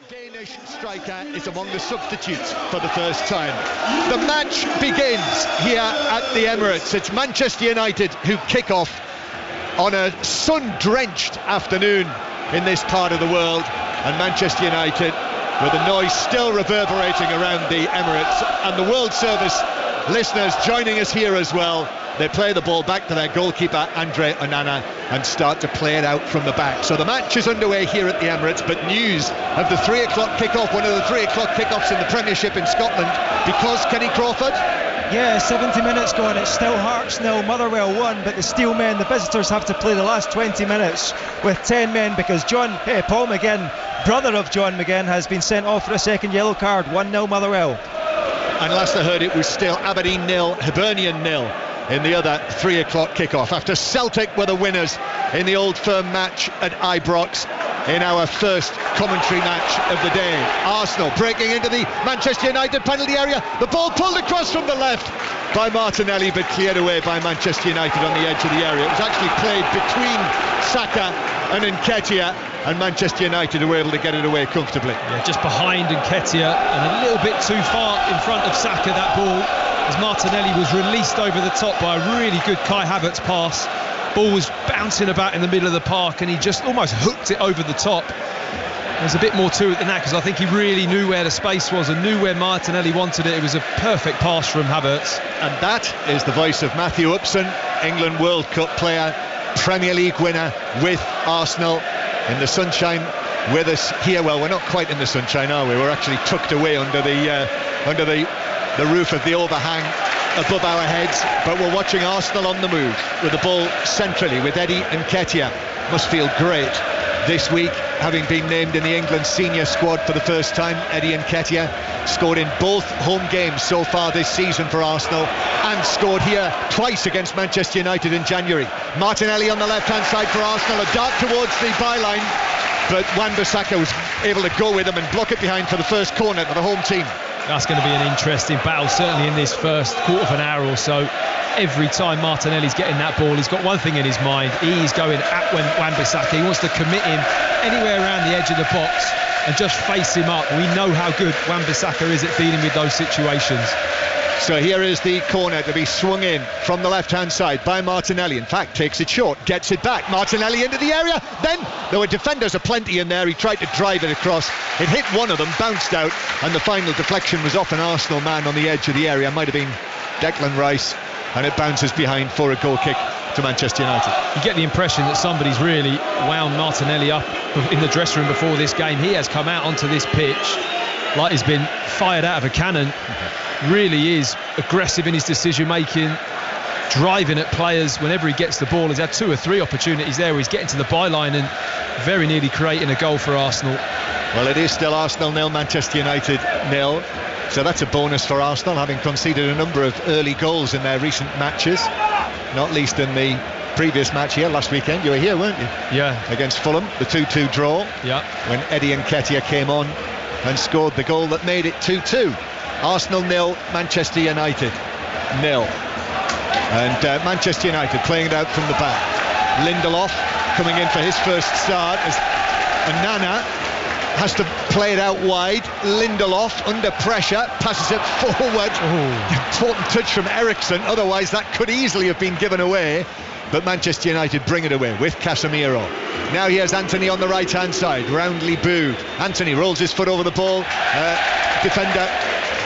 Danish striker is among the substitutes for the first time. The match begins here at the Emirates. It's Manchester United who kick off on a sun-drenched afternoon in this part of the world, and Manchester United, with the noise still reverberating around the Emirates, and the World Service listeners joining us here as well. They play the ball back to their goalkeeper Andre Onana and start to play it out from the back. So the match is underway here at the Emirates, but news of the 3 o'clock kick-off, one of the 3 o'clock kick-offs in the Premiership in Scotland, because Kenny Crawford? Yeah, 70 minutes gone, it's still Hearts 0, Motherwell 1, but the Steelmen, the visitors, have to play the last 20 minutes with 10 men because Paul McGinn, brother of John McGinn, has been sent off for a second yellow card. 1-0 Motherwell. And last I heard, it was still Aberdeen 0, Hibernian 0 in the other 3 o'clock kick-off, after Celtic were the winners in the Old Firm match at Ibrox in our first commentary match of the day. Arsenal breaking into the Manchester United penalty area, the ball pulled across from the left by Martinelli but cleared away by Manchester United on the edge of the area. It was actually played between Saka and Nketiah, and Manchester United were able to get it away comfortably. Yeah, just behind Nketiah and a little bit too far in front of Saka, that ball, as Martinelli was released over the top by a really good Kai Havertz pass. Ball was bouncing about in the middle of the park and he just almost hooked it over the top. There's a bit more to it than that, because I think he really knew where the space was and knew where Martinelli wanted it. It was a perfect pass from Havertz. And that is the voice of Matthew Upson, England World Cup player, Premier League winner with Arsenal, in the sunshine with us here. Well, we're not quite in the sunshine, are we? We're actually tucked away under the roof of the overhang above our heads, but we're watching Arsenal on the move with the ball centrally with Eddie Nketiah. Must feel great this week, having been named in the England senior squad for the first time. Eddie Nketiah scored in both home games so far this season for Arsenal, and scored here twice against Manchester United in January. Martinelli on the left-hand side for Arsenal, a dart towards the byline, but Wan-Bissaka was able to go with him and block it behind for the first corner for the home team. That's going to be an interesting battle, certainly in this first quarter of an hour or so. Every time Martinelli's getting that ball, he's got one thing in his mind. He's going at Wan-Bissaka. He wants to commit him anywhere around the edge of the box and just face him up. We know how good Wan-Bissaka is at dealing with those situations. So here is the corner to be swung in from the left-hand side by Martinelli. In fact, takes it short, gets it back. Martinelli into the area. Then there were defenders aplenty in there. He tried to drive it across. It hit one of them, bounced out, and the final deflection was off an Arsenal man on the edge of the area. Might have been Declan Rice, and it bounces behind for a goal kick to Manchester United. You get the impression that somebody's really wound Martinelli up in the dressing room before this game. He has come out onto this pitch like he's been fired out of a cannon. Really is aggressive in his decision making, driving at players whenever he gets the ball. He's had 2 or 3 opportunities there where he's getting to the byline and very nearly creating a goal for Arsenal. Well, it is still Arsenal 0, Manchester United 0. So that's a bonus for Arsenal, having conceded a number of early goals in their recent matches, not least in the previous match here last weekend. You were here, weren't you? Yeah. Against Fulham, the 2-2 draw. Yeah. When Eddie Nketiah came on and scored the goal that made it 2-2. Arsenal 0, Manchester United 0. And Manchester United playing it out from the back. Lindelof coming in for his first start as Onana has to play it out wide. Lindelof under pressure, passes it forward. Important touch from Eriksen, otherwise that could easily have been given away. But Manchester United bring it away with Casemiro. Now here's Anthony on the right-hand side, roundly booed. Anthony rolls his foot over the ball. Defender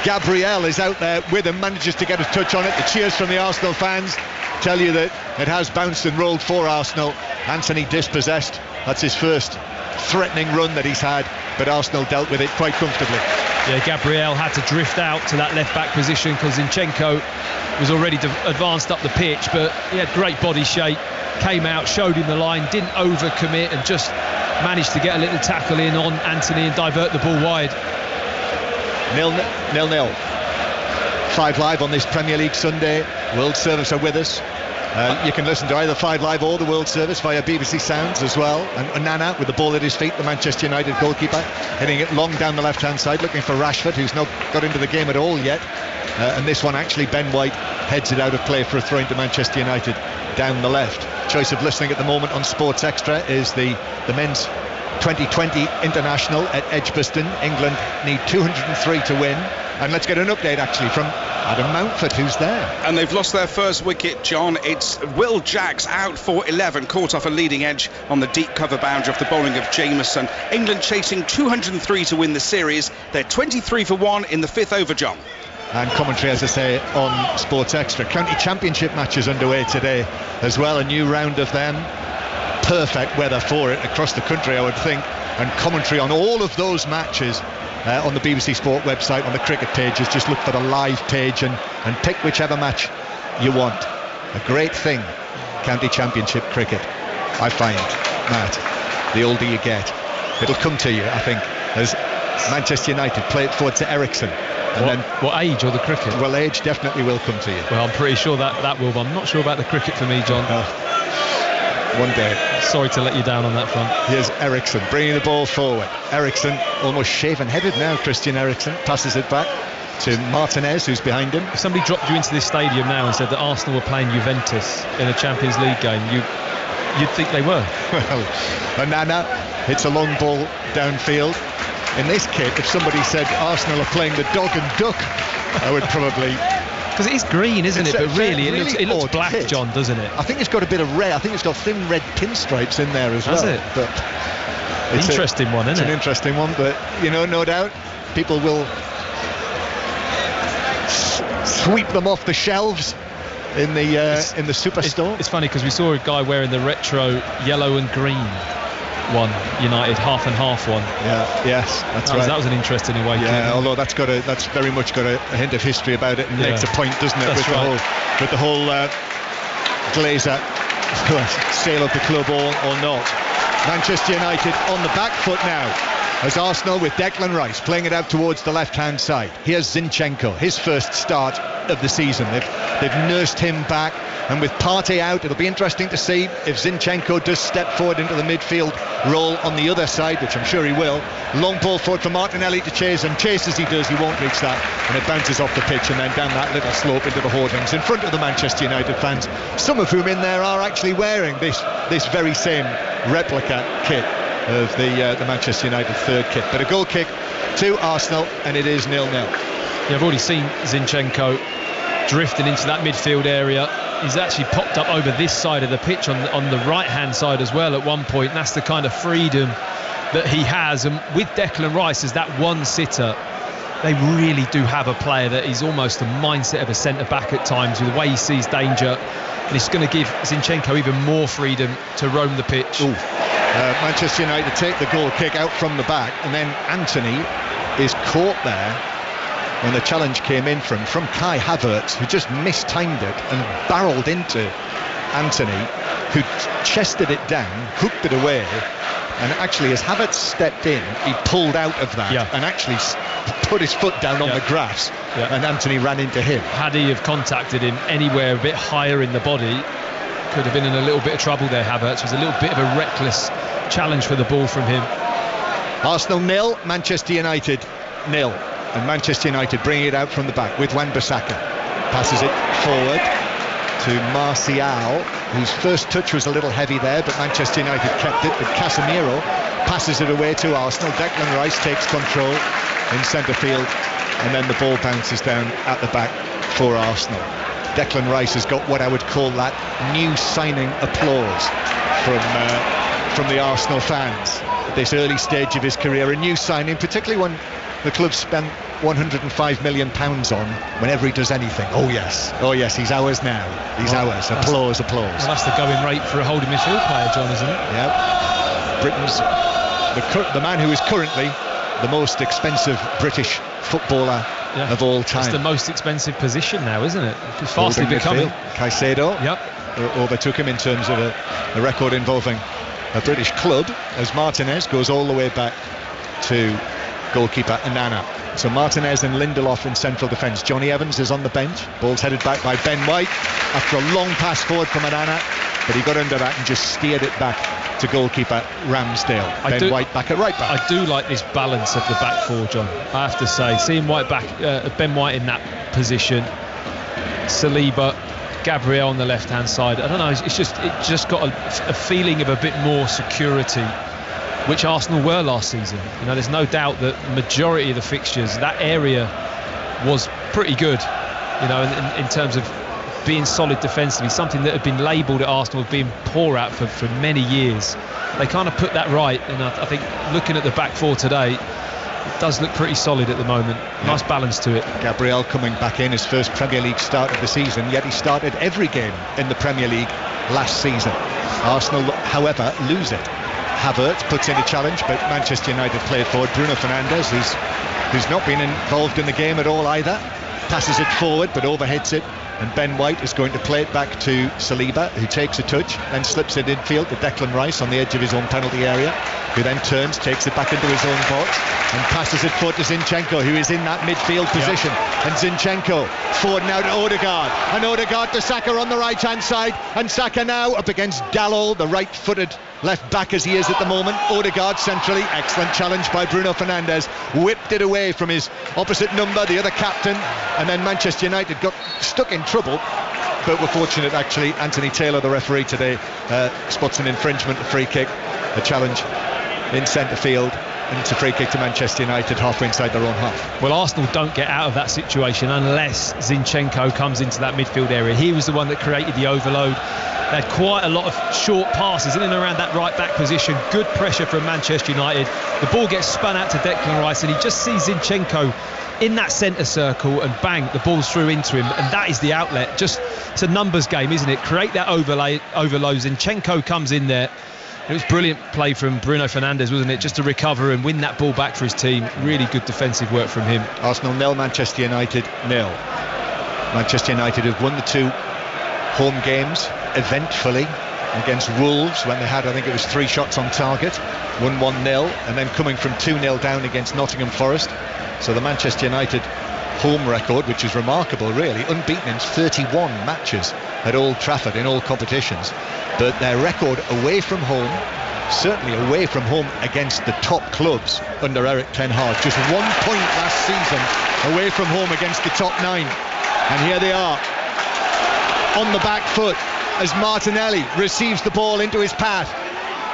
Gabriel is out there with him, manages to get a touch on it. The cheers from the Arsenal fans tell you that it has bounced and rolled for Arsenal. Anthony dispossessed. That's his first threatening run that he's had, but Arsenal dealt with it quite comfortably. Yeah, Gabriel had to drift out to that left-back position because Zinchenko was already advanced up the pitch, but he had great body shape, came out, showed him the line, didn't overcommit and just managed to get a little tackle in on Anthony and divert the ball wide. 0-0. 5 Live on this Premier League Sunday. World Service are with us. You can listen to either 5 Live or the World Service via BBC Sounds as well. And Onana with the ball at his feet, the Manchester United goalkeeper, hitting it long down the left-hand side, looking for Rashford, who's not got into the game at all yet. And this one actually, Ben White heads it out of play for a throw into Manchester United down the left. Choice of listening at the moment on Sports Extra is the men's 2020 international at Edgbaston. England need 203 to win. And let's get an update actually from Adam Mountford, who's there. And they've lost their first wicket, John. It's Will Jacks out for 11, caught off a leading edge on the deep cover boundary off the bowling of Jameson. England chasing 203 to win the series. They're 23 for 1 in the 5th over, John. And commentary, as I say, on Sports Extra. County Championship matches underway today as well, a new round of them. Perfect weather for it across the country, I would think, and commentary on all of those matches on the BBC Sport website, on the cricket pages. Just look for the live page and pick whichever match you want. A great thing, County Championship cricket, I find, Matt. The older you get, it'll come to you, I think, as Manchester United play it forward to Ericsson. And what age, or the cricket? Well, age definitely will come to you. Well, I'm pretty sure that will, but I'm not sure about the cricket for me, John. One day. Sorry to let you down on that front. Here's Ericsson bringing the ball forward. Ericsson almost shaven-headed now. Christian Ericsson passes it back to Martinez, who's behind him. If somebody dropped you into this stadium now and said that Arsenal were playing Juventus in a Champions League game, you'd think they were. Well, Onana hits a long ball downfield. In this kit, if somebody said Arsenal are playing the dog and duck, I would probably... Because it is green, isn't it? But really, it looks black, kit. John, doesn't it? I think it's got a bit of red. I think it's got thin red pinstripes in there as well. Has it? But it's interesting one, isn't it? It's an interesting one, but, no doubt, people will sweep them off the shelves in the superstore. It's funny because we saw a guy wearing the retro yellow and green one, United half and half one. Yes, that's right. That was an interesting awakening. Yeah, although that's very much got a hint of history about it, and makes a point, doesn't it? That's with the whole Glazer sale of the club or not. Manchester United on the back foot now, as Arsenal with Declan Rice playing it out towards the left-hand side. Here's Zinchenko, his first start of the season. They've nursed him back, and with Partey out, it'll be interesting to see if Zinchenko does step forward into the midfield role on the other side, which I'm sure he will. Long ball forward for Martinelli to chase, and chase as he does, he won't reach that, and it bounces off the pitch and then down that little slope into the hoardings in front of the Manchester United fans, some of whom in there are actually wearing this very same replica kit of the Manchester United third kit. But a goal kick to Arsenal, and it is 0-0. Yeah, I've already seen Zinchenko drifting into that midfield area. He's actually popped up over this side of the pitch on the right-hand side as well at one point. And that's the kind of freedom that he has. And with Declan Rice as that one sitter, they really do have a player that is almost the mindset of a centre-back at times, with the way he sees danger. And it's going to give Zinchenko even more freedom to roam the pitch. Manchester United take the goal kick out from the back, and then Anthony is caught there when the challenge came in from Kai Havertz, who just mistimed it and barreled into Anthony, who chested it down, hooked it away, and actually as Havertz stepped in, he pulled out of that and actually put his foot down on the grass, and Anthony ran into him. Had he have contacted him anywhere a bit higher in the body, could have been in a little bit of trouble there. Havertz was a little bit of a reckless challenge for the ball from him. Arsenal 0, Manchester United 0. And Manchester United bringing it out from the back with Wan-Bissaka. Passes it forward to Martial, whose first touch was a little heavy there, but Manchester United kept it. But Casemiro passes it away to Arsenal. Declan Rice takes control in centre field, and then the ball bounces down at the back for Arsenal. Declan Rice has got what I would call that new signing applause from the Arsenal fans at this early stage of his career. A new signing, particularly when the club spent £105 million on whenever he does anything. Oh yes, he's ours now. He's ours. Applause. Well, that's the going rate for a holding midfield player, John, isn't it? Yeah. Britain's the man who is currently the most expensive British footballer of all time. It's the most expensive position now, isn't it? It's fastly becoming. Caicedo overtook him in terms of a record involving a British club, as Martinez goes all the way back to goalkeeper Onana. So Martinez and Lindelof in central defence. Johnny Evans is on the bench. Ball's headed back by Ben White after a long pass forward from Onana, but he got under that and just steered it back to goalkeeper Ramsdale. White back at right back. I do like this balance of the back four, John. I have to say, seeing White back, Ben White in that position, Saliba, Gabriel on the left-hand side. I don't know. It just got a feeling of a bit more security which Arsenal were last season. You know, there's no doubt that the majority of the fixtures, that area was pretty good, you know, in terms of being solid defensively, something that had been labelled at Arsenal as being poor at for many years. They kind of put that right, and I think looking at the back four today, it does look pretty solid at the moment. Nice balance to it. Gabriel coming back in, his first Premier League start of the season, yet he started every game in the Premier League last season. Arsenal, however, lose it. Havertz puts in a challenge, but Manchester United play it forward. Bruno Fernandes, who's not been involved in the game at all either, passes it forward but overhits it, and Ben White is going to play it back to Saliba, who takes a touch, then slips it infield to Declan Rice on the edge of his own penalty area, who then turns, takes it back into his own box and passes it forward to Zinchenko, who is in that midfield position. And Zinchenko forward now to Odegaard, and Odegaard to Saka on the right hand side, and Saka now up against Dalot, the right-footed left back as he is at the moment. Odegaard centrally, excellent challenge by Bruno Fernandes, whipped it away from his opposite number, the other captain, and then Manchester United got stuck in trouble, but were fortunate actually. Anthony Taylor, the referee today, spots an infringement, a free kick, a challenge in centre field, and it's a free kick to Manchester United halfway inside their own half. Well, Arsenal don't get out of that situation unless Zinchenko comes into that midfield area. He was the one that created the overload. They had quite a lot of short passes in and around that right back position. Good pressure from Manchester United. The ball gets spun out to Declan Rice, and he just sees Zinchenko in that centre circle, and bang, the ball's through into him, and that is the outlet. Just, it's a numbers game, isn't it? Create that overload. Zinchenko comes in there. It was brilliant play from Bruno Fernandes, wasn't it? Just to recover and win that ball back for his team. Really good defensive work from him. Arsenal 0, Manchester United 0. Manchester United have won the 2 home games eventfully against Wolves when they had, I think it was 3 shots on target, won 1-0, and then coming from 2-0 down against Nottingham Forest. So the Manchester United home record, which is remarkable really, unbeaten in 31 matches at Old Trafford in all competitions, but their record away from home, certainly away from home against the top clubs under Eric Ten Hag, just 1 point last season away from home against the top 9, and here they are on the back foot as Martinelli receives the ball into his path,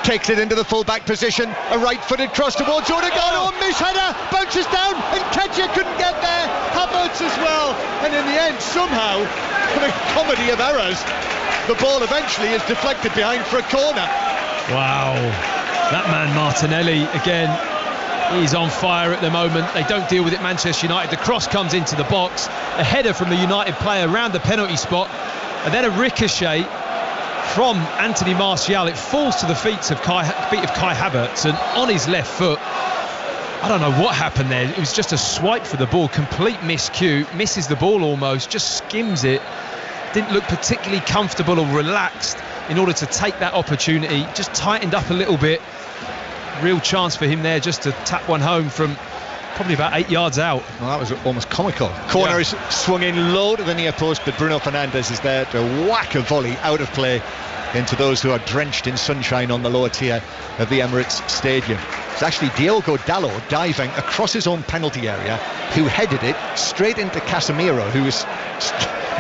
takes it into the full-back position, a right-footed cross towards Odegaard, miss header, bounces down, and Ketia couldn't get there, Havertz as well, and in the end, somehow, in a comedy of errors, the ball eventually is deflected behind for a corner. Wow, that man Martinelli, again, he's on fire at the moment. They don't deal with it, Manchester United. The cross comes into the box, a header from the United player around the penalty spot, and then a ricochet from Anthony Martial. It falls to the feet of Kai Havertz, and on his left foot, I don't know what happened there. It was just a swipe for the ball, complete miscue, misses the ball almost, just skims it. Didn't look particularly comfortable or relaxed in order to take that opportunity, just tightened up a little bit. Real chance for him there just to tap one home from probably about 8 yards out. Well, that was almost comical. Corner is swung in low to the near post, but Bruno Fernandes is there to whack a volley out of play into those who are drenched in sunshine on the lower tier of the Emirates Stadium. It's actually Diogo Dalot diving across his own penalty area, who headed it straight into Casemiro, who was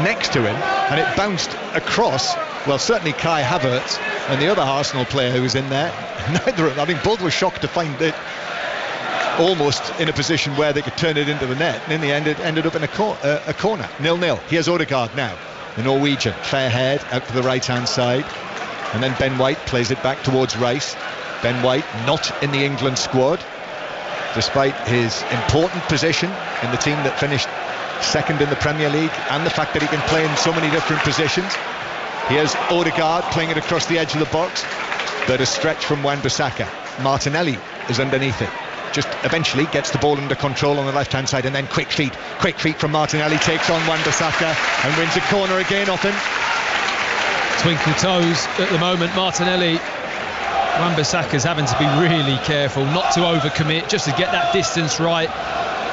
next to him, and it bounced across, well, certainly Kai Havertz and the other Arsenal player who was in there. I think both were shocked to find it almost in a position where they could turn it into the net, and in the end it ended up in a corner. 0-0. Here's Odegaard now, the Norwegian, fair-haired, out to the right-hand side, and then Ben White plays it back towards Rice. Ben White not in the England squad, despite his important position in the team that finished second in the Premier League, and the fact that he can play in so many different positions. Here's Odegaard playing it across the edge of the box, but a stretch from Wan-Bissaka. Martinelli is underneath it, just eventually gets the ball under control on the left hand side, and then quick feet from Martinelli, takes on Wan-Bissaka and wins a corner again off him. Twinkle toes at the moment, Martinelli. Wan-Bissaka's having to be really careful not to overcommit, just to get that distance right.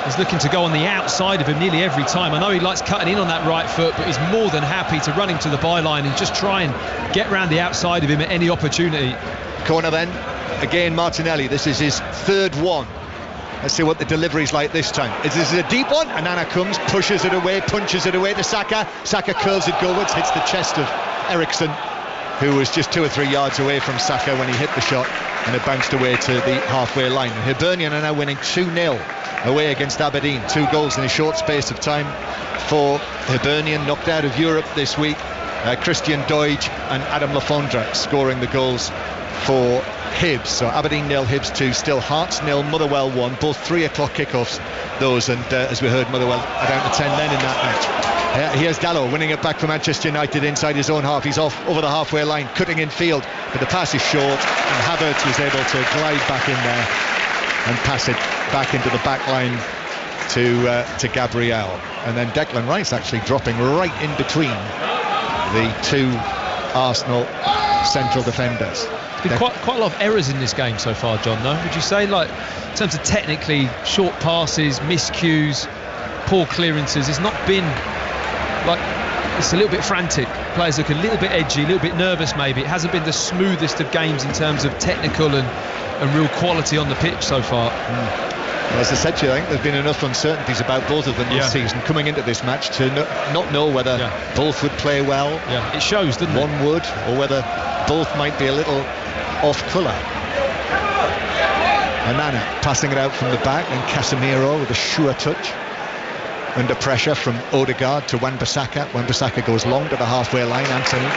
He's looking to go on the outside of him nearly every time. I know he likes cutting in on that right foot, but he's more than happy to run him to the byline and just try and get round the outside of him at any opportunity. Corner then, again Martinelli, this is his third one. Let's see what the delivery's like this time. This is a deep one, and Anna comes, pushes it away, punches it away to Saka. Saka curls it goalwards, hits the chest of Eriksen, who was just 2 or 3 yards away from Saka when he hit the shot. and it bounced away to the halfway line. Hibernian are now winning 2-0 away against Aberdeen. 2 goals in a short space of time for Hibernian, knocked out of Europe this week. Christian Doige and Adam Lafondra scoring the goals for Hibs. So Aberdeen 0, Hibs 2, still Hearts 0, Motherwell 1, both 3 o'clock kickoffs those, and as we heard, Motherwell are down to 10 men in that match. Here's Dallow winning it back from Manchester United inside his own half. He's off over the halfway line, cutting in field, but the pass is short, and Havertz was able to glide back in there and pass it back into the back line to Gabriel. And then Declan Rice actually dropping right in between the 2 Arsenal central defenders. Been quite a lot of errors in this game so far, John, though, would you say? Like, in terms of technically, short passes, miscues, poor clearances, it's not been like, it's a little bit frantic. Players look a little bit edgy, a little bit nervous maybe. It hasn't been the smoothest of games in terms of technical and real quality on the pitch so far. Well, as I said to you, I think there's been enough uncertainties about both of them this season coming into this match to not know whether both would play well. Yeah, it shows, doesn't it? One would, or whether both might be a little off colour. Anana passing it out from the back, and Casemiro with a sure touch. Under pressure from Odegaard to Wan-Bissaka. Wan-Bissaka goes long to the halfway line. Anthony,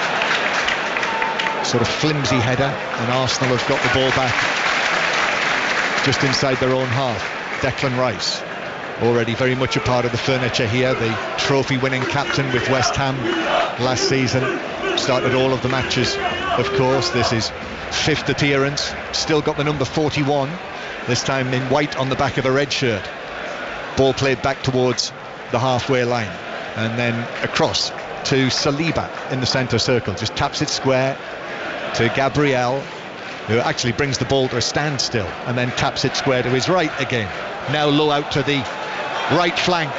sort of flimsy header, and Arsenal have got the ball back just inside their own half. Declan Rice, already very much a part of the furniture here, the trophy-winning captain with West Ham last season. Started all of the matches, of course. This is 5th appearance. Still got the number 41, this time in white on the back of a red shirt. Ball played back towards the halfway line, and then across to Saliba in the centre circle. Just taps it square to Gabriel, who actually brings the ball to a standstill, and then taps it square to his right again. Now low out to the right flank,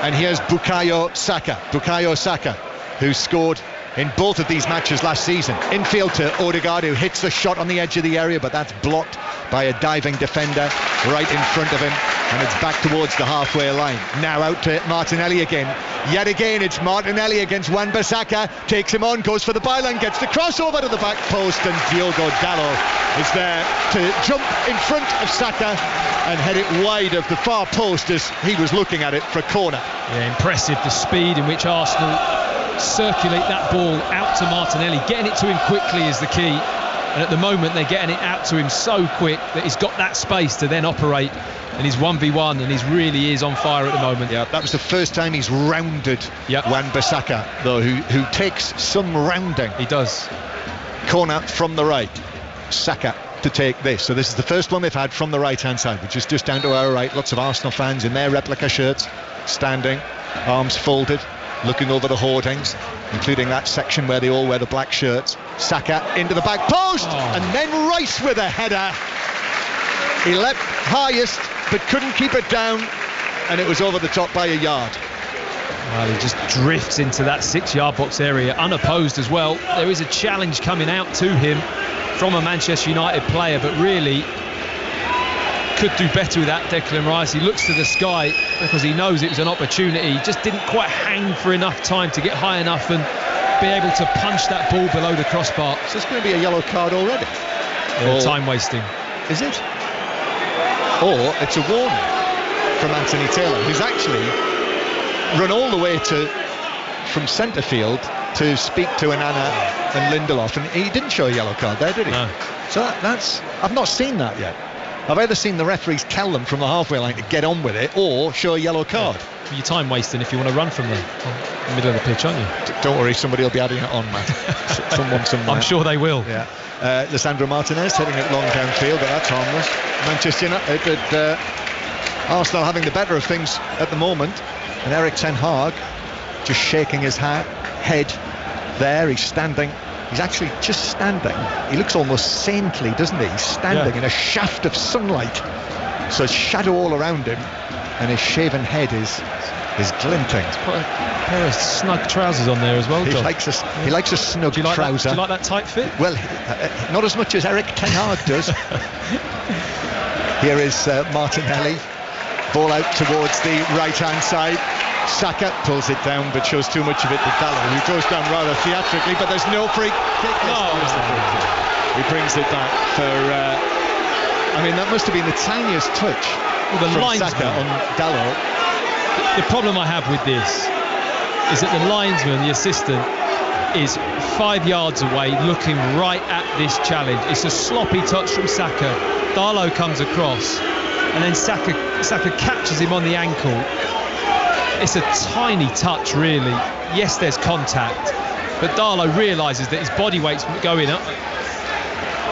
and here's Bukayo Saka, who scored in both of these matches last season. Infield to Odegaard, who hits the shot on the edge of the area, but that's blocked by a diving defender right in front of him, and it's back towards the halfway line. Now out to Martinelli again. Yet again it's Martinelli against Wan-Bissaka, takes him on, goes for the byline, gets the crossover to the back post, and Diogo Dalot is there to jump in front of Saka and head it wide of the far post as he was looking at it for a corner. Yeah, impressive the speed in which Arsenal circulate that ball out to Martinelli. Getting it to him quickly is the key, and at the moment they're getting it out to him so quick that he's got that space to then operate, and he's 1v1, and he really is on fire at the moment. Yeah, that was the first time he's rounded Wan-Bissaka, though, who takes some rounding. He does. Corner from the right, Saka to take this. So this is the first one they've had from the right hand side, which is just down to our right. Lots of Arsenal fans in their replica shirts, standing, arms folded, looking over the hoardings, including that section where they all wear the black shirts. Saka into the back post, and then Rice with a header. He leapt highest but couldn't keep it down, and it was over the top by a yard. Well, he just drifts into that 6-yard box area unopposed as well. There is a challenge coming out to him from a Manchester United player, but really could do better with that. Declan Rice, he looks to the sky because he knows it was an opportunity. He just didn't quite hang for enough time to get high enough and be able to punch that ball below the crossbar. So it's going to be a yellow card already. Time wasting. Is it? Or it's a warning from Anthony Taylor, who's actually run all the way from centre field to speak to Anana and Lindelof, and he didn't show a yellow card there, did he? No. So that's, I've not seen that yet. I've either seen the referees tell them from the halfway line to get on with it, or show a yellow card. Yeah. You're time wasting if you want to run from the middle of the pitch, aren't you? Don't worry, somebody will be adding it on, Matt. Someone somewhere. I'm sure they will. Yeah. Lisandro Martinez heading it long downfield, but that's harmless. Manchester United, Arsenal having the better of things at the moment, and Erik ten Hag just shaking his head there. He's standing. He's actually just standing. He looks almost saintly, doesn't he? He's standing in a shaft of sunlight, so it's shadow all around him, and his shaven head is glinting. He's put a pair of snug trousers on there as well, John. He likes a snug trouser. Do you like that tight fit? Well, not as much as Erik ten Hag does. Here is Martinelli. Ball out towards the right-hand side. Saka pulls it down, but shows too much of it to Dallow, who goes down rather theatrically, but there's no free kick. He brings it back for, I mean, that must have been the tiniest touch Well, from Saka on Dalot. The problem I have with this is that the linesman, the assistant, is 5 yards away looking right at this challenge. It's a sloppy touch from Saka. Dalot comes across and then Saka catches him on the ankle. It's a tiny touch, really. Yes, there's contact, but Dalot realises that his body weight's going up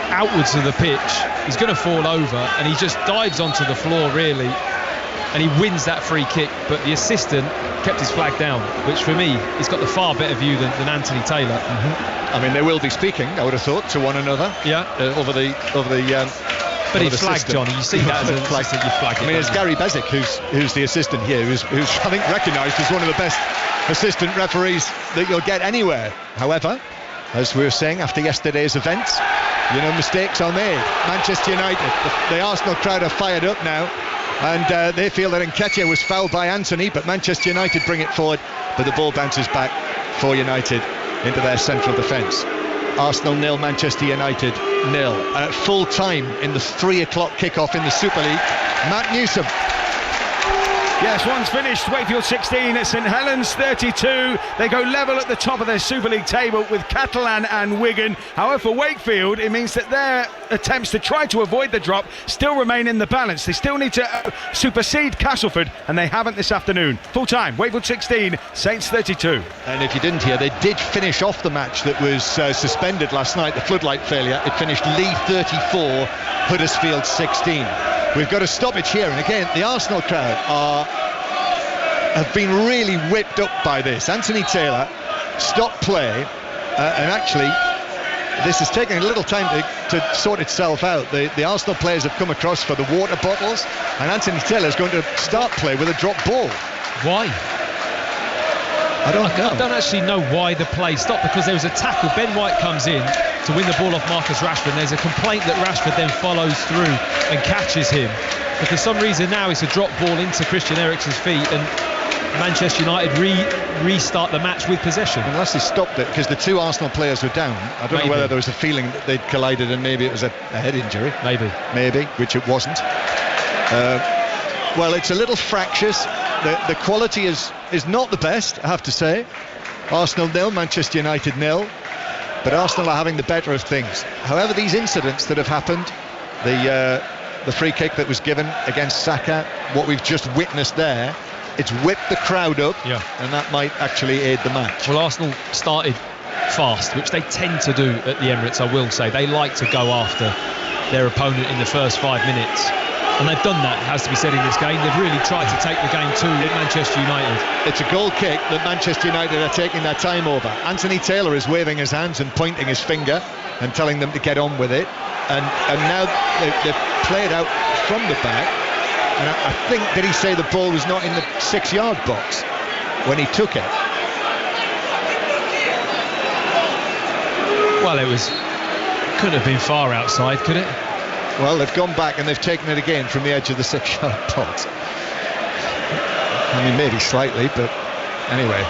outwards of the pitch. He's going to fall over and he just dives onto the floor, really, and he wins that free kick. But the assistant kept his flag down, which for me, he's got the far better view than Anthony Taylor. I mean, they will be speaking, I would have thought, to one another. Yeah. Over the But he flagged, Johnny. You see that as an assistant, you flag it. I mean, it's Gary Bezic who's the assistant here, who's I think recognised as one of the best assistant referees that you'll get anywhere. However, as we were saying after yesterday's events, you know, mistakes are made. Manchester United, the Arsenal crowd are fired up now, and they feel that Nketiah was fouled by Anthony, but Manchester United bring it forward, but the ball bounces back for United into their central defence. Arsenal 0, Manchester United 0. At full time in the 3 o'clock kickoff in the Super League, Matt Newsom. Yes, one's finished. Wakefield 16 at St Helens 32. They go level at the top of their Super League table with Catalan and Wigan. However, for Wakefield, it means that their attempts to try to avoid the drop still remain in the balance. They still need to supersede Castleford, and they haven't this afternoon. Full time, Wakefield 16, Saints 32. And if you didn't hear, they did finish off the match that was suspended last night, the floodlight failure. It finished Leigh 34, Huddersfield 16. We've got a stoppage here, and again, the Arsenal crowd have been really whipped up by this. Anthony Taylor stopped play, and actually, this is taking a little time to sort itself out. The Arsenal players have come across for the water bottles, and Anthony Taylor is going to start play with a drop ball. Why? I don't actually know why the play stopped, because there was a tackle. Ben White comes in to win the ball off Marcus Rashford, and there's a complaint that Rashford then follows through and catches him. But for some reason now it's a drop ball into Christian Eriksen's feet, and Manchester United restart the match with possession. Unless they stopped it, because the 2 Arsenal players were down. I don't know whether there was a feeling that they'd collided and maybe it was a head injury. Maybe, which it wasn't. Well, it's a little fractious. The quality is not the best, I have to say. Arsenal 0, Manchester United 0. But Arsenal are having the better of things. However, these incidents that have happened, the free kick that was given against Saka, what we've just witnessed there, it's whipped the crowd up, and that might actually aid the match. Well, Arsenal started fast, which they tend to do at the Emirates, I will say. They like to go after their opponent in the first 5 minutes. And they've done that, has to be said, in this game. They've really tried to take the game to Manchester United. It's a goal kick that Manchester United are taking their time over. Anthony Taylor is waving his hands and pointing his finger and telling them to get on with it. And now they've played out from the back. And I think, did he say the ball was not in the 6-yard box when he took it? Well, couldn't have been far outside, could it? Well, they've gone back and they've taken it again from the edge of the 6-yard box. I mean, maybe slightly, but anyway.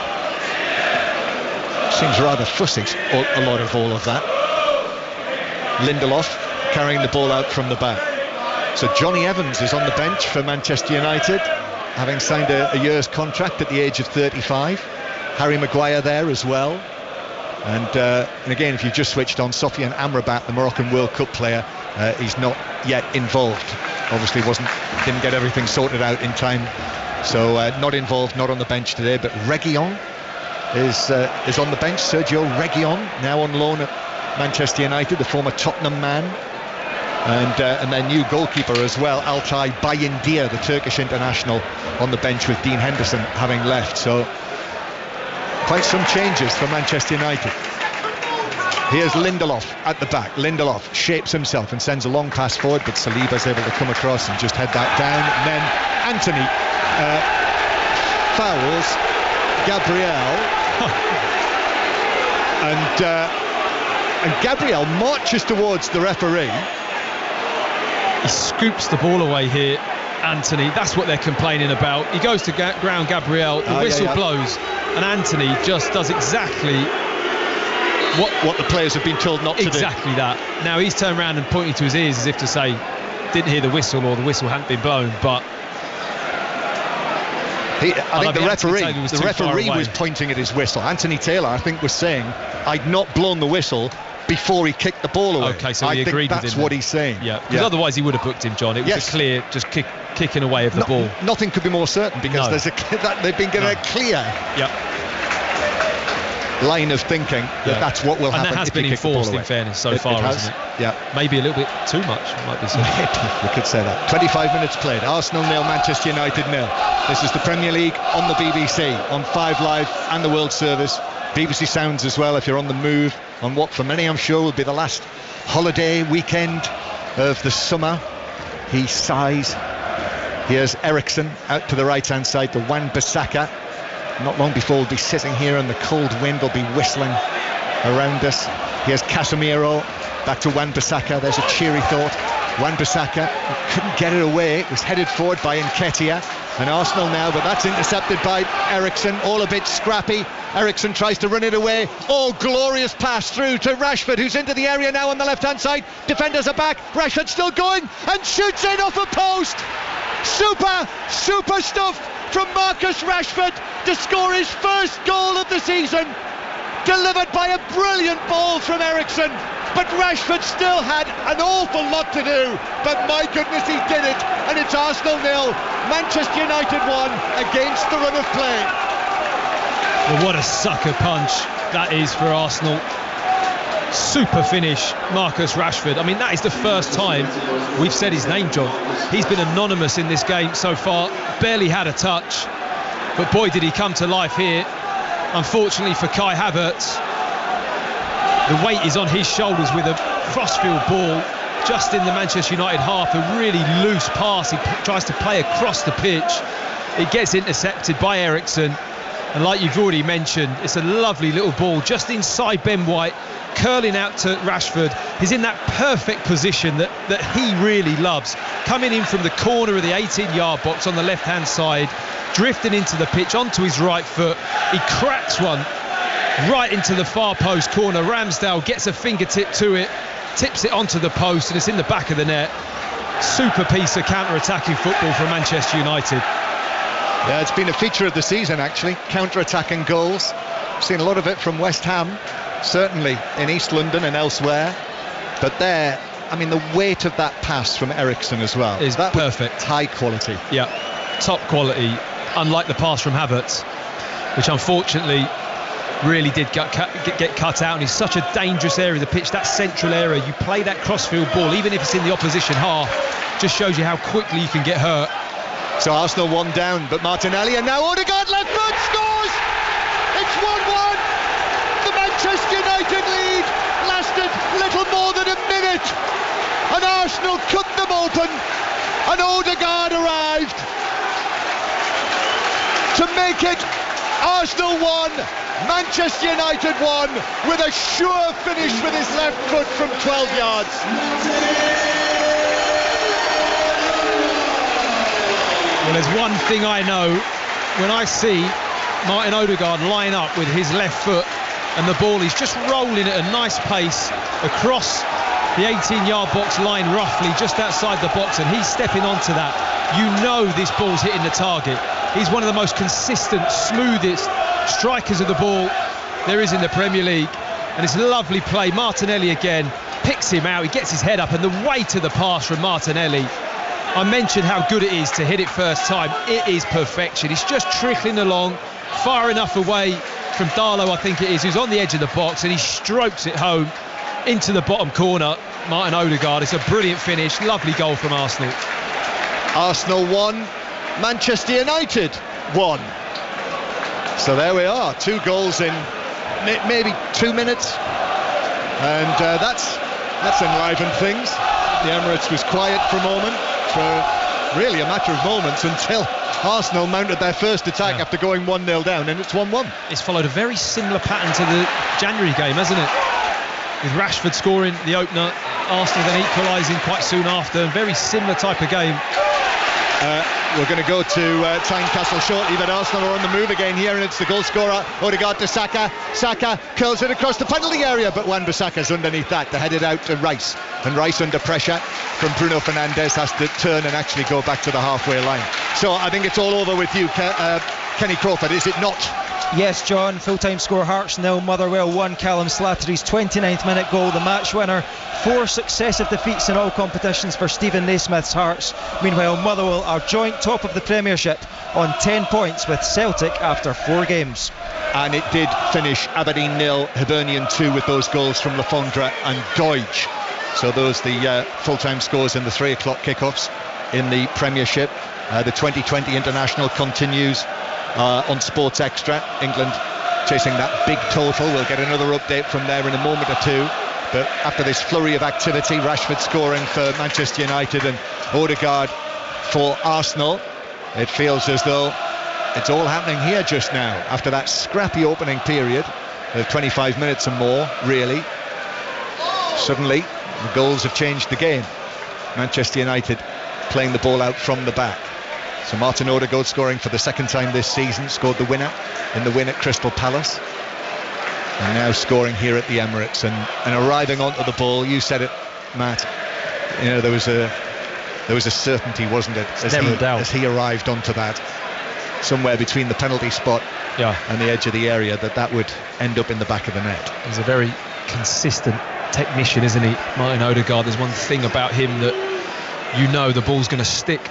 Seems rather fussy, a lot of all of that. Lindelof carrying the ball out from the back. So Johnny Evans is on the bench for Manchester United, having signed a year's contract at the age of 35. Harry Maguire there as well. And again, if you just switched on, Sofiane Amrabat, the Moroccan World Cup player, he's not yet involved. Obviously didn't get everything sorted out in time, so not involved, not on the bench today. But Reguilon is on the bench. Sergio Reguilon, now on loan at Manchester United, the former Tottenham man, and their new goalkeeper as well, Altay Bayindir, the Turkish international, on the bench with Dean Henderson having left. So quite some changes for Manchester United. Here's Lindelof at the back. Lindelof shapes himself and sends a long pass forward, but Saliba's able to come across and just head that down. And then Anthony fouls Gabriel, and Gabriel marches towards the referee. He scoops the ball away here, Anthony. That's what they're complaining about. He goes to ground Gabriel, the whistle blows, and Anthony just does exactly what the players have been told not to do. Exactly that. Now he's turned around and pointing to his ears as if to say, didn't hear the whistle, or the whistle hadn't been blown, but I think the referee was pointing at his whistle. Anthony Taylor, I think, was saying, I'd not blown the whistle before he kicked the ball away. Okay, so I he think agreed with that's him. what he's saying. Yeah, because otherwise he would have booked him, John. It was a clear, just kicking away of the ball. Nothing could be more certain, because they've been given a clear line of thinking that that's what will happen. And that has been enforced, in fairness, so far, hasn't it? Yeah. Maybe a little bit too much, might be said. We could say that. 25 minutes played. Arsenal 0, Manchester United 0. This is the Premier League on the BBC, on 5 Live and the World Service. BBC Sounds as well, if you're on the move, on what for many I'm sure will be the last holiday weekend of the summer. He sighs. Here's Ericsson out to the right hand side to Wan-Bissaka. Not long before we'll be sitting here and the cold wind will be whistling around us. Here's Casemiro back to Wan-Bissaka. There's a cheery thought. Wan-Bissaka couldn't get it away. It was headed forward by Nketiah. And Arsenal now, but that's intercepted by Ericsson. All a bit scrappy. Ericsson tries to run it away. Oh, glorious pass through to Rashford, who's into the area now on the left-hand side. Defenders are back. Rashford still going and shoots it off a post. Super stuff from Marcus Rashford to score his first goal of the season. Delivered by a brilliant ball from Ericsson. But Rashford still had an awful lot to do. But my goodness, he did it. And it's Arsenal 0, Manchester United 1 against the run of play. Well, what a sucker punch that is for Arsenal. Super finish, Marcus Rashford. I mean, that is the first time we've said his name, John. He's been anonymous in this game so far. Barely had a touch. But boy, did he come to life here. Unfortunately for Kai Havertz, the weight is on his shoulders with a crossfield ball just in the Manchester United half. A really loose pass. He tries to play across the pitch. It gets intercepted by Ericsson. And like you've already mentioned, it's a lovely little ball just inside Ben White, curling out to Rashford. He's in that perfect position that he really loves. Coming in from the corner of the 18-yard box on the left-hand side, drifting into the pitch onto his right foot. He cracks one right into the far post corner. Ramsdale gets a fingertip to it, tips it onto the post, and it's in the back of the net. Super piece of counter-attacking football from Manchester United. Yeah, it's been a feature of the season, actually. Counter-attacking goals. I've seen a lot of it from West Ham, certainly in East London and elsewhere. But there, I mean, the weight of that pass from Ericsson as well is that perfect. High quality. Yeah, top quality, unlike the pass from Havertz, which unfortunately really did get cut out. And it's such a dangerous area of the pitch, that central area. You play that crossfield ball, even if it's in the opposition half, just shows you how quickly you can get hurt. So Arsenal 1 down, but Martinelli, and now Odegaard left foot scores! It's 1-1! The Manchester United lead lasted little more than a minute, and Arsenal cut them open, and Odegaard arrived to make it Arsenal 1, Manchester United 1, with a sure finish with his left foot from 12 yards. Well, there's one thing I know. When I see Martin Odegaard line up with his left foot and the ball is just rolling at a nice pace across the 18-yard box line, roughly just outside the box, and he's stepping onto that, you know this ball's hitting the target. He's one of the most consistent, smoothest strikers of the ball there is in the Premier League, and it's a lovely play. Martinelli again picks him out, he gets his head up, and the weight of the pass from Martinelli, I mentioned how good it is to hit it first time. It is perfection. It's just trickling along far enough away from Darlow, I think it is, who's on the edge of the box, and he strokes it home into the bottom corner. Martin Odegaard, it's a brilliant finish. Lovely goal from Arsenal. Arsenal 1, Manchester United 1. So there we are, 2 goals in maybe 2 minutes, and that's enlivened things. The Emirates was quiet for a moment, for really a matter of moments, until Arsenal mounted their first attack after going 1-0 down, and it's 1-1. It's followed a very similar pattern to the January game, hasn't it? With Rashford scoring the opener, Arsenal then equalising quite soon after. Very similar type of game. we're going to go to Tynecastle shortly, but Arsenal are on the move again here, and it's the goal scorer Odegaard to Saka. Saka curls it across the penalty area, but Wan-Bissaka's underneath that to head it out to Rice, and Rice under pressure from Bruno Fernandes has to turn and actually go back to the halfway line. So I think it's all over with you, Kenny Crawford, is it not? Yes, John. Full-time score, Hearts 0, Motherwell 1. Callum Slattery's 29th minute goal, the match winner. 4 successive defeats in all competitions for Stephen Naismith's Hearts. Meanwhile, Motherwell are joint top of the Premiership on 10 points with Celtic after 4 games. And it did finish Aberdeen 0, Hibernian 2 with those goals from Lafondra and Doidge. So those the full-time scores in the 3 o'clock kickoffs in the Premiership. The 2020 international continues on Sports Extra. England chasing that big total. We'll get another update from there in a moment or two. But after this flurry of activity, Rashford scoring for Manchester United and Odegaard for Arsenal, it feels as though it's all happening here just now after that scrappy opening period of 25 minutes and more, really. Suddenly the goals have changed the game. Manchester United playing the ball out from the back. So Martin Odegaard scoring for the second time this season, scored the winner in the win at Crystal Palace, and now scoring here at the Emirates and arriving onto the ball. You said it, Matt, you know, there was a certainty, wasn't it, as he arrived onto that, somewhere between the penalty spot and the edge of the area, that would end up in the back of the net. He's a very consistent technician, isn't he, Martin Odegaard? There's one thing about him that you know the ball's going to stick,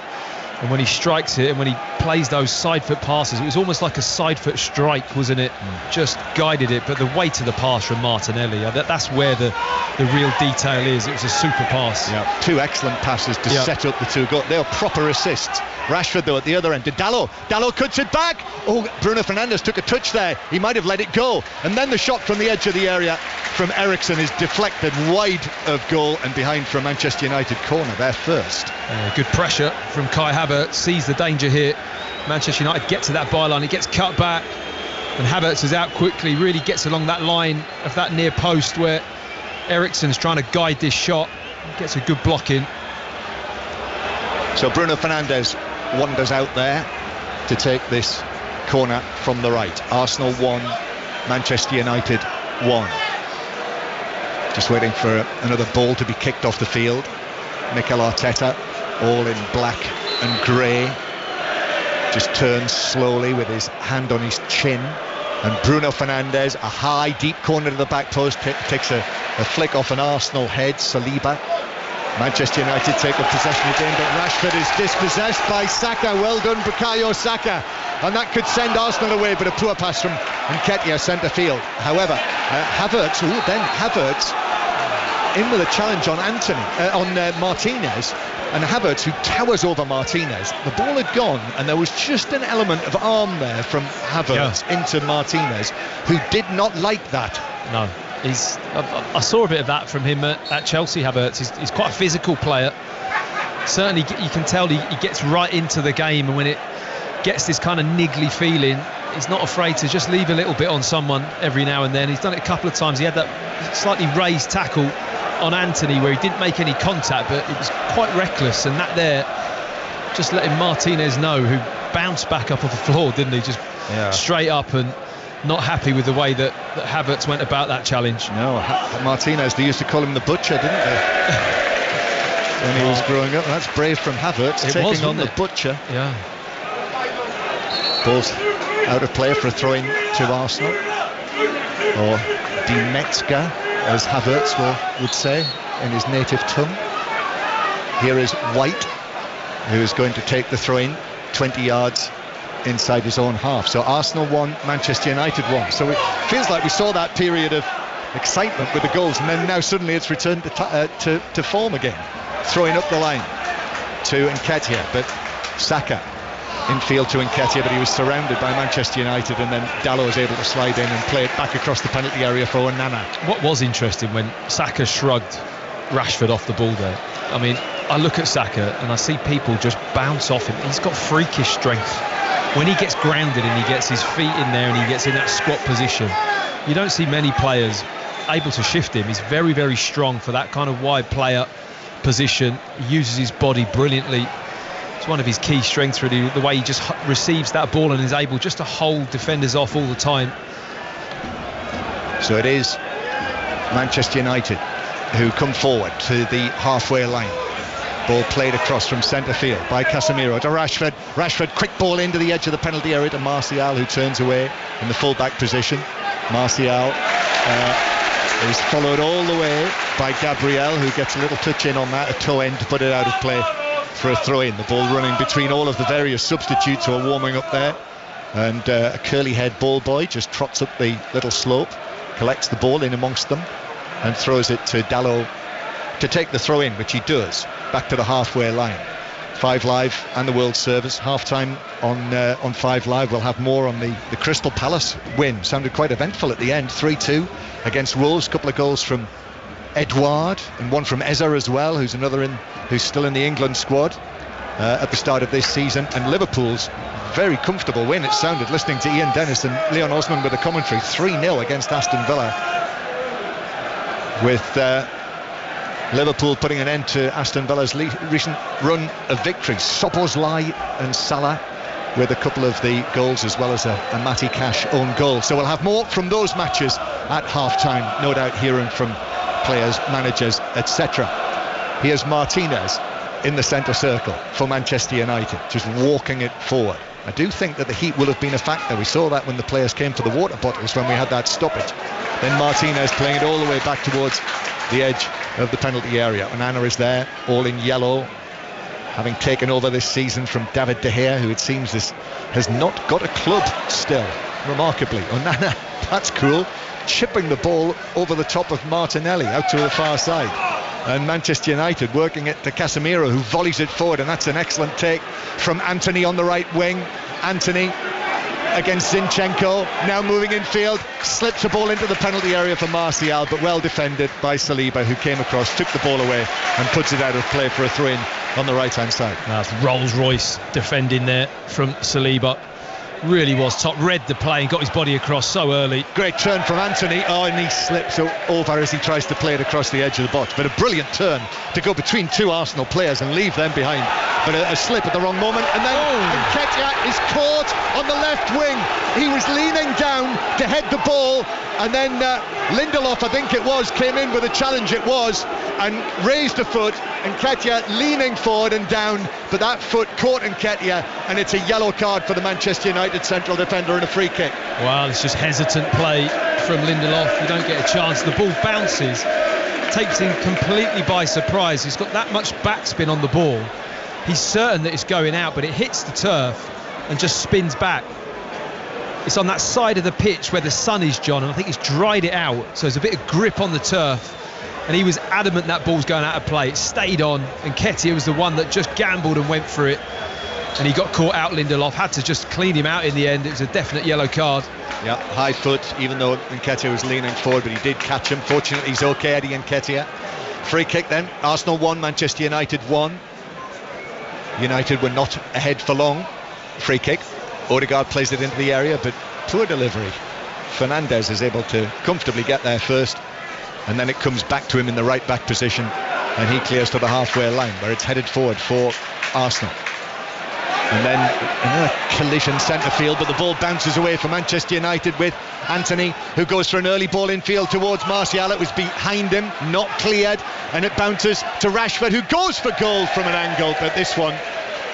and when he strikes it and when he plays those side foot passes, it was almost like a side foot strike, wasn't it? Just guided it, but the weight of the pass from Martinelli, that's where the real detail is. It was a super pass. Yeah, 2 excellent passes to set up the 2 goals. They were proper assists. Rashford though at the other end to Dalot cuts it back. Bruno Fernandes took a touch there, he might have let it go, and then the shot from the edge of the area from Eriksen is deflected wide of goal and behind for a Manchester United corner, their first. Good pressure from Kai Havertz, sees the danger here. Manchester United get to that byline, it gets cut back, and Havertz is out quickly, really gets along that line of that near post where Eriksen's trying to guide this shot, gets a good block in. So Bruno Fernandes wanders out there to take this corner from the right. Arsenal 1, Manchester United 1. Just waiting for another ball to be kicked off the field. Mikel Arteta, all in black and grey, just turns slowly with his hand on his chin, and Bruno Fernandes, a high deep corner to the back post, takes a flick off an Arsenal head. Saliba. Manchester United take up possession again, but Rashford is dispossessed by Saka. Well done, Bukayo Saka, and that could send Arsenal away, but a poor pass from Nketiah centre field. However, Havertz in with a challenge on Martinez, and Havertz, who towers over Martinez. The ball had gone, and there was just an element of arm there from Havertz into Martinez, who did not like that. No. I saw a bit of that from him at Chelsea. Havertz, he's quite a physical player. Certainly you can tell he gets right into the game, and when it gets this kind of niggly feeling, he's not afraid to just leave a little bit on someone every now and then. He's done it a couple of times. He had that slightly raised tackle on Anthony where he didn't make any contact, but it was quite reckless, and that there just letting Martinez know, who bounced back up off the floor, didn't he, just straight up, and not happy with the way that Havertz went about that challenge. No, Martinez, they used to call him the butcher, didn't they? When he was growing up. That's brave from Havertz, taking on the butcher. Yeah. Ball's out of play for a throw-in to Arsenal, or Dimetska, as Havertz would say in his native tongue. Here is White, who is going to take the throw-in 20 yards inside his own half. So Arsenal 1, Manchester United 1. So it feels like we saw that period of excitement with the goals, and then now suddenly it's returned to form again. Throwing up the line to Nketiah, but Saka infield to Nketiah, but he was surrounded by Manchester United, and then Dalot was able to slide in and play it back across the penalty area for Onana. What was interesting when Saka shrugged Rashford off the ball there, I mean, I look at Saka and I see people just bounce off him. He's got freakish strength. When he gets grounded and he gets his feet in there and he gets in that squat position, you don't see many players able to shift him. He's very, very strong for that kind of wide player position. He uses his body brilliantly. It's one of his key strengths, really, the way he just receives that ball and is able just to hold defenders off all the time. So it is Manchester United who come forward to the halfway line. Ball played across from centre field by Casemiro to Rashford. Rashford, quick ball into the edge of the penalty area to Martial, who turns away in the full-back position. Martial is followed all the way by Gabriel, who gets a little touch in on that, a toe end to put it out of play for a throw-in. The ball running between all of the various substitutes who are warming up there, and a curly-haired ball boy just trots up the little slope, collects the ball in amongst them and throws it to Dalot to take the throw-in, which he does, back to the halfway line. 5 Live and the World Service, half-time on 5 Live. We'll have more on the Crystal Palace win. Sounded quite eventful at the end, 3-2 against Wolves. A couple of goals from Edouard and one from Eza as well, who's still in the England squad at the start of this season. And Liverpool's very comfortable win, it sounded, listening to Ian Dennis and Leon Osman with the commentary, 3-0 against Aston Villa, with Liverpool putting an end to Aston Villa's recent run of victories. Szoboszlai and Salah with a couple of the goals, as well as a Matty Cash own goal. So we'll have more from those matches at half-time, no doubt hearing from players, managers, etc. Here's Martinez in the centre circle for Manchester United, just walking it forward. I do think that the heat will have been a factor. We saw that when the players came for the water bottles when we had that stoppage. Then Martinez playing it all the way back towards the edge of the penalty area. Onana is there, all in yellow, having taken over this season from David De Gea, who it seems has not got a club still, remarkably. Onana, that's cool, chipping the ball over the top of Martinelli out to the far side. And Manchester United working it to Casemiro, who volleys it forward, and that's an excellent take from Anthony on the right wing. Anthony against Zinchenko, now moving in field, slips the ball into the penalty area for Martial, but well defended by Saliba, who came across, took the ball away and puts it out of play for a throw-in on the right-hand side. That's Rolls-Royce defending there from Saliba. Really was top, read the play and got his body across so early. Great turn from Anthony, and he slips over as he tries to play it across the edge of the box, but a brilliant turn to go between two Arsenal players and leave them behind, but a slip at the wrong moment. And then Nketiah is caught on the left wing. He was leaning down to head the ball, and then Lindelof, I think it was, came in with a challenge, and raised a foot. Nketiah leaning forward and down, but that foot caught Nketiah, and it's a yellow card for the Manchester United central defender and a free kick. Well, it's just hesitant play from Lindelof. You don't get a chance. The ball bounces, takes him completely by surprise. He's got that much backspin on the ball. He's certain that it's going out, but it hits the turf and just spins back. It's on that side of the pitch where the sun is, John, and I think he's dried it out, so there's a bit of grip on the turf, and he was adamant that ball's going out of play. It stayed on, and Nketiah was the one that just gambled and went for it, and he got caught out. Lindelof had to just clean him out in the end. It was a definite yellow card. Yeah, high foot, even though Nketiah was leaning forward, but he did catch him. Fortunately, he's okay, Eddie Nketiah. Free kick then. Arsenal 1, Manchester United 1. United were not ahead for long. Free kick. Odegaard plays it into the area, but poor delivery. Fernandes is able to comfortably get there first, and then it comes back to him in the right back position, and he clears to the halfway line where it's headed forward for Arsenal. And then another collision centre field, but the ball bounces away for Manchester United with Anthony, who goes for an early ball in field towards Martial. It was behind him, not cleared, and it bounces to Rashford, who goes for goal from an angle, but this one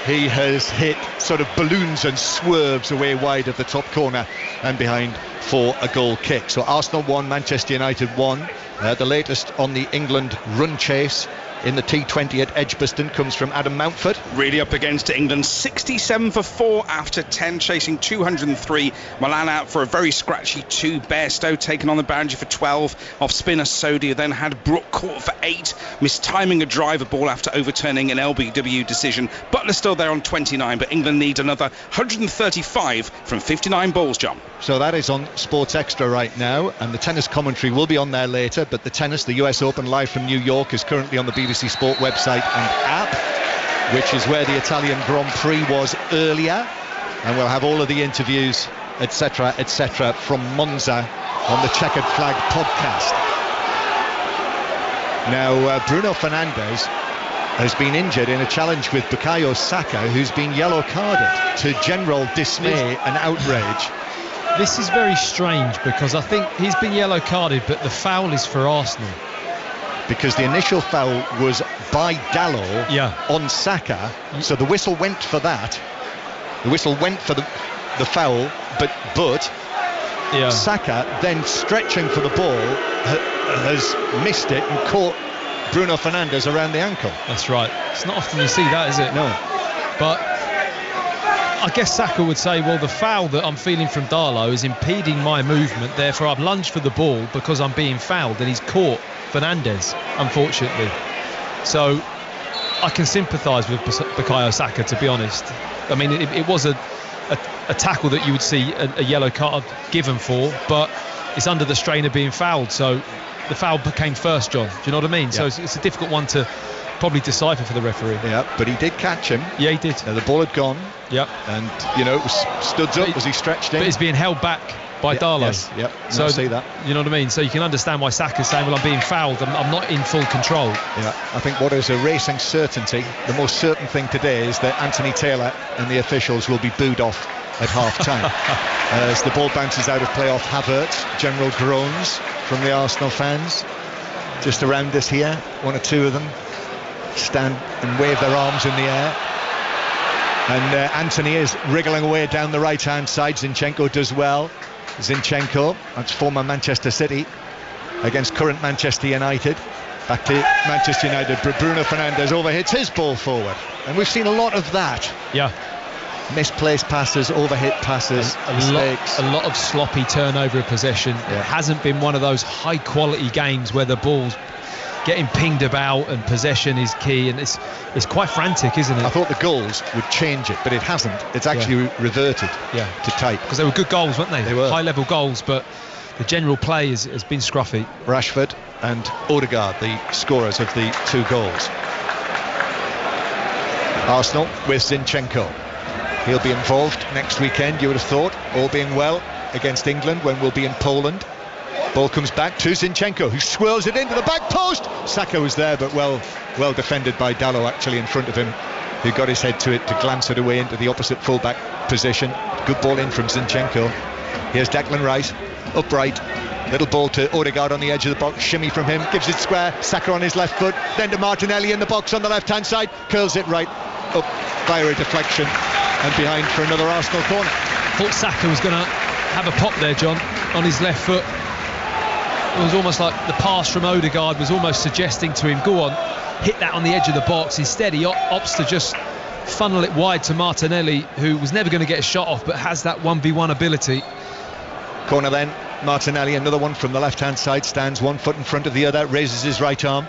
he has hit sort of balloons and swerves away wide of the top corner and behind for a goal kick. So Arsenal 1, Manchester United 1. The latest on the England run chase in the T20 at Edgbaston comes from Adam Mountford. Really up against England, 67 for 4 after 10, chasing 203. Milan out for a very scratchy 2. Bairstow taken on the boundary for 12 off spinner Sodi, then had Brook caught for 8, mistiming a driver ball after overturning an LBW decision. Butler still there on 29, but England need another 135 from 59 balls, John. So that is on Sports Extra right now, and the tennis commentary will be on there later, but the tennis, the US Open live from New York, is currently on the BBC Sport website and app, which is where the Italian Grand Prix was earlier, and we'll have all of the interviews, etc., from Monza on the Checkered Flag podcast. Now Bruno Fernandes has been injured in a challenge with Bukayo Saka, who's been yellow carded, to general dismay and outrage. This is very strange because I think he's been yellow carded, but the foul is for Arsenal. Because the initial foul was by Dalot on Saka, so the whistle went for that. The whistle went for the foul, but Saka, then stretching for the ball, has missed it and caught Bruno Fernandes around the ankle. That's right. It's not often you see that, is it? No. But I guess Saka would say, well, the foul that I'm feeling from Dalot is impeding my movement, therefore I've lunged for the ball because I'm being fouled, and he's caught Fernandes, unfortunately. So I can sympathise with Bukayo Saka, to be honest. I mean, it was a tackle that you would see a yellow card given for, but it's under the strain of being fouled, so the foul became first, John. Do you know what I mean? So it's a difficult one to probably decipher for the referee. Yeah, but he did catch him. Yeah, he did. Now the ball had gone. Yep. And, it was stood up as he stretched in. But it's being held back by Dalot. Yes, yep. So I see that. You know what I mean? So you can understand why Saka's saying, well, I'm being fouled. I'm not in full control. Yeah, I think what is a racing certainty, the most certain thing today is that Anthony Taylor and the officials will be booed off at half-time. As the ball bounces out of play off Havertz, general groans from the Arsenal fans. Just around us here, one or two of them stand and wave their arms in the air. And Anthony is wriggling away down the right-hand side. Zinchenko does well. Zinchenko, that's former Manchester City against current Manchester United. Back to Manchester United. Bruno Fernandes overhits his ball forward. And we've seen a lot of that. Yeah. Misplaced passes, overhit passes, mistakes. A lot of sloppy turnover of possession. Yeah. It hasn't been one of those high quality games where the ball's getting pinged about and possession is key, and it's quite frantic, isn't it? I thought the goals would change it, but it hasn't. It's actually reverted to type. Because they were good goals, weren't they? They were. High level goals, but the general play has been scruffy. Rashford and Odegaard, the scorers of the two goals. Arsenal with Zinchenko. He'll be involved next weekend, you would have thought, all being well, against England when we'll be in Poland. Ball comes back to Zinchenko, who swirls it into the back post. Saka was there, but well defended by Dalot actually in front of him, who got his head to it to glance it away into the opposite full-back position. Good ball in from Zinchenko. Here's Declan Rice, upright. Little ball to Odegaard on the edge of the box, shimmy from him, gives it square, Saka on his left foot, then to Martinelli in the box on the left-hand side, curls it right up via a deflection and behind for another Arsenal corner. Thought Saka was going to have a pop there, John, on his left foot. It was almost like the pass from Odegaard was almost suggesting to him, go on, hit that on the edge of the box. Instead, he opts to just funnel it wide to Martinelli, who was never going to get a shot off, but has that 1v1 ability. Corner then, Martinelli, another one from the left-hand side, stands 1 foot in front of the other, raises his right arm,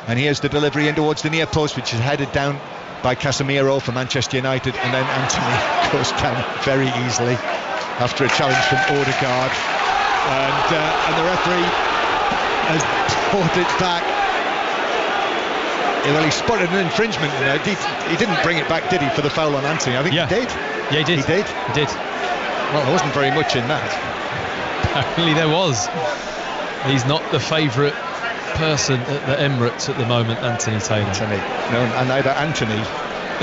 and here's the delivery in towards the near post, which is headed down by Casemiro for Manchester United, and then Anthony goes down very easily after a challenge from Odegaard. And the referee has brought it back. Well, he spotted an infringement in there. He didn't bring it back, did he, for the foul on Anthony? I think he did. Yeah, he did. He did? He did. Well, there wasn't very much in that. Apparently there was. He's not the favourite person at the Emirates at the moment, Anthony Taylor. No, and neither Anthony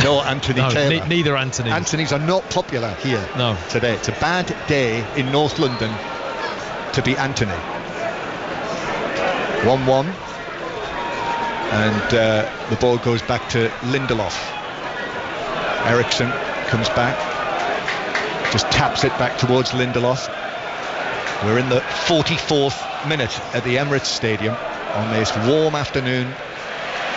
nor Anthony Taylor. Neither Anthony. Anthonys are not popular here today. It's a bad day in North London to be Anthony. 1-1, and the ball goes back to Lindelof. Eriksson comes back, just taps it back towards Lindelof. We're in the 44th minute at the Emirates Stadium on this warm afternoon.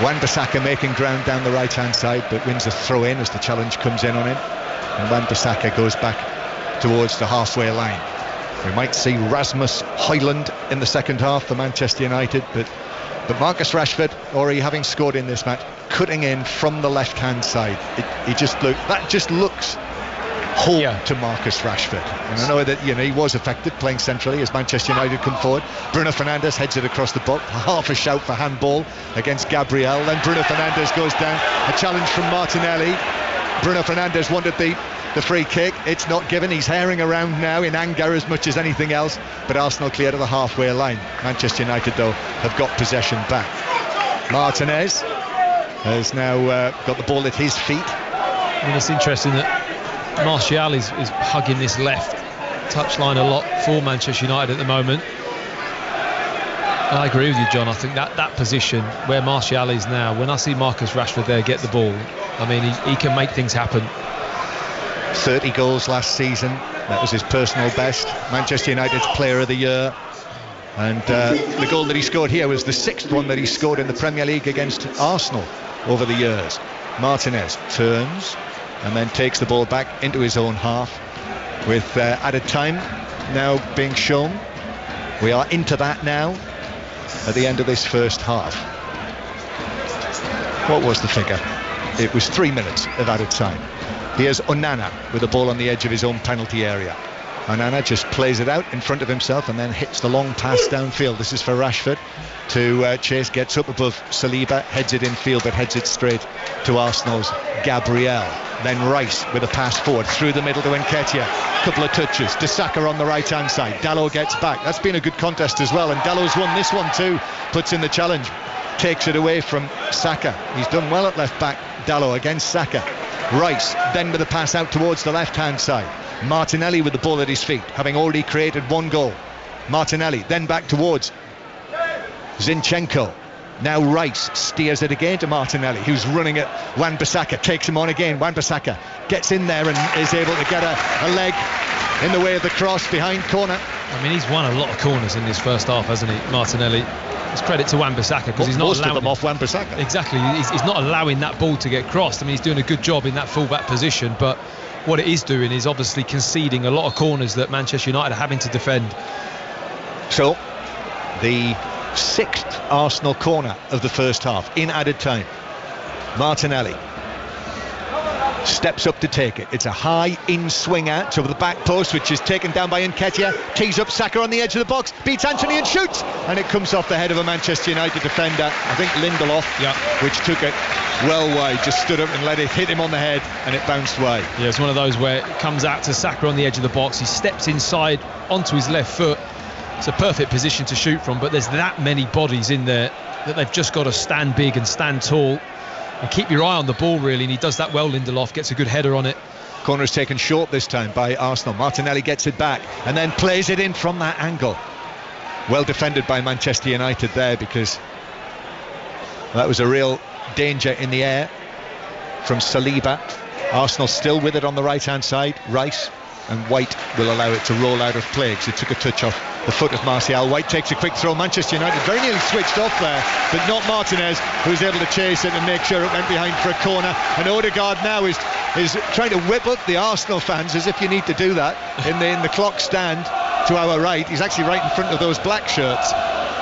Wan-Bissaka making ground down the right-hand side, but wins a throw-in as the challenge comes in on him, and Wan-Bissaka goes back towards the halfway line. We might see Rasmus Højlund in the second half for Manchester United, but Marcus Rashford, already having scored in this match, cutting in from the left-hand side. That just looks home to Marcus Rashford. And I know that he was affected playing centrally as Manchester United come forward. Bruno Fernandes heads it across the box, half a shout for handball against Gabriel. Then Bruno Fernandes goes down. A challenge from Martinelli. Bruno Fernandes wanted the free kick. It's not given. He's herring around now in anger as much as anything else, but Arsenal clear to the halfway line. Manchester United though have got possession back. Martinez has now got the ball at his feet. I mean, it's interesting that Martial is hugging this left touchline a lot for Manchester United at the moment. I agree with you, John. I think that position where Martial is now, when I see Marcus Rashford there get the ball, I mean, he can make things happen. 30 goals last season. That was his personal best. Manchester United's Player of the Year. And the goal that he scored here was the 6th one that he scored in the Premier League against Arsenal over the years. Martinez turns and then takes the ball back into his own half with added time now being shown. We are into that now at the end of this first half. What was the figure? It was 3 minutes of added time. Here's Onana with the ball on the edge of his own penalty area. Onana just plays it out in front of himself and then hits the long pass downfield. This is for Rashford to chase, gets up above Saliba, heads it infield but heads it straight to Arsenal's Gabriel. Then Rice with a pass forward through the middle to Nketiah. Couple of touches to Saka on the right hand side. Dalot gets back. That's been a good contest as well, and Dalot's won this one too. Puts in the challenge, takes it away from Saka. He's done well at left back, Dalot, against Saka. Rice then with a pass out towards the left hand side. Martinelli with the ball at his feet, having already created one goal. Martinelli then back towards Zinchenko. Now Rice steers it again to Martinelli, who's running at Wan-Bissaka, takes him on again. Wan-Bissaka gets in there and is able to get a leg in the way of the cross behind corner. I mean, he's won a lot of corners in this first half, hasn't he, Martinelli? It's credit to Wan-Bissaka because he's not most allowing of them off Wan-Bissaka. Exactly, he's not allowing that ball to get crossed. I mean, he's doing a good job in that full-back position, but what it is doing is obviously conceding a lot of corners that Manchester United are having to defend. So, the 6th Arsenal corner of the first half in added time. Martinelli steps up to take it. It's a high in swinger to the back post, which is taken down by Nketiah. Tees up Saka on the edge of the box, beats Antony and shoots, and it comes off the head of a Manchester United defender, I think Lindelof, which took it well wide, just stood up and let it hit him on the head, and it bounced wide. Yeah, it's one of those where it comes out to Saka on the edge of the box. He steps inside onto his left foot. It's a perfect position to shoot from, but there's that many bodies in there that they've just got to stand big and stand tall and keep your eye on the ball, really, and he does that well. Lindelof gets a good header on it. Corner is taken short this time by Arsenal. Martinelli gets it back and then plays it in from that angle. Well defended by Manchester United there, because that was a real danger in the air from Saliba. Arsenal still with it on the right hand side. Rice and White will allow it to roll out of play because it took a touch off the foot of Martial. White takes a quick throw. Manchester United very nearly switched off there, but not Martinez, who's able to chase it and make sure it went behind for a corner. And Odegaard now is trying to whip up the Arsenal fans, as if you need to do that, in the clock stand to our right. He's actually right in front of those black shirts,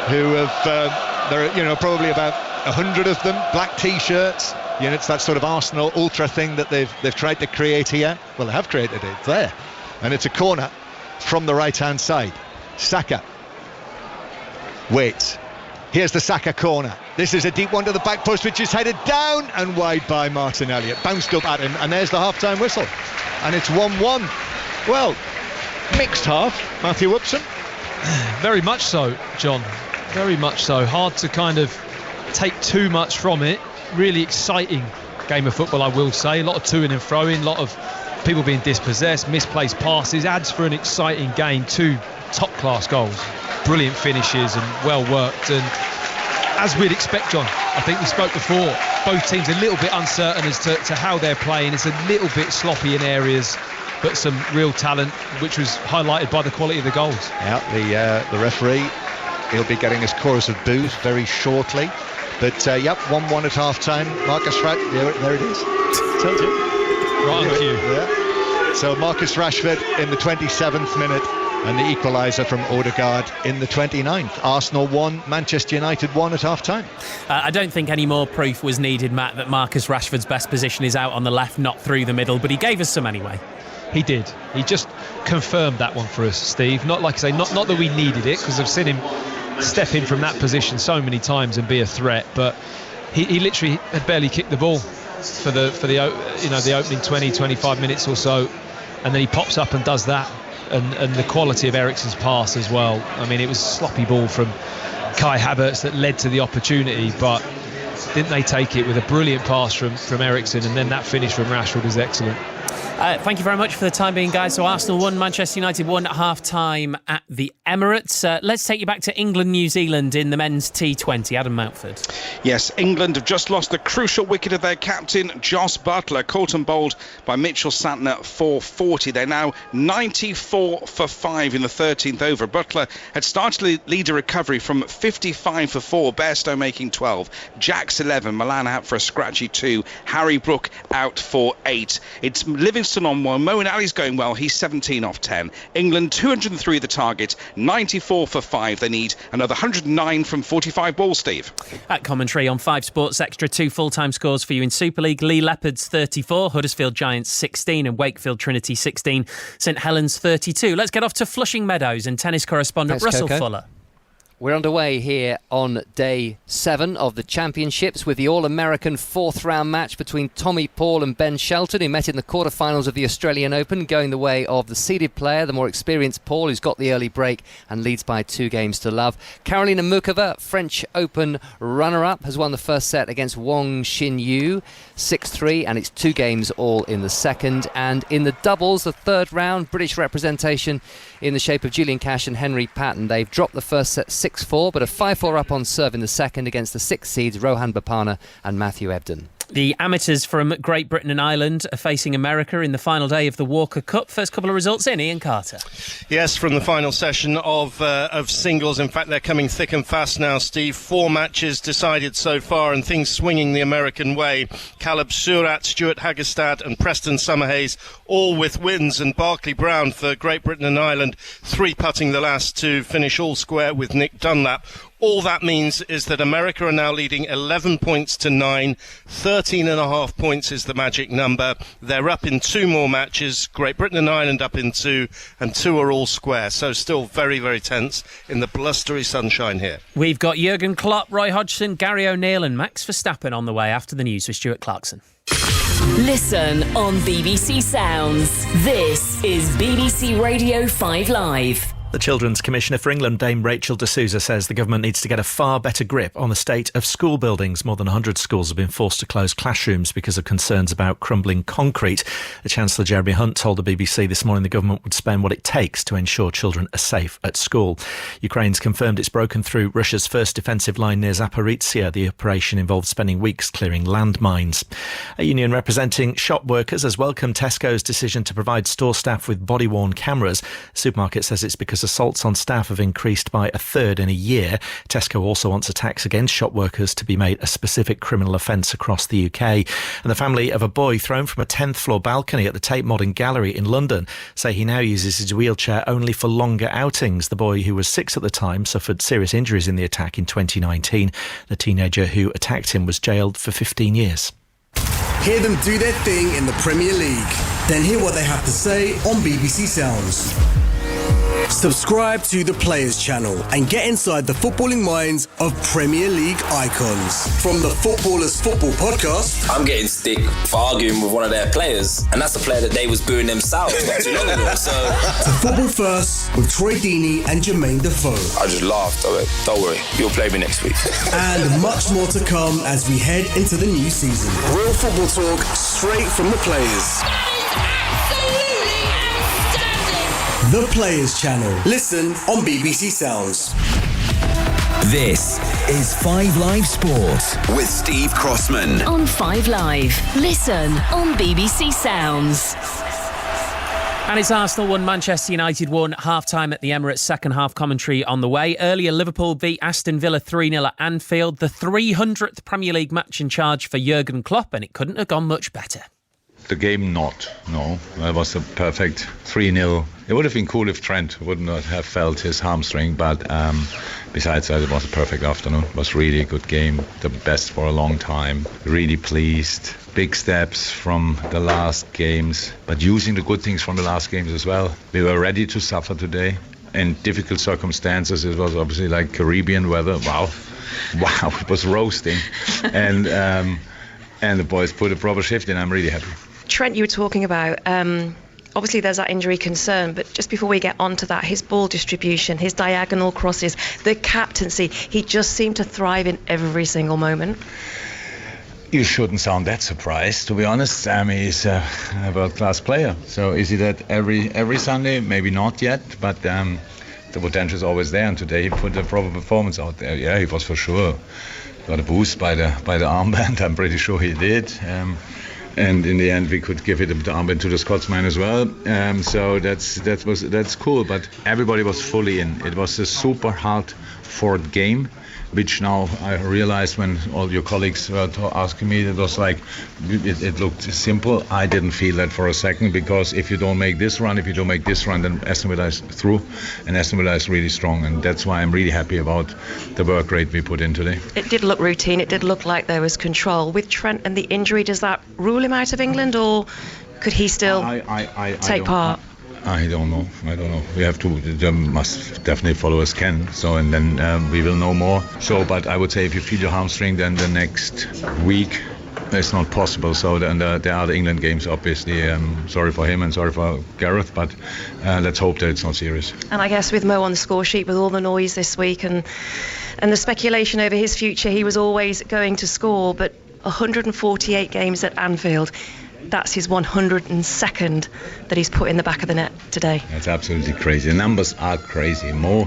who have there are probably about 100 of them, black t-shirts. It's that sort of Arsenal ultra thing that they've tried to create here. Well, they have created it there, and it's a corner from the right hand side. Saka waits. Here's the Saka corner. This is a deep one to the back post, which is headed down and wide by Martinelli. It bounced up at him, and there's the half-time whistle, and it's 1-1. Well, mixed half, Matthew Upson. Very much so, John. Very much so. Hard to kind of take too much from it. Really exciting game of football, I will say. A lot of to-ing and fro-ing, a lot of people being dispossessed, misplaced passes. Adds for an exciting game. 2 top-class goals, brilliant finishes and well worked, and as we'd expect, John, I think we spoke before, both teams a little bit uncertain as to how they're playing. It's a little bit sloppy in areas, but some real talent, which was highlighted by the quality of the goals. Yeah, the referee, he'll be getting his chorus of boos very shortly, but 1-1 at half-time. Marcus Rashford, there it is. Tells you. Right on cue. Yeah. So Marcus Rashford in the 27th minute, and the equaliser from Odegaard in the 29th. Arsenal 1, Manchester United 1 at half-time. I don't think any more proof was needed, Matt, that Marcus Rashford's best position is out on the left, not through the middle, but he gave us some anyway. He did. He just confirmed that one for us, Steve. Not like I say, not that we needed it, because I've seen him step in from that position so many times and be a threat, but he literally had barely kicked the ball for the opening 20-25 minutes or so, and then he pops up and does that. And the quality of Eriksen's pass as well. I mean, it was a sloppy ball from Kai Havertz that led to the opportunity, but didn't they take it with a brilliant pass from Eriksen, and then that finish from Rashford was excellent. Thank you very much for the time being, guys. So Arsenal 1, Manchester United 1 at half-time at the Emirates. Let's take you back to England, New Zealand in the men's T20. Adam Mountford. Yes, England have just lost the crucial wicket of their captain, Jos Buttler, caught and bowled by Mitchell Santner for 40. They're now 94 for 5 in the 13th over. Buttler had started to lead a recovery from 55 for 4, Bairstow making 12, Jacks 11, Milan out for a scratchy 2, Harry Brook out for 8. It's Livingston on 1. Moeen Ali's going well. He's 17 off 10. England 203 the target, 94 for 5. They need another 109 from 45 balls, Steve. At commentary on 5 Sports Extra, 2 full-time scores for you in Super League. Lee Leopards 34, Huddersfield Giants 16 and Wakefield Trinity 16, St Helens 32. Let's get off to Flushing Meadows and tennis correspondent Russell Fuller. We're underway here on day 7 of the championships with the All-American 4th round match between Tommy Paul and Ben Shelton, who met in the quarterfinals of the Australian Open, going the way of the seeded player, the more experienced Paul, who's got the early break and leads by 2 games to love. Karolina Muchova, French Open runner-up, has won the first set against Wang Xinyu 6-3, and it's 2 games all in the second. And in the doubles, the 3rd round, British representation in the shape of Julian Cash and Henry Patton. They've dropped the first set 6-4, but a 5-4 up on serve in the second against the 6th seeds Rohan Bopana and Matthew Ebden. The amateurs from Great Britain and Ireland are facing America in the final day of the Walker Cup. First couple of results in, Ian Carter. Yes, from the final session of singles. In fact, they're coming thick and fast now, Steve. 4 matches decided so far and things swinging the American way. Caleb Surat, Stuart Hagestad and Preston Summerhays all with wins, and Barclay Brown for Great Britain and Ireland 3-putting the last to finish all square with Nick Dunlap. All that means is that America are now leading 11 points to 9. 13.5 points is the magic number. They're up in 2 more matches. Great Britain and Ireland up in 2, and 2 are all square. So still very, very tense in the blustery sunshine here. We've got Jurgen Klopp, Roy Hodgson, Gary O'Neill and Max Verstappen on the way after the news with Stuart Clarkson. Listen on BBC Sounds. This is BBC Radio 5 Live. The Children's Commissioner for England, Dame Rachel de Souza, says the government needs to get a far better grip on the state of school buildings. More than 100 schools have been forced to close classrooms because of concerns about crumbling concrete. The Chancellor Jeremy Hunt told the BBC this morning the government would spend what it takes to ensure children are safe at school. Ukraine's confirmed it's broken through Russia's first defensive line near Zaporizhzhia. The operation involved spending weeks clearing landmines. A union representing shop workers has welcomed Tesco's decision to provide store staff with body-worn cameras. The supermarket says it's because assaults on staff have increased by 1/3 in a year. Tesco also wants attacks against shop workers to be made a specific criminal offence across the UK. And the family of a boy thrown from a 10th floor balcony at the Tate Modern Gallery in London say he now uses his wheelchair only for longer outings. The boy, who was 6 at the time, suffered serious injuries in the attack in 2019. The teenager who attacked him was jailed for 15 years. Hear them do their thing in the Premier League. Then hear what they have to say on BBC Sounds. Subscribe to the Players channel and get inside the footballing minds of Premier League icons. From the Footballers Football podcast. I'm getting stick for arguing with one of their players, and that's a player that they was booing themselves not too long ago. So to Football First with Troy Deeney and Jermaine Defoe. I just laughed. I went, don't worry, you'll play me next week. And much more to come as we head into the new season. Real football talk straight from the players. The Players channel. Listen on BBC Sounds. This is 5 Live Sport with Steve Crossman. On 5 Live. Listen on BBC Sounds. And it's Arsenal 1, Manchester United 1, half-time at the Emirates, second half commentary on the way. Earlier, Liverpool beat Aston Villa 3-0 at Anfield. The 300th Premier League match in charge for Jurgen Klopp, and it couldn't have gone much better. The game not, no. That was a perfect 3-0. It would have been cool if Trent would not have felt his hamstring, but besides that, it was a perfect afternoon. It was really a good game, the best for a long time. Really pleased. Big steps from the last games, but using the good things from the last games as well. We were ready to suffer today. In difficult circumstances, it was obviously like Caribbean weather. Wow, it was roasting. And the boys put a proper shift in. I'm really happy. Trent, you were talking about, obviously there's that injury concern, but just before we get onto that, his ball distribution, his diagonal crosses, the captaincy, he just seemed to thrive in every single moment. You shouldn't sound that surprised, to be honest. I mean, he's a world-class player. So is he that every Sunday? Maybe not yet, but the potential is always there. And today he put a proper performance out there. Yeah, he was for sure got a boost by the armband. I'm pretty sure he did. And in the end, we could give it the armband to the Scotsman as well. So that's cool. But everybody was fully in. It was a super hard-fought game, which now I realized when all your colleagues were asking me, it was like, it looked simple. I didn't feel that for a second, because if you don't make this run, then Aston Villa is through, and Aston Villa is really strong, and that's why I'm really happy about the work rate we put in today. It did look routine, it did look like there was control. With Trent and the injury, does that rule him out of England, or could he still take part? I don't know. We have to. They must definitely follow as can. So, and then we will know more. So, but I would say if you feel your hamstring, then the next week it's not possible. So, then there are the England games. Obviously, sorry for him and sorry for Gareth, but let's hope that it's not serious. And I guess with Mo on the score sheet, with all the noise this week and the speculation over his future, he was always going to score. But 148 games at Anfield. That's his 102nd that he's put in the back of the net today. That's absolutely crazy. The numbers are crazy. Mo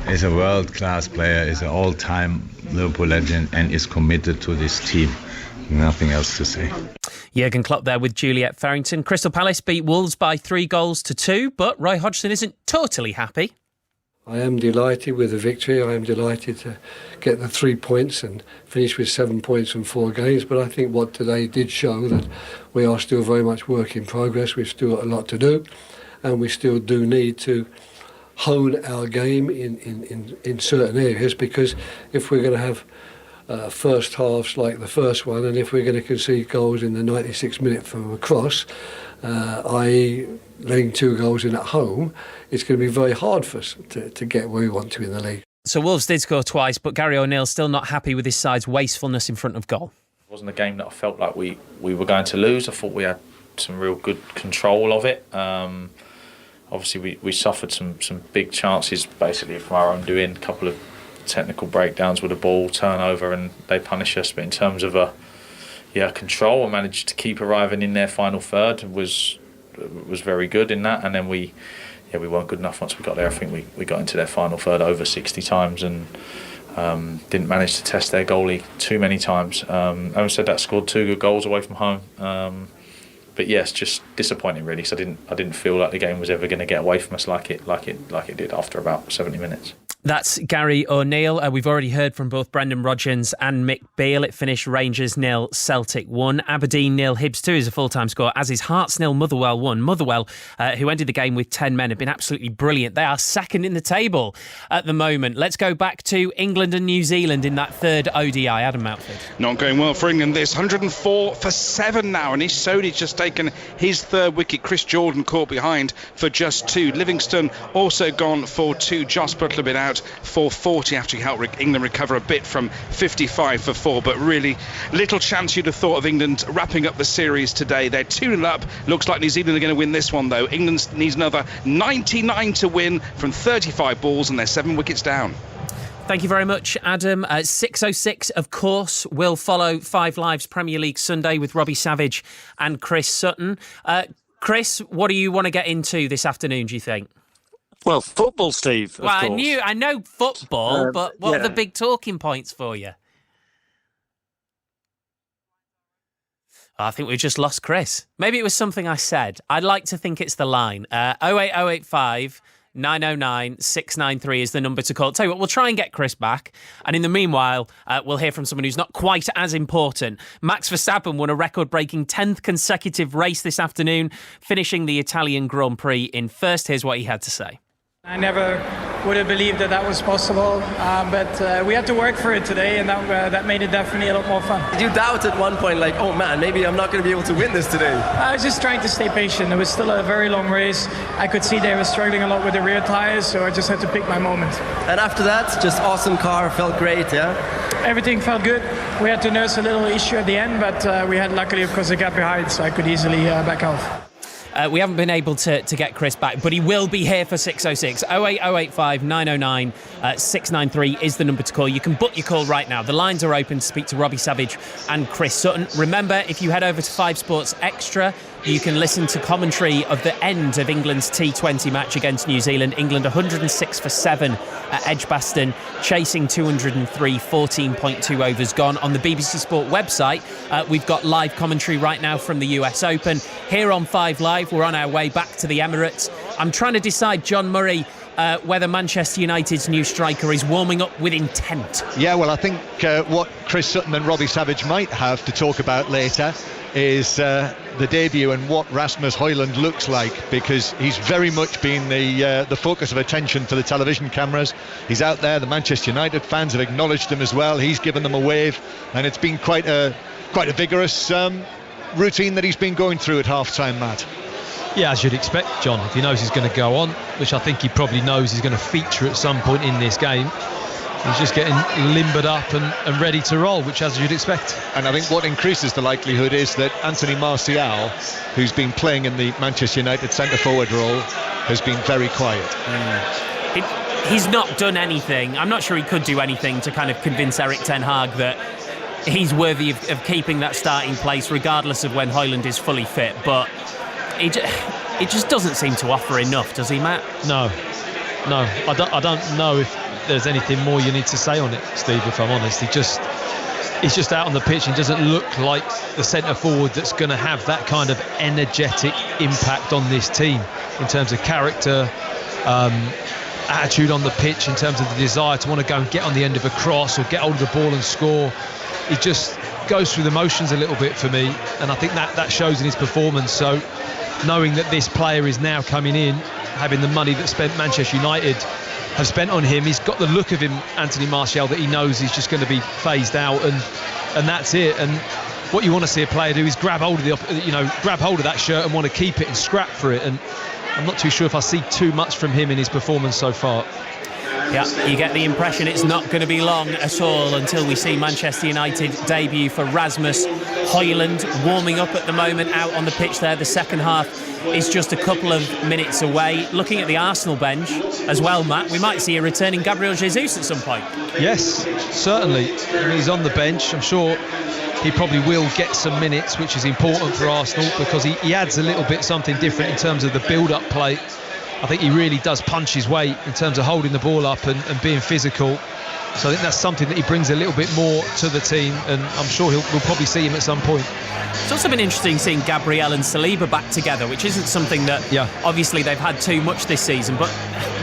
is a world-class player, is an all-time Liverpool legend, and is committed to this team. Nothing else to say. Jurgen Klopp there with Juliet Farrington. Crystal Palace beat Wolves by 3-2, but Roy Hodgson isn't totally happy. I am delighted with the victory. I am delighted to get the 3 points and finish with 7 points from 4 games. But I think what today did show that we are still very much work in progress. We've still got a lot to do, and we still do need to hone our game in certain areas, because if we're going to have first halves like the first one, and if we're going to concede goals in the 96th minute from a cross, i.e. letting 2 goals in at home, it's going to be very hard for us to get where we want to in the league. So Wolves did score twice, but Gary O'Neill's still not happy with his side's wastefulness in front of goal. It wasn't a game that I felt like we were going to lose. I thought we had some real good control of it. Obviously, we suffered some big chances basically from our own doing, a couple of technical breakdowns with the ball, turnover, and they punish us. But in terms of control, I managed to keep arriving in their final third. Was very good in that, and then we weren't good enough once we got there. I think we got into their final third over 60 times and didn't manage to test their goalie too many times. Having said that, scored 2 good goals away from home. But yes, just disappointing really. So I didn't feel like the game was ever going to get away from us like it did after about 70 minutes. That's Gary O'Neill. We've already heard from both Brendan Rodgers and Mick Beale. It finished Rangers 0, Celtic 1. Aberdeen 0, Hibs 2 is a full-time score, as is Hearts 0, Motherwell 1. Motherwell, who ended the game with 10 men, have been absolutely brilliant. They are second in the table at the moment. Let's go back to England and New Zealand in that third ODI. Adam Mountford. Not going well for England this. 104 for 7 now, and Sodi's just taken his third wicket. Chris Jordan caught behind for just 2. Livingston also gone for 2. Joss Butler been out for 40 after he helped England recover a bit from 55 for 4, but really little chance you'd have thought of England wrapping up the series today. They're 2-0 up. Looks like New Zealand are going to win this one though. England needs another 99 to win from 35 balls, and they're 7 wickets down. Thank you very much, Adam. 6:06, of course, will follow 5 Live's Premier League Sunday with Robbie Savage and Chris Sutton. Chris, what do you want to get into this afternoon, do you think? Well, football, Steve, of course. I know football, but what are the big talking points for you? I think we've just lost Chris. Maybe it was something I said. I'd like to think it's the line. 08085 909 693 is the number to call. Tell you what, we'll try and get Chris back. And in the meanwhile, we'll hear from someone who's not quite as important. Max Verstappen won a record-breaking 10th consecutive race this afternoon, finishing the Italian Grand Prix in first. Here's what he had to say. I never would have believed that was possible, but we had to work for it today, and that made it definitely a lot more fun. Did you doubt at one point, like, oh man, maybe I'm not going to be able to win this today? I was just trying to stay patient. It was still a very long race. I could see they were struggling a lot with the rear tyres, so I just had to pick my moment. And after that, just awesome car, felt great, yeah? Everything felt good. We had to nurse a little issue at the end, but we had luckily, of course, a gap behind, so I could easily back off. We haven't been able to get Chris back, but he will be here for 606. 08085 909 693 is the number to call. You can book your call right now. The lines are open to speak to Robbie Savage and Chris Sutton. Remember, if you head over to 5 Sports Extra, you can listen to commentary of the end of England's T20 match against New Zealand. England 106 for 7 at Edgbaston, chasing 203, 14.2 overs gone. On the BBC Sport website, we've got live commentary right now from the US Open. Here on 5 Live, we're on our way back to the Emirates. I'm trying to decide, John Murray, whether Manchester United's new striker is warming up with intent. Yeah, well, I think what Chris Sutton and Robbie Savage might have to talk about later is the debut and what Rasmus Højlund looks like, because he's very much been the focus of attention for the television cameras. He's out there, the Manchester United fans have acknowledged him as well. He's given them a wave, and it's been quite a vigorous routine that he's been going through at half-time, Matt. Yeah, as you'd expect, John. If he knows he's going to go on, which I think he probably knows he's going to feature at some point in this game, he's just getting limbered up and ready to roll, which as you'd expect. And I think what increases the likelihood is that Anthony Martial, who's been playing in the Manchester United centre-forward role, has been very quiet. He's not done anything. I'm not sure he could do anything to kind of convince Erik ten Hag that he's worthy of keeping that starting place, regardless of when Højlund is fully fit. But it just doesn't seem to offer enough, does he, Matt? No. I don't know if there's anything more you need to say on it, Steve, if I'm honest. He's just out on the pitch and doesn't look like the centre forward that's going to have that kind of energetic impact on this team in terms of character, attitude on the pitch, in terms of the desire to want to go and get on the end of a cross or get hold of the ball and score. He just goes through the motions a little bit for me, and I think that shows in his performance. So knowing that this player is now coming in, having the money that Manchester United have spent on him, he's got the look of him, Anthony Martial, that he knows he's just going to be phased out, and that's it. And what you want to see a player do is grab hold of that shirt and want to keep it and scrap for it. And I'm not too sure if I see too much from him in his performance so far. Yeah, you get the impression it's not going to be long at all until we see Manchester United debut for Rasmus Højlund, warming up at the moment out on the pitch there. The second half is just a couple of minutes away. Looking at the Arsenal bench as well, Matt, we might see a returning Gabriel Jesus at some point. Yes, certainly. I mean, he's on the bench. I'm sure he probably will get some minutes, which is important for Arsenal, because he adds a little bit something different in terms of the build-up play. I think he really does punch his weight in terms of holding the ball up and being physical. So I think that's something that he brings a little bit more to the team, and I'm sure we'll probably see him at some point. It's also been interesting seeing Gabriel and Saliba back together, which isn't something that obviously they've had too much this season, but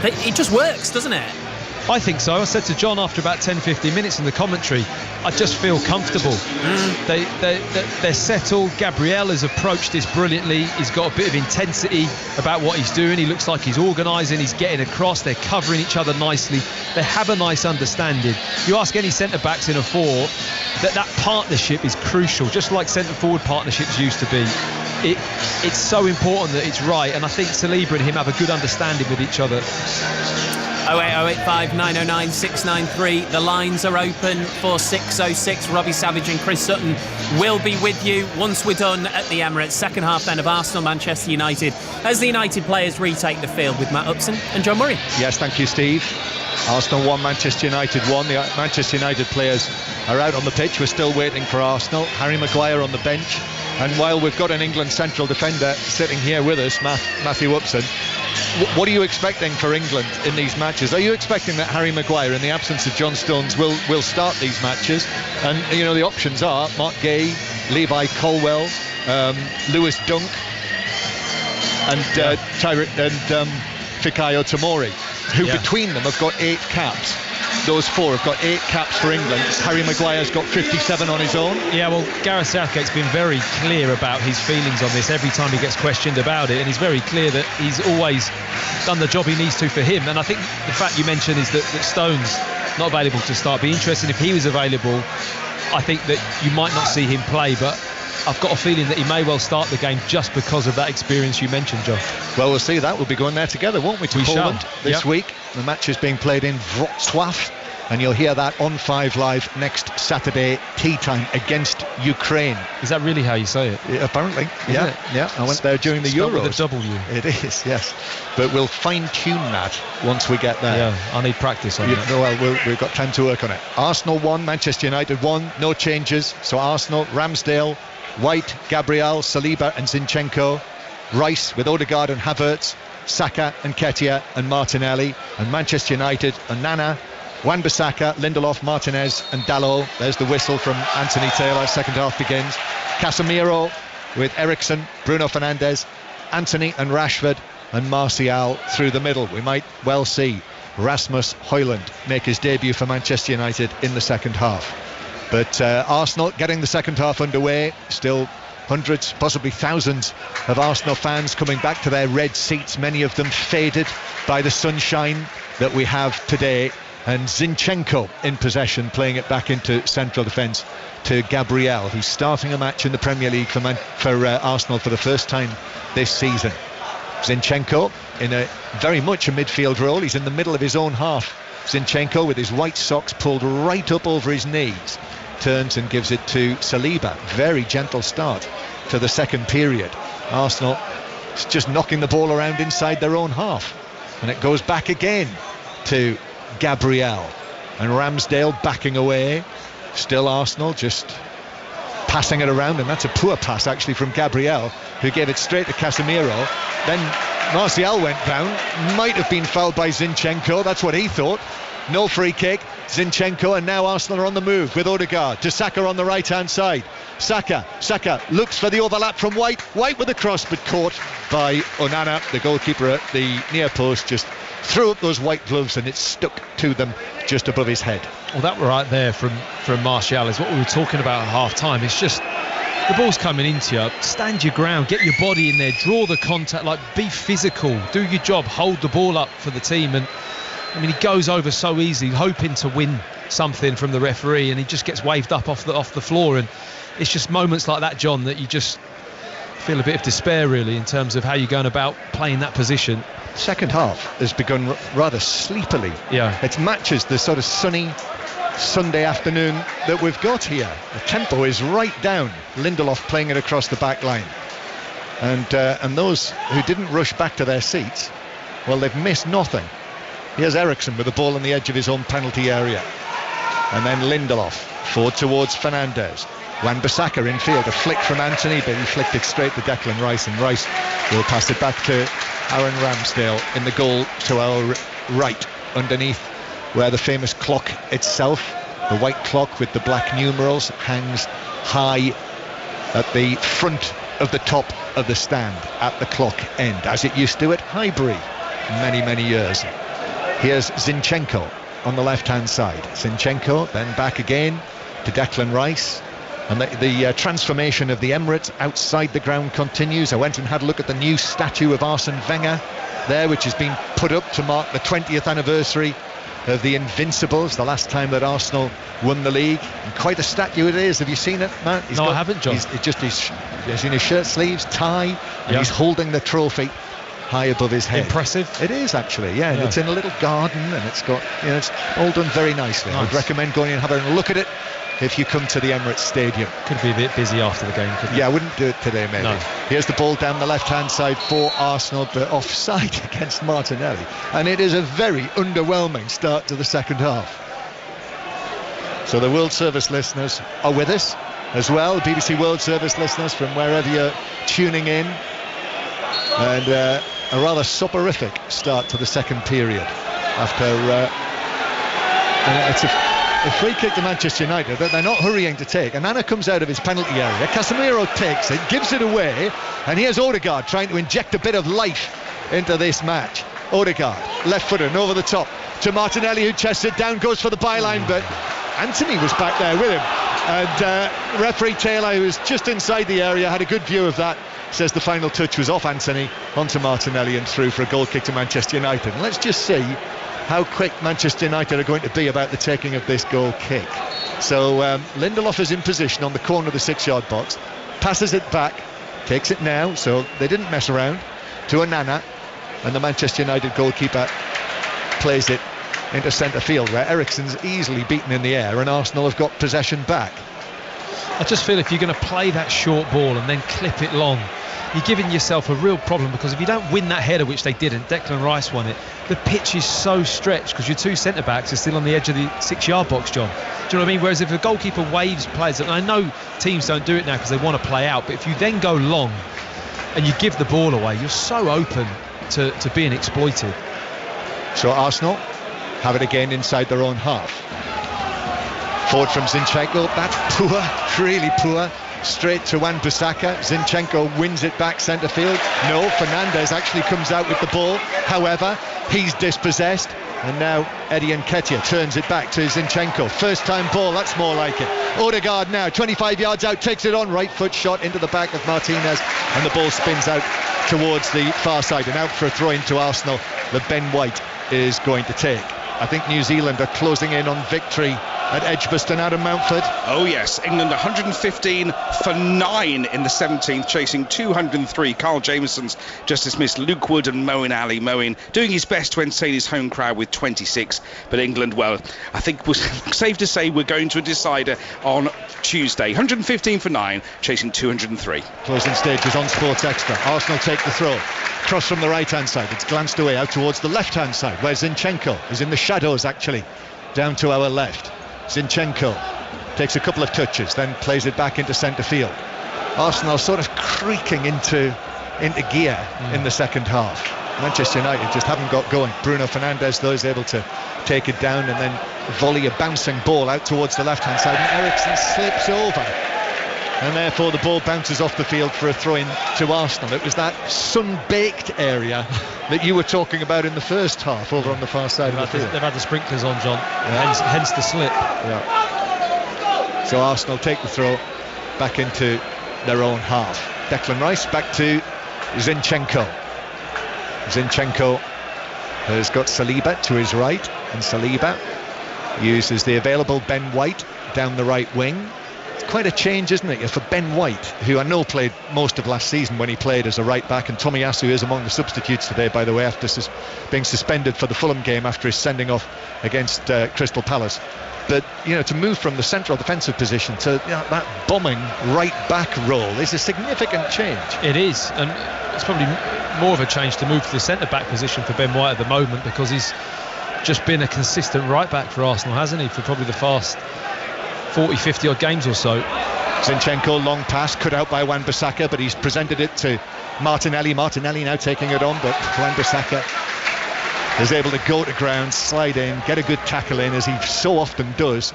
it just works, doesn't it? I think so. I said to John after about 10-15 minutes in the commentary, I just feel comfortable. They're settled. Gabriel has approached this brilliantly. He's got a bit of intensity about what he's doing. He looks like he's organising, he's getting across, they're covering each other nicely. They have a nice understanding. You ask any centre-backs in a four, that partnership is crucial, just like centre-forward partnerships used to be. It's so important that it's right, and I think Saliba and him have a good understanding with each other. 08085 909 693. The lines are open for 606. Robbie Savage and Chris Sutton will be with you once we're done at the Emirates. Second half then of Arsenal Manchester United, as the United players retake the field with Matt Upson and John Murray. Yes, thank you, Steve. Arsenal 1, Manchester United 1. The Manchester United players are out on the pitch. We're still waiting for Arsenal. Harry Maguire on the bench. And while we've got an England central defender sitting here with us, Matthew Upson, what are you expecting for England in these matches? Are you expecting that Harry Maguire, in the absence of John Stones, will start these matches? And you know the options are Mark Gay, Levi Colwill, Lewis Dunk, and Fikayo Tomori, who between them have got 8 caps. Those four have got 8 caps for England. Harry Maguire's got 57 on his own. Yeah, well, Gareth Southgate's been very clear about his feelings on this every time he gets questioned about it, and he's very clear that he's always done the job he needs to for him. And I think the fact you mentioned is that Stone's not available to start. Be interesting if he was available. I think that you might not see him play, but I've got a feeling that he may well start the game just because of that experience you mentioned, John. Well, we'll see that. We'll be going there together, won't we, to Poland this week. The match is being played in Wrocław, And you'll hear that on 5 Live next Saturday tea time against Ukraine. Is that really how you say it? Yeah, apparently, Is it? Yeah. I went there during the Spelled Euros. with a W. It is, yes. But we'll fine-tune that once we get there. Yeah, I need practice on that. Well, we've got time to work on it. Arsenal 1, Manchester United 1, no changes. So Arsenal, Ramsdale, White, Gabriel, Saliba and Zinchenko, Rice with Odegaard and Havertz, Saka and Nketiah and Martinelli, and Manchester United and Nana, Wan-Bissaka, Lindelof, Martinez and Dalot. There's the whistle from Anthony Taylor. Second half begins. Casemiro with Eriksen, Bruno Fernandes, Anthony and Rashford, and Martial through the middle. We might well see Rasmus Højlund make his debut for Manchester United in the second half. But Arsenal getting the second half underway. Still hundreds, possibly thousands of Arsenal fans coming back to their red seats, many of them faded by the sunshine that we have today. And Zinchenko in possession, playing it back into central defence to Gabriel, who's starting a match in the Premier League for Arsenal for the first time this season. Zinchenko in a very much a midfield role. He's in the middle of his own half. Zinchenko with his white socks pulled right up over his knees, turns and gives it to Saliba. Very gentle start to the second period. Arsenal is just knocking the ball around inside their own half, and it goes back again to Gabriel, and Ramsdale backing away. Still Arsenal just passing it around, and that's a poor pass actually from Gabriel, who gave it straight to Casemiro. Then Martial went down, might have been fouled by Zinchenko, that's what he thought. No free kick. Zinchenko, and now Arsenal are on the move with Odegaard to Saka on the right hand side. Saka looks for the overlap from White with a cross, but caught by Onana. The goalkeeper at the near post just threw up those white gloves, and it stuck to them just above his head. Well, that right there from Martial is what we were talking about at half time. It's just the ball's coming into you, stand your ground, get your body in there, draw the contact, like be physical, do your job, hold the ball up for the team. And I mean, he goes over so easy, hoping to win something from the referee, and he just gets waved up off the floor. And it's just moments like that, John, that you just feel a bit of despair really in terms of how you're going about playing that position. Second half has begun rather sleepily. Yeah, it matches the sort of sunny Sunday afternoon that we've got here. The tempo is right down. Lindelof playing it across the back line, and those who didn't rush back to their seats, well, they've missed nothing. Here's Eriksen with the ball on the edge of his own penalty area, and then Lindelof forward towards Fernandes. Wan-Bissaka in field, a flick from Anthony, but he flicked it straight to Declan Rice, and Rice will pass it back to Aaron Ramsdale in the goal to our right, underneath where the famous clock itself, the white clock with the black numerals, hangs high at the front of the top of the stand at the clock end, as it used to at Highbury many years. Here's Zinchenko on the left hand side. Zinchenko then back again to Declan Rice. And the transformation of the Emirates outside the ground continues. I went and had a look at the new statue of Arsene Wenger there, which has been put up to mark the 20th anniversary of the Invincibles, the last time that Arsenal won the league. And quite a statue it is. Have you seen it, Matt? No, I haven't, John. He's in his shirt sleeves, tie, and he's holding the trophy high above his head. Impressive. It is actually, yeah. And it's in a little garden, and it's got, it's all done very nicely. Nice. I would recommend going and having a look at it if you come to the Emirates Stadium. Could be a bit busy after the game, couldn't it? Yeah, I wouldn't do it today, maybe. No. Here's the ball down the left-hand side for Arsenal, but offside against Martinelli. And it is a very underwhelming start to the second half. So the World Service listeners are with us as well, BBC World Service listeners from wherever you're tuning in. And a rather soporific start to the second period after it's a free kick to Manchester United that they're not hurrying to take. And Nana comes out of his penalty area. Casemiro takes it, gives it away, and here's Odegaard trying to inject a bit of life into this match. Odegaard, left-footed and over the top to Martinelli, who chests it down, goes for the byline, but Anthony was back there with him. And referee Taylor, who was just inside the area, had a good view of that, says the final touch was off Anthony onto Martinelli and through for a goal kick to Manchester United. And let's just see how quick Manchester United are going to be about the taking of this goal kick. So Lindelof is in position on the corner of the 6-yard box, passes it back, takes it now, so they didn't mess around, to Onana, and the Manchester United goalkeeper plays it into centre field, where Eriksen's easily beaten in the air and Arsenal have got possession back. I just feel if you're going to play that short ball and then clip it long, you're giving yourself a real problem, because if you don't win that header, which they didn't, Declan Rice won it, the pitch is so stretched because your two centre-backs are still on the edge of the 6-yard box, John. Do you know what I mean? Whereas if a goalkeeper waves players, and I know teams don't do it now because they want to play out, but if you then go long and you give the ball away, you're so open to being exploited. So Arsenal have it again inside their own half. Forward from Zinchenko, that's poor, really poor. Straight to Wan-Bissaka. Zinchenko wins it back centre field. No, Fernandes actually comes out with the ball. However, he's dispossessed. And now Eddie Nketiah turns it back to Zinchenko. First time ball, that's more like it. Odegaard now, 25 yards out, takes it on. Right foot shot into the back of Martinez. And the ball spins out towards the far side. And out for a throw into Arsenal that Ben White is going to take. I think New Zealand are closing in on victory at Edgbaston. Adam Mountford. Oh yes, England 115 for 9 in the 17th, chasing 203. Carl Jamieson's just dismissed Luke Wood and Moeen Ali. Moeen doing his best to entertain his home crowd with 26, but England, well, I think it was safe to say we're going to a decider on Tuesday. 115 for 9, chasing 203. Closing stages on Sports Extra. Arsenal take the throw. Cross from the right hand side, it's glanced away out towards the left hand side, where Zinchenko is in the shadows actually, down to our left. Zinchenko takes a couple of touches, then plays it back into centre field. Arsenal sort of creaking into gear in the second half. Manchester United just haven't got going. Bruno Fernandes though is able to take it down and then volley a bouncing ball out towards the left hand side, and Eriksen slips over, and therefore the ball bounces off the field for a throw-in to Arsenal. It was that sun-baked area that you were talking about in the first half over on the far side of the field. They've had the sprinklers on, John, hence the slip. Yeah. So Arsenal take the throw back into their own half. Declan Rice back to Zinchenko. Zinchenko has got Saliba to his right, and Saliba uses the available Ben White down the right wing. It's quite a change, isn't it, for Ben White, who I know played most of last season when he played as a right back, and Tomiyasu is among the substitutes today, by the way, after being suspended for the Fulham game after his sending off against Crystal Palace. But to move from the central defensive position to that bombing right back role is a significant change. It is, and it's probably more of a change to move to the centre back position for Ben White at the moment, because he's just been a consistent right back for Arsenal, hasn't he, for probably the past 40-50 odd games or so. Zinchenko, long pass cut out by Wan-Bissaka, but he's presented it to Martinelli. Martinelli now taking it on, but Wan-Bissaka is able to go to ground, slide in, get a good tackle in, as he so often does,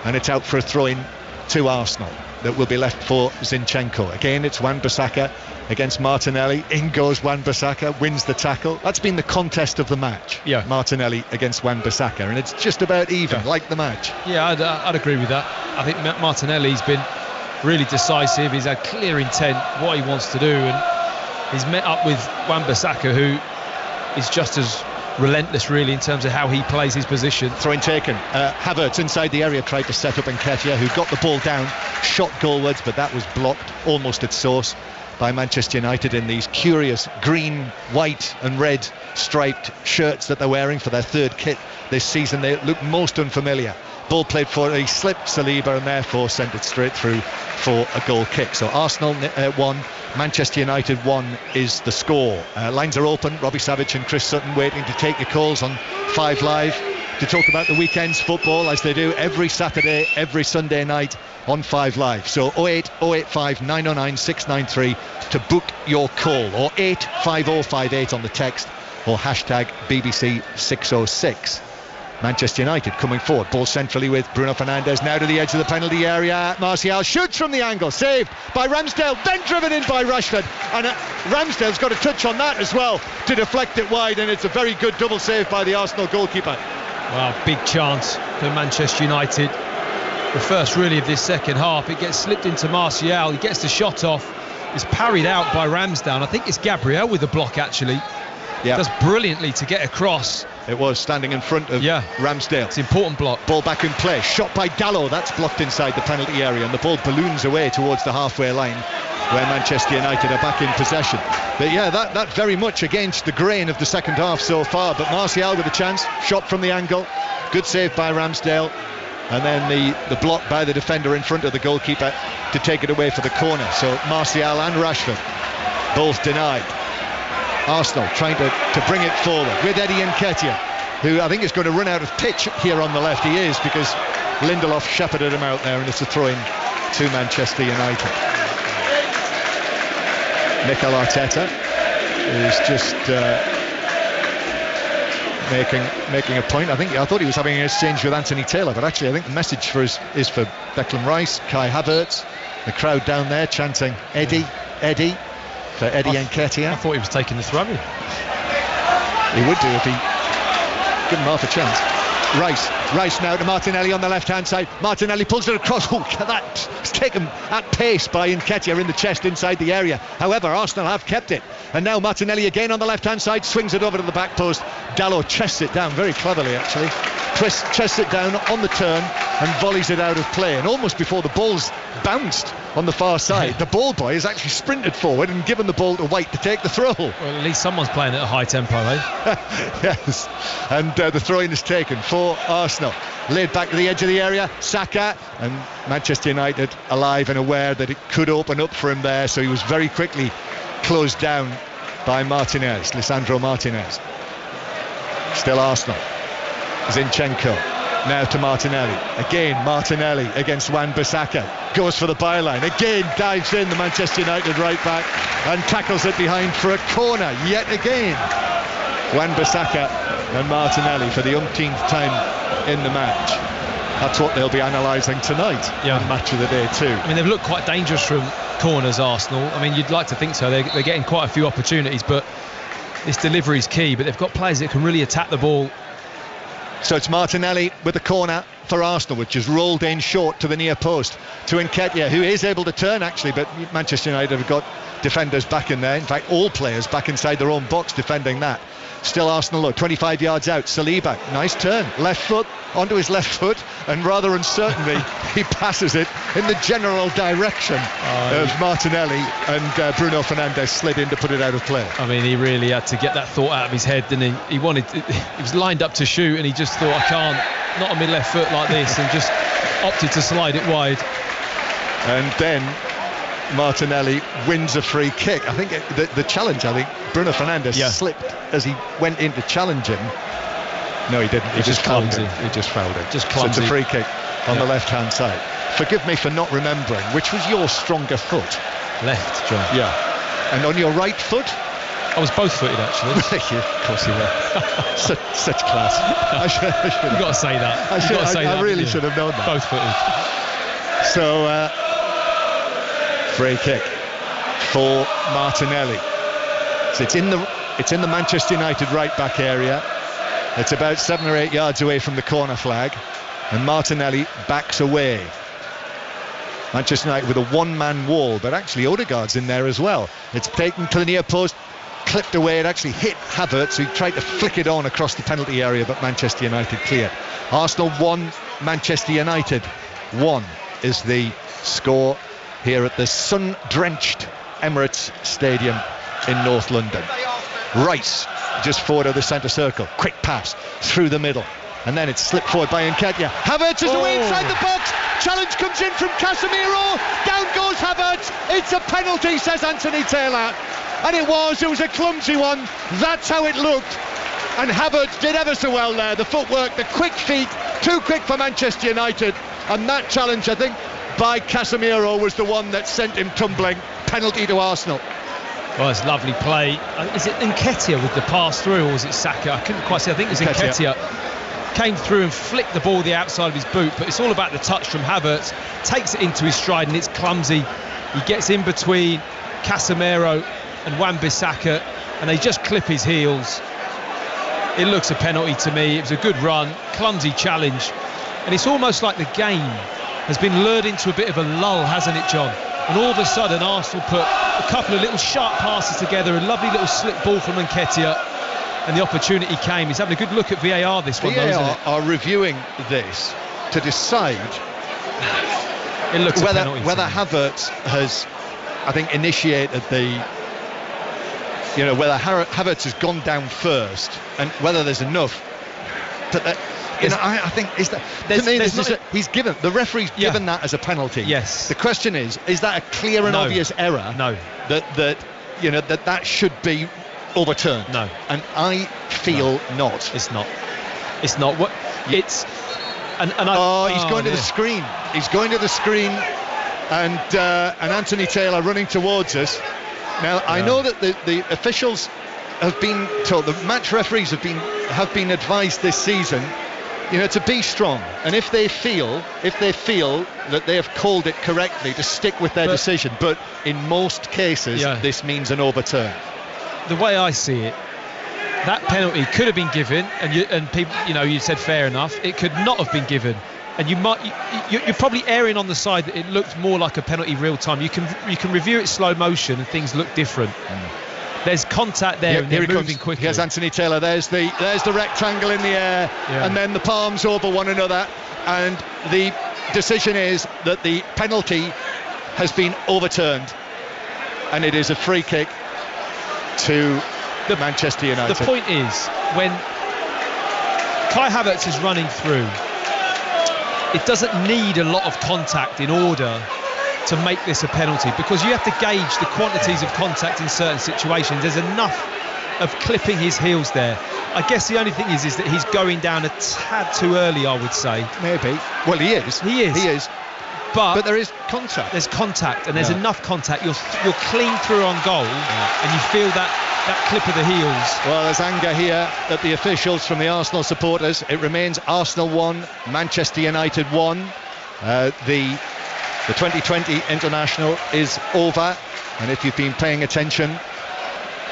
and it's out for a throw-in to Arsenal that will be left for Zinchenko. Again, it's Wan-Bissaka against Martinelli. In goes Wan-Bissaka, wins the tackle. That's been the contest of the match. Yeah. Martinelli against Wan-Bissaka, and it's just about even, like the match. Yeah, I'd agree with that. I think Martinelli's been really decisive. He's had clear intent, what he wants to do, and he's met up with Wan-Bissaka, who is just as relentless really in terms of how he plays his position. Throw-in taken. Havertz inside the area tried to set up Nketiah, who got the ball down, shot goalwards, but that was blocked almost at source by Manchester United in these curious green, white and red striped shirts that they're wearing for their third kit this season. They look most unfamiliar. Ball played for, he slipped Saliba and therefore sent it straight through for a goal kick. So Arsenal 1, Manchester United 1 is the score. Lines are open. Robbie Savage and Chris Sutton waiting to take your calls on 5 Live to talk about the weekend's football, as they do every Saturday, every Sunday night on 5 Live. So 08 085 909 693 to book your call, or 85058 on the text, or hashtag BBC 606. Manchester United coming forward, ball centrally with Bruno Fernandes, now to the edge of the penalty area. Martial shoots from the angle, saved by Ramsdale, then driven in by Rashford, and Ramsdale's got a touch on that as well to deflect it wide, and it's a very good double save by the Arsenal goalkeeper. Well, big chance for Manchester United, the first really of this second half. It gets slipped into Martial, he gets the shot off, it's parried out by Ramsdale. I think it's Gabriel with the block actually. Yeah. Does brilliantly to get across, It was, standing in front of Ramsdale. It's an important block. Ball back in play. Shot by Gallo. That's blocked inside the penalty area, and the ball balloons away towards the halfway line, where Manchester United are back in possession. But yeah, that very much against the grain of the second half so far. But Martial with a chance. Shot from the angle. Good save by Ramsdale. And then the block by the defender in front of the goalkeeper to take it away for the corner. So Martial and Rashford both denied. Arsenal trying to bring it forward with Eddie Nketiah, who I think is going to run out of pitch here on the left. He is, because Lindelof shepherded him out there, and it's a throw-in to Manchester United. Mikel Arteta is just making a point. I thought he was having an exchange with Anthony Taylor, but actually I think the message is for Declan Rice, Kai Havertz, the crowd down there chanting Eddie, Eddie, for Eddie Nketiah. I thought he was taking the throw-in. He would do if he give him half a chance. Rice now to Martinelli on the left-hand side. Martinelli pulls it across. Oh, that's taken at pace by Nketiah in the chest inside the area. However, Arsenal have kept it. And now Martinelli again on the left-hand side, swings it over to the back post. Gallo chests it down very cleverly, actually. Chests it down on the turn and volleys it out of play. And almost before the ball's bounced on the far side, the ball boy has actually sprinted forward and given the ball to White to take the throw. Well, at least someone's playing at a high tempo, eh? Yes. And the throw-in is taken for Arsenal. Laid back to the edge of the area, Saka, and Manchester United alive and aware that it could open up for him there, so he was very quickly closed down by Martinez, Lisandro Martinez. Still Arsenal. Zinchenko now to Martinelli. Again Martinelli against Wan-Bissaka. Goes for the byline. Again dives in, the Manchester United right back, and tackles it behind for a corner yet again. Wan-Bissaka and Martinelli for the umpteenth time in the match. That's what they'll be analysing tonight. Match of the day too. I mean, they've looked quite dangerous from corners, Arsenal. I mean, you'd like to think so. They're getting quite a few opportunities, but this delivery is key. But they've got players that can really attack the ball. So it's Martinelli with the corner for Arsenal, which is rolled in short to the near post to Nketiah, who is able to turn actually, but Manchester United have got defenders back in there. In fact, all players back inside their own box defending that. Still Arsenal though, 25 yards out. Saliba, nice turn, left foot onto his left foot, and rather uncertainly he passes it in the general direction of Martinelli, and Bruno Fernandes slid in to put it out of play. I mean, he really had to get that thought out of his head, didn't he? He was lined up to shoot, and he just thought, I can't, not on my left foot like this, and just opted to slide it wide. And then Martinelli wins a free kick. I think the challenge, Bruno Fernandes slipped as he went in to challenge him. No, he didn't. He just fouled it. He just fouled it. Just clumsy. So it's a free kick on the left-hand side. Forgive me for not remembering. Which was your stronger foot? Left, John. Yeah. And on your right foot? I was both-footed, actually. Of course you were. such class. You've got to say that. I really should have known that. Both-footed. So, free kick for Martinelli. So it's in the Manchester United right back area. It's about 7 or 8 yards away from the corner flag, and Martinelli backs away. Manchester United with a one-man wall, but actually Odegaard's in there as well. It's taken to the near post, clipped away. It actually hit Havertz, who tried to flick it on across the penalty area, but Manchester United cleared. Arsenal 1, Manchester United 1 is the score here at the sun-drenched Emirates Stadium in North London. Rice just forward of the centre circle, quick pass through the middle, and then it's slipped forward by Nketiah. Havertz is away inside the box. Challenge comes in from Casemiro. Down goes Havertz. It's a penalty, says Anthony Taylor, and it was a clumsy one. That's how it looked, and Havertz did ever so well there. The footwork, the quick feet, too quick for Manchester United, and that challenge, I think, by Casemiro was the one that sent him tumbling. Penalty to Arsenal. Well, it's lovely play. Is it Nketiah with the pass through, or was it Saka? I couldn't quite see. I think it was Nketiah. Came through and flicked the ball the outside of his boot, but it's all about the touch from Havertz. Takes it into his stride, and it's clumsy. He gets in between Casemiro and Wan-Bissaka, and they just clip his heels. It looks a penalty to me. It was a good run, clumsy challenge, and it's almost like the game has been lured into a bit of a lull, hasn't it, John? And all of a sudden Arsenal put a couple of little sharp passes together, a lovely little slip ball from Nketiah, and the opportunity came. He's having a good look at VAR this one, though, isn't it? are reviewing this to decide it looks whether Havertz has, I think, initiated whether Havertz has gone down first and whether there's enough that. I think he's given the referee's given that as a penalty. Yes. The question is that a clear and obvious error? No. That should be overturned. No. And I feel not. It's not. It's not. What it's. He's going to the screen. He's going to the screen, and Anthony Taylor running towards us. Now I know that the officials have been told, the match referees have been advised this season, to be strong, and if they feel that they have called it correctly, to stick with their decision. But in most cases, this means an overturn. The way I see it, that penalty could have been given, and people, you said fair enough. It could not have been given, and you're probably erring on the side that it looked more like a penalty real time. You can review it slow motion, and things look different. There's contact there, and they're moving quickly. Here's Anthony Taylor. There's the rectangle in the air, and then the palms over one another. And the decision is that the penalty has been overturned, and it is a free kick to Manchester United. The point is, when Kai Havertz is running through, it doesn't need a lot of contact in order to make this a penalty, because you have to gauge the quantities of contact in certain situations. There's enough of clipping his heels there. I guess the only thing is that he's going down a tad too early, I would say. Maybe. Well, he is. But there is contact. There's contact, and there's enough contact. You're clean through on goal, and you feel that clip of the heels. Well, there's anger here at the officials from the Arsenal supporters. It remains Arsenal 1, Manchester United 1. The 2020 international is over, and if you've been paying attention,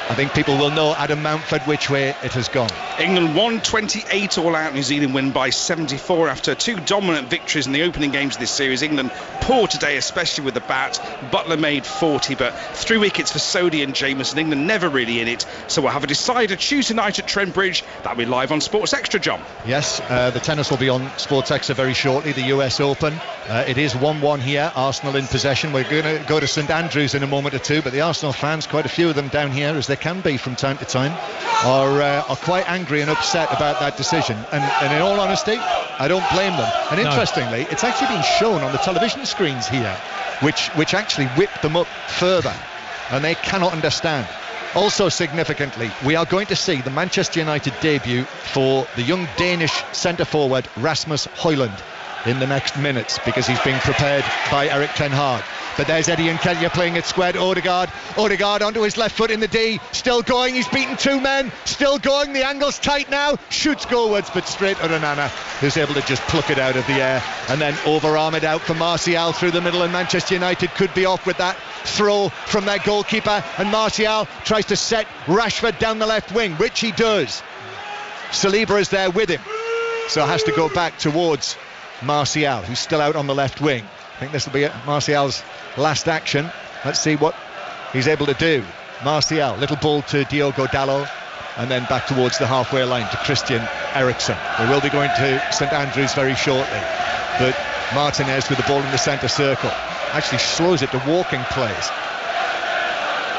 I think people will know, Adam Mountford, which way it has gone. England 128 all out. New Zealand win by 74 after two dominant victories in the opening games of this series. England poor today, especially with the bat. Butler made 40, but 3 wickets for Sodhi and Jameson. England never really in it, so we'll have a decider Tuesday night at Trent Bridge. That'll be live on Sports Extra, John. Yes, the tennis will be on Sports Extra very shortly, the US Open. It is 1-1 here, Arsenal in possession. We're going to go to St Andrews in a moment or two, but the Arsenal fans, quite a few of them down here, as there can be from time to time, are quite angry and upset about that decision, and in all honesty, I don't blame them. And interestingly, it's actually been shown on the television screens here, which actually whipped them up further, and they cannot understand. Also significantly, we are going to see the Manchester United debut for the young Danish centre forward Rasmus Højlund in the next minutes, because he's being prepared by Erik ten Hag. But there's Eddie Nketiah playing it squared. Odegaard onto his left foot in the D, still going, he's beaten two men, still going, the angle's tight now, shoots goalwards, but straight to Onana, who's able to just pluck it out of the air, and then overarm it out for Martial through the middle, and Manchester United could be off with that throw from their goalkeeper, and Martial tries to set Rashford down the left wing, which he does. Saliba is there with him, so has to go back towards Martial, who's still out on the left wing. I think this will be Martial's last action. Let's see what he's able to do. Martial, little ball to Diogo Dalot, and then back towards the halfway line to Christian Eriksen. We will be going to St Andrews very shortly, but Martinez with the ball in the centre circle actually slows it to walking plays,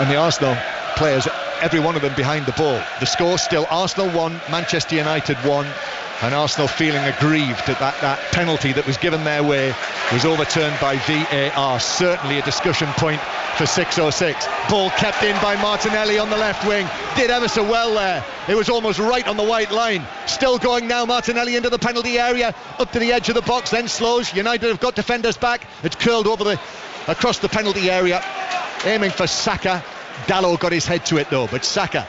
and the Arsenal players, every one of them behind the ball. The score still Arsenal 1, Manchester United 1, and Arsenal feeling aggrieved at that penalty that was given their way was overturned by VAR. Certainly a discussion point for 606. Ball kept in by Martinelli on the left wing, did ever so well there. It was almost right on the white line. Still going now, Martinelli into the penalty area, up to the edge of the box, then slows. United have got defenders back. It's curled across the penalty area, aiming for Saka. Dalot got his head to it though, but Saka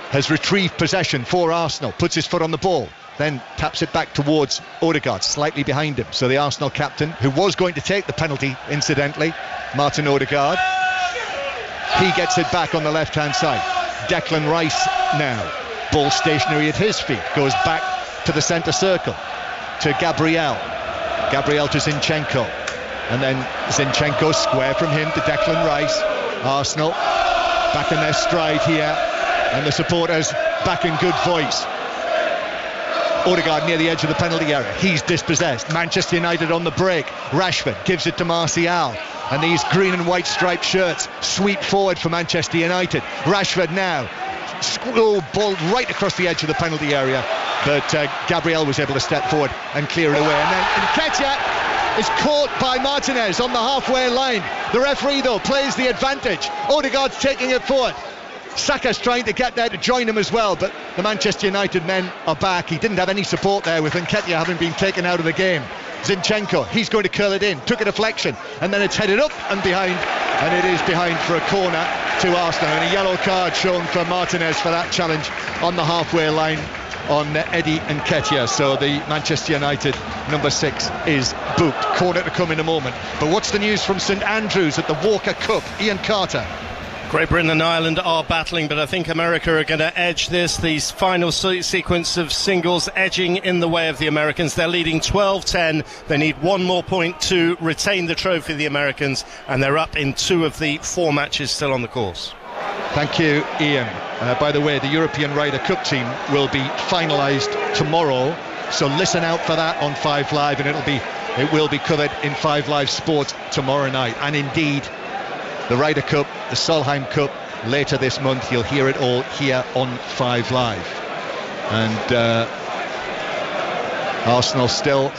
has retrieved possession for Arsenal, puts his foot on the ball, then taps it back towards Odegaard, slightly behind him. So the Arsenal captain, who was going to take the penalty, incidentally, Martin Odegaard, he gets it back on the left-hand side. Declan Rice now, ball stationary at his feet, goes back to the centre circle, to Gabriel to Zinchenko, and then Zinchenko square from him to Declan Rice. Arsenal back in their stride here. and the supporters back in good voice. Odegaard near the edge of the penalty area. He's dispossessed. Manchester United on the break. Rashford gives it to Martial. And these green and white striped shirts sweep forward for Manchester United. Rashford now. Ball right across the edge of the penalty area. But Gabriel was able to step forward and clear it away. And then Nketiah is caught by Martinez on the halfway line. The referee, though, plays the advantage. Odegaard's taking it forward. Saka's trying to get there to join him as well, but the Manchester United men are back. He didn't have any support there with Nketiah having been taken out of the game. Zinchenko, he's going to curl it in, took a deflection, and then it's headed up and behind, and it is behind for a corner to Arsenal, and a yellow card shown for Martinez for that challenge on the halfway line on Eddie Nketiah. So the Manchester United number 6 is booked. Corner to come in a moment. But what's the news from St Andrews at the Walker Cup? Ian Carter. Great Britain and Ireland are battling, but I think America are going to edge this. These final sequence of singles edging in the way of the Americans. They're leading 12-10. They need one more point to retain the trophy, the Americans, and they're up in 2 of the 4 matches still on the course. Thank you, Ian. By the way, the European Ryder Cup team will be finalised tomorrow, so listen out for that on 5 Live, and it will be covered in 5 Live Sport tomorrow night. And indeed, the Ryder Cup, the Solheim Cup, later this month. You'll hear it all here on 5 Live. And Arsenal still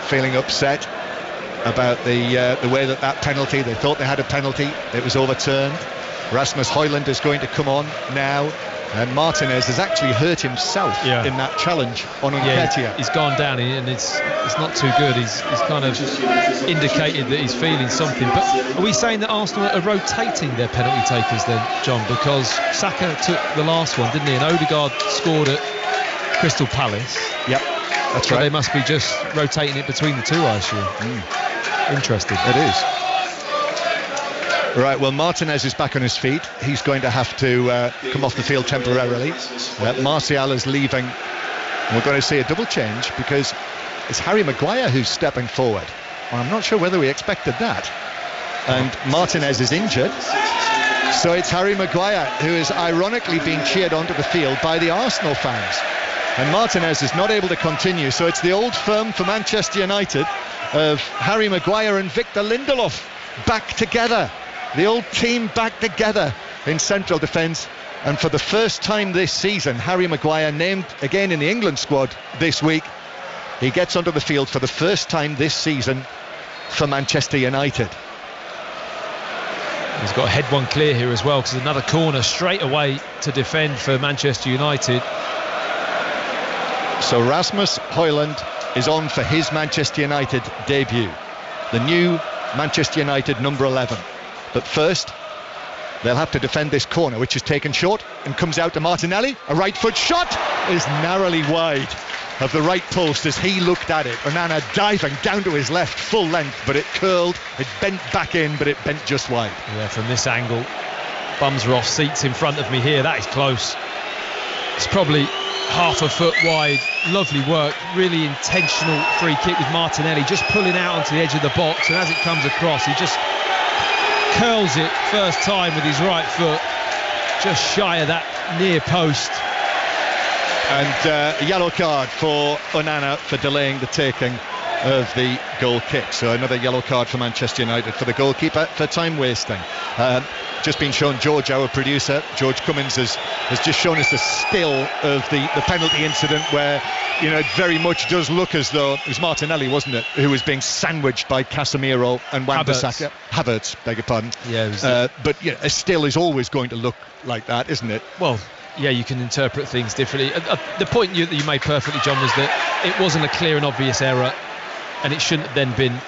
feeling upset about the way that penalty. They thought they had a penalty. It was overturned. Rasmus Højlund is going to come on now. And Martinez has actually hurt himself in that challenge on Nketiah. Yeah, he's gone down and it's not too good. He's kind of indicated that he's feeling something. But are we saying that Arsenal are rotating their penalty takers then, John? Because Saka took the last one, didn't he? And Odegaard scored at Crystal Palace. Yep, that's right. They must be just rotating it between the two, I assume. Interesting. It is. Right, well, Martinez is back on his feet. He's going to have to come off the field temporarily. Martial is leaving. We're going to see a double change because it's Harry Maguire who's stepping forward. Well, I'm not sure whether we expected that. And Martinez is injured. So it's Harry Maguire who is ironically being cheered onto the field by the Arsenal fans. And Martinez is not able to continue. So it's the old firm for Manchester United of Harry Maguire and Victor Lindelof back together. The old team back together in central defence, and for the first time this season, Harry Maguire named again in the England squad this week. He gets onto the field for the first time this season for Manchester United. He's got to head one clear here as well, because another corner straight away to defend for Manchester United. So Rasmus Højlund is on for his Manchester United debut, the new Manchester United number 11. But first, they'll have to defend this corner, which is taken short and comes out to Martinelli. A right foot shot is narrowly wide of the right post as he looked at it. Onana diving down to his left, full length, but it curled. It bent back in, but it bent just wide. Yeah, from this angle, bums are off seats in front of me here. That is close. It's probably half a foot wide. Lovely work, really intentional free kick with Martinelli, just pulling out onto the edge of the box, and as it comes across, he just curls it first time with his right foot, just shy of that near post. And a yellow card for Onana for delaying the taking of the goal kick. So another yellow card for Manchester United for the goalkeeper for time wasting. Just been shown, George, our producer, George Cummins, has just shown us a still of the penalty incident where, you know, it very much does look as though it was Martinelli, wasn't it, who was being sandwiched by Casemiro and Wan-Bissaka. Havertz, beg your pardon. Yeah, but you know, a still is always going to look like that, isn't it? Well, yeah, you can interpret things differently. The point that you made perfectly, John, was that it wasn't a clear and obvious error, and it shouldn't have then been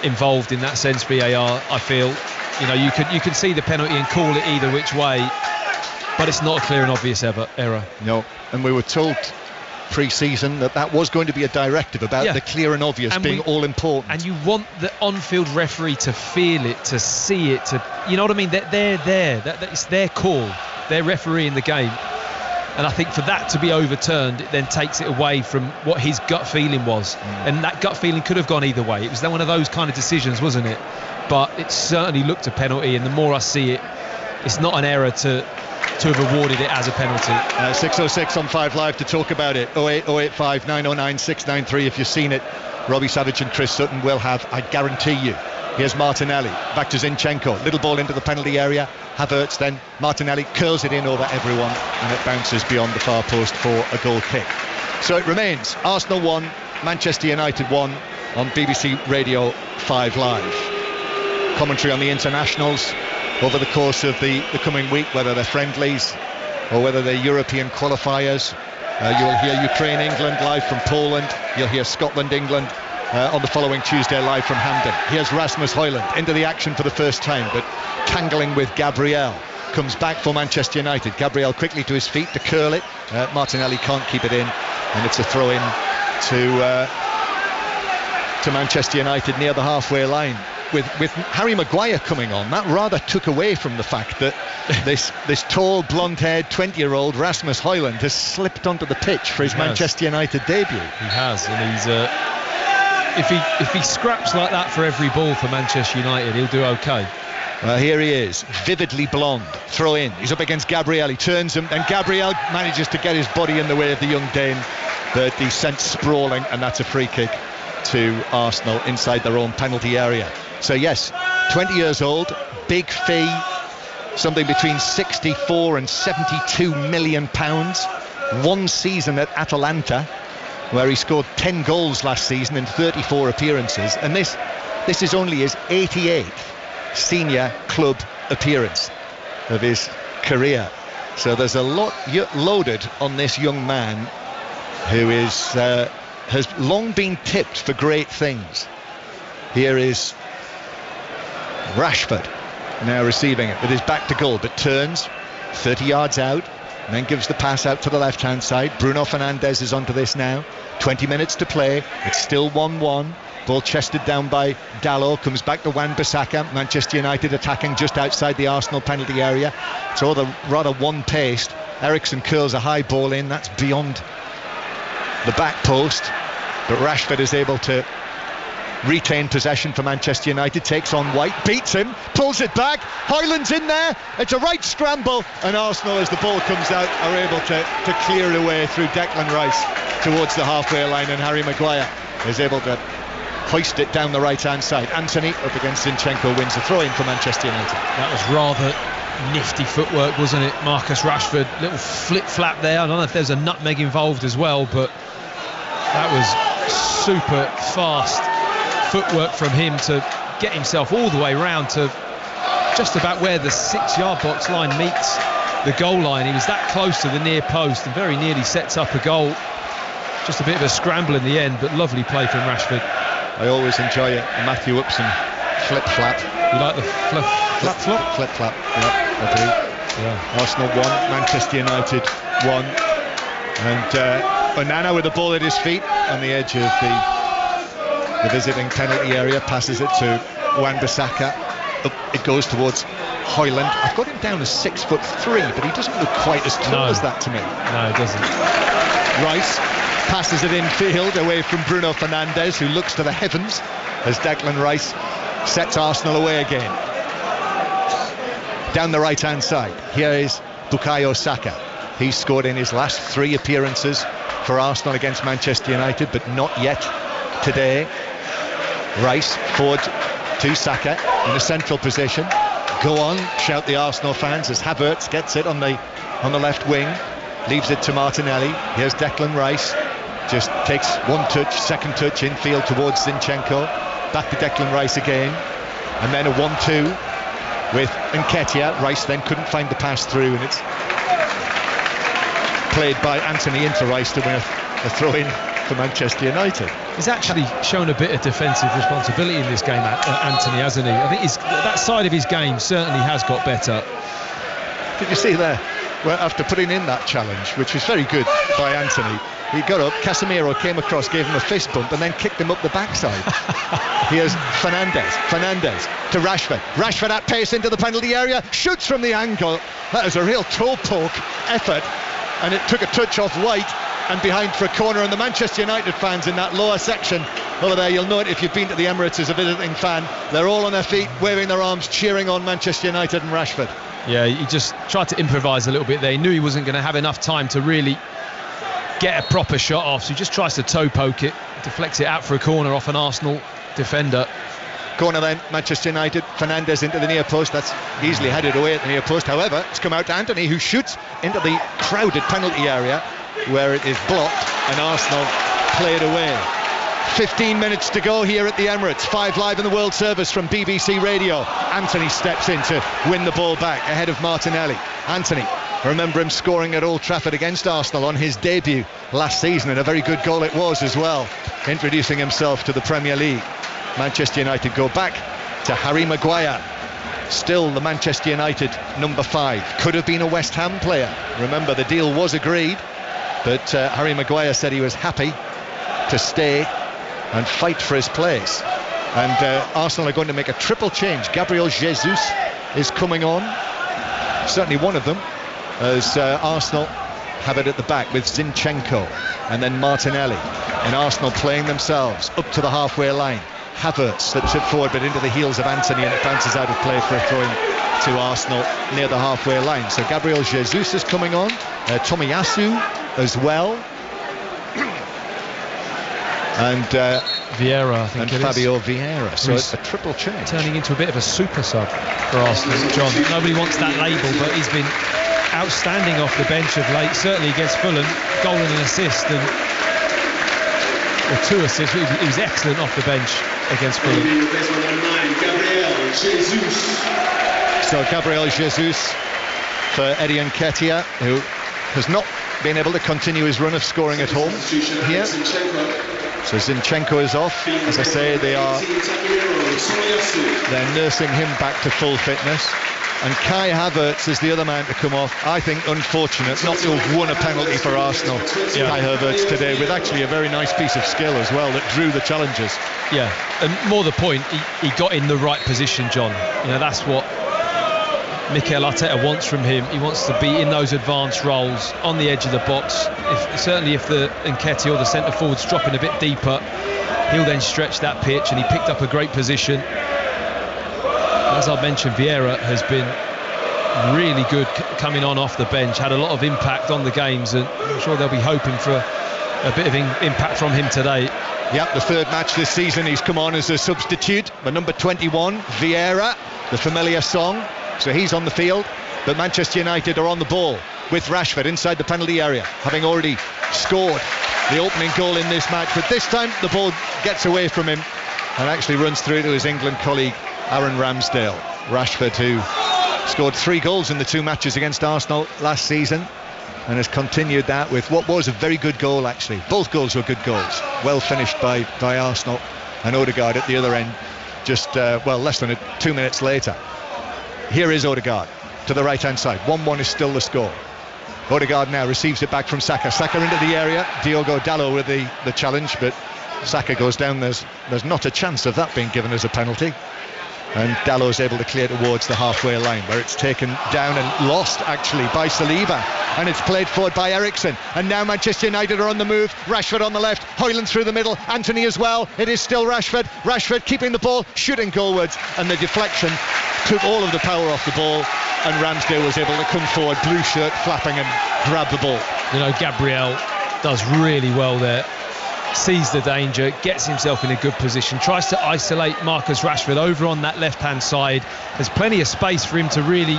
involved in that sense, VAR, I feel. You know, you can see the penalty and call it either which way, but it's not a clear and obvious error. No, and we were told pre-season that was going to be a directive about the clear and obvious and being all important. And you want the on-field referee to feel it, to see it, to, you know what I mean? They're there. It's their call. They're refereeing the game. And I think for that to be overturned, it then takes it away from what his gut feeling was. And that gut feeling could have gone either way. It was one of those kind of decisions, wasn't it? But it certainly looked a penalty, and the more I see it, it's not an error to to have awarded it as a penalty. 6:06 on 5 Live to talk about it. 08085 909 693. If you've seen it, Robbie Savage and Chris Sutton will have, I guarantee you. Here's Martinelli, back to Zinchenko, little ball into the penalty area. Havertz, then Martinelli curls it in over everyone, and it bounces beyond the far post for a goal kick. So it remains Arsenal 1, Manchester United 1 on BBC Radio 5 Live. Commentary on the internationals over the course of the coming week, whether they're friendlies or whether they're European qualifiers. You'll hear Ukraine-England live from Poland. You'll hear Scotland-England on the following Tuesday live from Hampden. Here's Rasmus Højlund into the action for the first time, but tangling with Gabriel. Comes back for Manchester United. Gabriel quickly to his feet to curl it. Martinelli can't keep it in, and it's a throw-in to Manchester United near the halfway line. With Harry Maguire coming on, that rather took away from the fact that this tall, blonde-haired 20-year-old Rasmus Højlund has slipped onto the pitch for his Manchester United debut. He has, and he's if he scraps like that for every ball for Manchester United, he'll do okay. Here he is, vividly blonde, throw in. He's up against Gabriel, he turns him, and Gabriel manages to get his body in the way of the young Dane, but he's sent sprawling, and that's a free kick to Arsenal inside their own penalty area. So yes, 20 years old, big fee, something between 64 and 72 million pounds. One season at Atalanta, where he scored 10 goals last season in 34 appearances, and this is only his 88th senior club appearance of his career. So there's a lot loaded on this young man, who has long been tipped for great things. Here is Rashford now receiving it with his back to goal, but turns 30 yards out and then gives the pass out to the left hand side. Bruno Fernandes is onto this now. 20 minutes to play, it's still 1-1. Ball chested down by Dalot, comes back to Wan-Bissaka. Manchester United attacking just outside the Arsenal penalty area. It's all rather one-paced. Eriksen curls a high ball in, that's beyond the back post, but Rashford is able to retain possession for Manchester United, takes on White, beats him, pulls it back, Højlund's in there, it's a right scramble, and Arsenal, as the ball comes out, are able to clear it away through Declan Rice towards the halfway line, and Harry Maguire is able to hoist it down the right hand side. Anthony up against Zinchenko wins the throw-in for Manchester United. That was rather nifty footwork, wasn't it? Marcus Rashford, little flip-flap there. I don't know if there's a nutmeg involved as well, but that was super fast footwork from him to get himself all the way round to just about where the 6-yard box line meets the goal line. He was that close to the near post and very nearly sets up a goal. Just a bit of a scramble in the end, but lovely play from Rashford. I always enjoy it, Matthew Upson flip-flap. You like the flip-flop? Flip-flap, yeah, I do. Yeah. Arsenal 1, Manchester United 1, and Onana with the ball at his feet on the edge of the visiting penalty area, passes it to Wan-Bissaka. It goes towards Højlund. I've got him down as 6'3", but he doesn't look quite as tall as that to me. No, it doesn't. Rice passes it infield away from Bruno Fernandes, who looks to the heavens as Declan Rice sets Arsenal away again. Down the right hand side, here is Bukayo Saka. He's scored in his last 3 appearances for Arsenal against Manchester United, but not yet today. Rice forward to Saka in a central position. Go on, shout the Arsenal fans as Havertz gets it on the left wing, leaves it to Martinelli. Here's Declan Rice, just takes one touch, second touch infield towards Zinchenko, back to Declan Rice again, and then a 1-2 with Nketiah. Rice then couldn't find the pass through, and it's played by Anthony into Rice to win a throw-in for Manchester United. He's actually shown a bit of defensive responsibility in this game, Anthony, hasn't he? I think that side of his game certainly has got better. Did you see there? Well, after putting in that challenge, which was very good by Anthony, he got up, Casemiro came across, gave him a fist bump, and then kicked him up the backside. Here's Fernandes to Rashford at pace into the penalty area, shoots from the angle. That is a real toe poke effort, and it took a touch off White and behind for a corner. And the Manchester United fans in that lower section over there, you'll note if you've been to the Emirates as a visiting fan, they're all on their feet, waving their arms, cheering on Manchester United and Rashford. Yeah, he just tried to improvise a little bit there. He knew he wasn't going to have enough time to really get a proper shot off, so he just tries to toe poke it, deflects it out for a corner off an Arsenal defender. Corner then, Manchester United. Fernandes into the near post. That's easily headed away at the near post. However, it's come out to Anthony, who shoots into the crowded penalty area where it is blocked, and Arsenal play it away. 15 minutes to go here at the Emirates. 5 Live in the World Service from BBC Radio. Anthony steps in to win the ball back ahead of Martinelli. Anthony, remember him scoring at Old Trafford against Arsenal on his debut last season, and a very good goal it was as well, introducing himself to the Premier League. Manchester United go back to Harry Maguire. Still the Manchester United number 5. Could have been a West Ham player. Remember, the deal was agreed, but Harry Maguire said he was happy to stay and fight for his place. And Arsenal are going to make a triple change. Gabriel Jesus is coming on, certainly one of them, as Arsenal have it at the back with Zinchenko and then Martinelli, and Arsenal playing themselves up to the halfway line. Havertz slips it forward but into the heels of Anthony, and it bounces out of play for a throw-in to Arsenal near the halfway line. So Gabriel Jesus is coming on, Tomiyasu as well, and Vieira, I think, and Fabio Vieira. So it's a triple change, turning into a bit of a super sub for Arsenal. John, nobody wants that label, but he's been outstanding off the bench of late, certainly against Fulham. Goal and an assist, or 2 assists. He was excellent off the bench against Fulham. So Gabriel Jesus for Eddie Nketiah, who has not been able to continue his run of scoring at home here. So Zinchenko is off. As I say, they're nursing him back to full fitness. And Kai Havertz is the other man to come off. I think unfortunate not to have won a penalty for Arsenal. Yeah. Kai Havertz today, with actually a very nice piece of skill as well that drew the challenges. Yeah, and more the point, he got in the right position, John. You know, that's what Mikel Arteta wants from him. He wants to be in those advanced roles on the edge of the box. Certainly if the Nketiah or the centre forward's dropping a bit deeper, he'll then stretch that pitch, and he picked up a great position. As I mentioned, Vieira has been really good coming on off the bench, had a lot of impact on the games, and I'm sure they'll be hoping for a bit of impact from him today. Yep, the 3rd match this season he's come on as a substitute, but number 21, Vieira, the familiar song, so he's on the field. But Manchester United are on the ball with Rashford inside the penalty area, having already scored the opening goal in this match, but this time the ball gets away from him and actually runs through to his England colleague Aaron Ramsdale. Rashford, who scored 3 goals in the 2 matches against Arsenal last season, and has continued that with what was a very good goal actually. Both goals were good goals, well finished by Arsenal, and Odegaard at the other end just less than 2 minutes later. Here is Odegaard to the right hand side. 1-1 is still the score. Odegaard now receives it back from Saka. Saka into the area, Diogo Dalot with the challenge, but Saka goes down. There's not a chance of that being given as a penalty. And Dalot's able to clear towards the halfway line, where it's taken down and lost actually by Saliba, and it's played forward by Eriksen. And now Manchester United are on the move. Rashford on the left, Højlund through the middle, Anthony as well. It is still Rashford keeping the ball, shooting goalwards, and the deflection took all of the power off the ball, and Ramsdale was able to come forward, blue shirt flapping, and grab the ball. You know, Gabriel does really well there. Sees the danger, gets himself in a good position, tries to isolate Marcus Rashford over on that left-hand side. There's plenty of space for him to really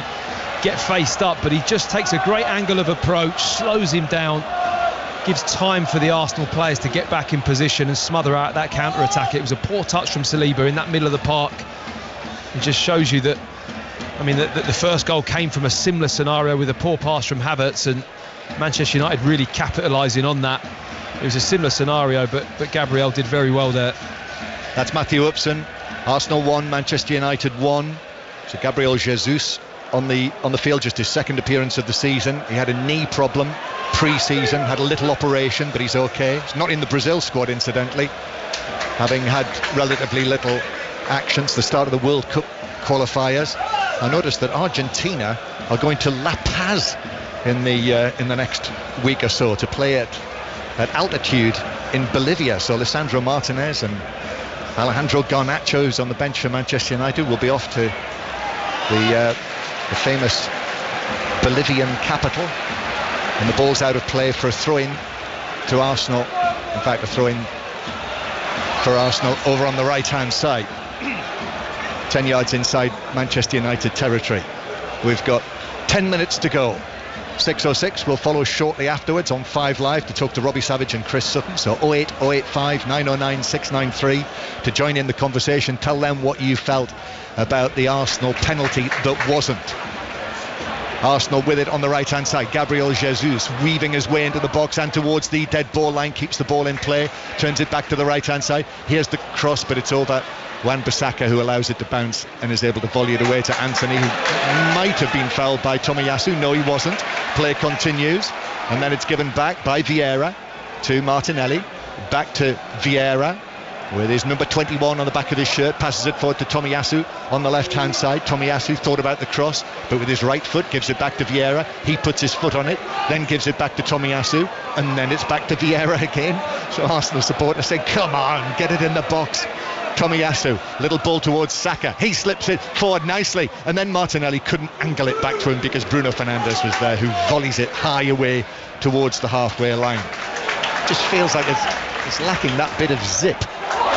get faced up, but he just takes a great angle of approach, slows him down, gives time for the Arsenal players to get back in position and smother out that counter-attack. It was a poor touch from Saliba in that middle of the park. It just shows you that, I mean, that the first goal came from a similar scenario with a poor pass from Havertz, and Manchester United really capitalising on that. It was a similar scenario, but Gabriel did very well there. That's Matthew Upson. Arsenal 1, Manchester United 1. So Gabriel Jesus on the field, just his 2nd appearance of the season. He had a knee problem pre-season, had a little operation, but he's okay. He's not in the Brazil squad, incidentally, having had relatively little action. It's the start of the World Cup qualifiers. I noticed that Argentina are going to La Paz in the next week or so to play at altitude in Bolivia. So Lisandro Martinez and Alejandro Garnacho's on the bench for Manchester United will be off to the famous Bolivian capital. And the ball's out of play for a throw-in to Arsenal. In fact, a throw-in for Arsenal over on the right-hand side. 10 yards inside Manchester United territory. We've got 10 minutes to go. 6:06 will follow shortly afterwards on 5 Live to talk to Robbie Savage and Chris Sutton. So 08085 909 693 to join in the conversation. Tell them what you felt about the Arsenal penalty that wasn't. Arsenal with it on the right hand side. Gabriel Jesus weaving his way into the box and towards the dead ball line, keeps the ball in play, turns it back to the right hand side. Here's the cross, but it's over Wan-Bissaka, who allows it to bounce and is able to volley it away to Anthony, who might have been fouled by Tomiyasu. No, he wasn't. Play continues, and then it's given back by Vieira to Martinelli. Back to Vieira with his number 21 on the back of his shirt, passes it forward to Tomiyasu on the left hand side. Tomiyasu thought about the cross, but with his right foot gives it back to Vieira. He puts his foot on it, then gives it back to Tomiyasu, and then it's back to Vieira again. So Arsenal supporters say, come on, get it in the box. Tomiyasu, little ball towards Saka, he slips it forward nicely, and then Martinelli couldn't angle it back to him because Bruno Fernandes was there, who volleys it high away towards the halfway line. Just feels like it's lacking that bit of zip,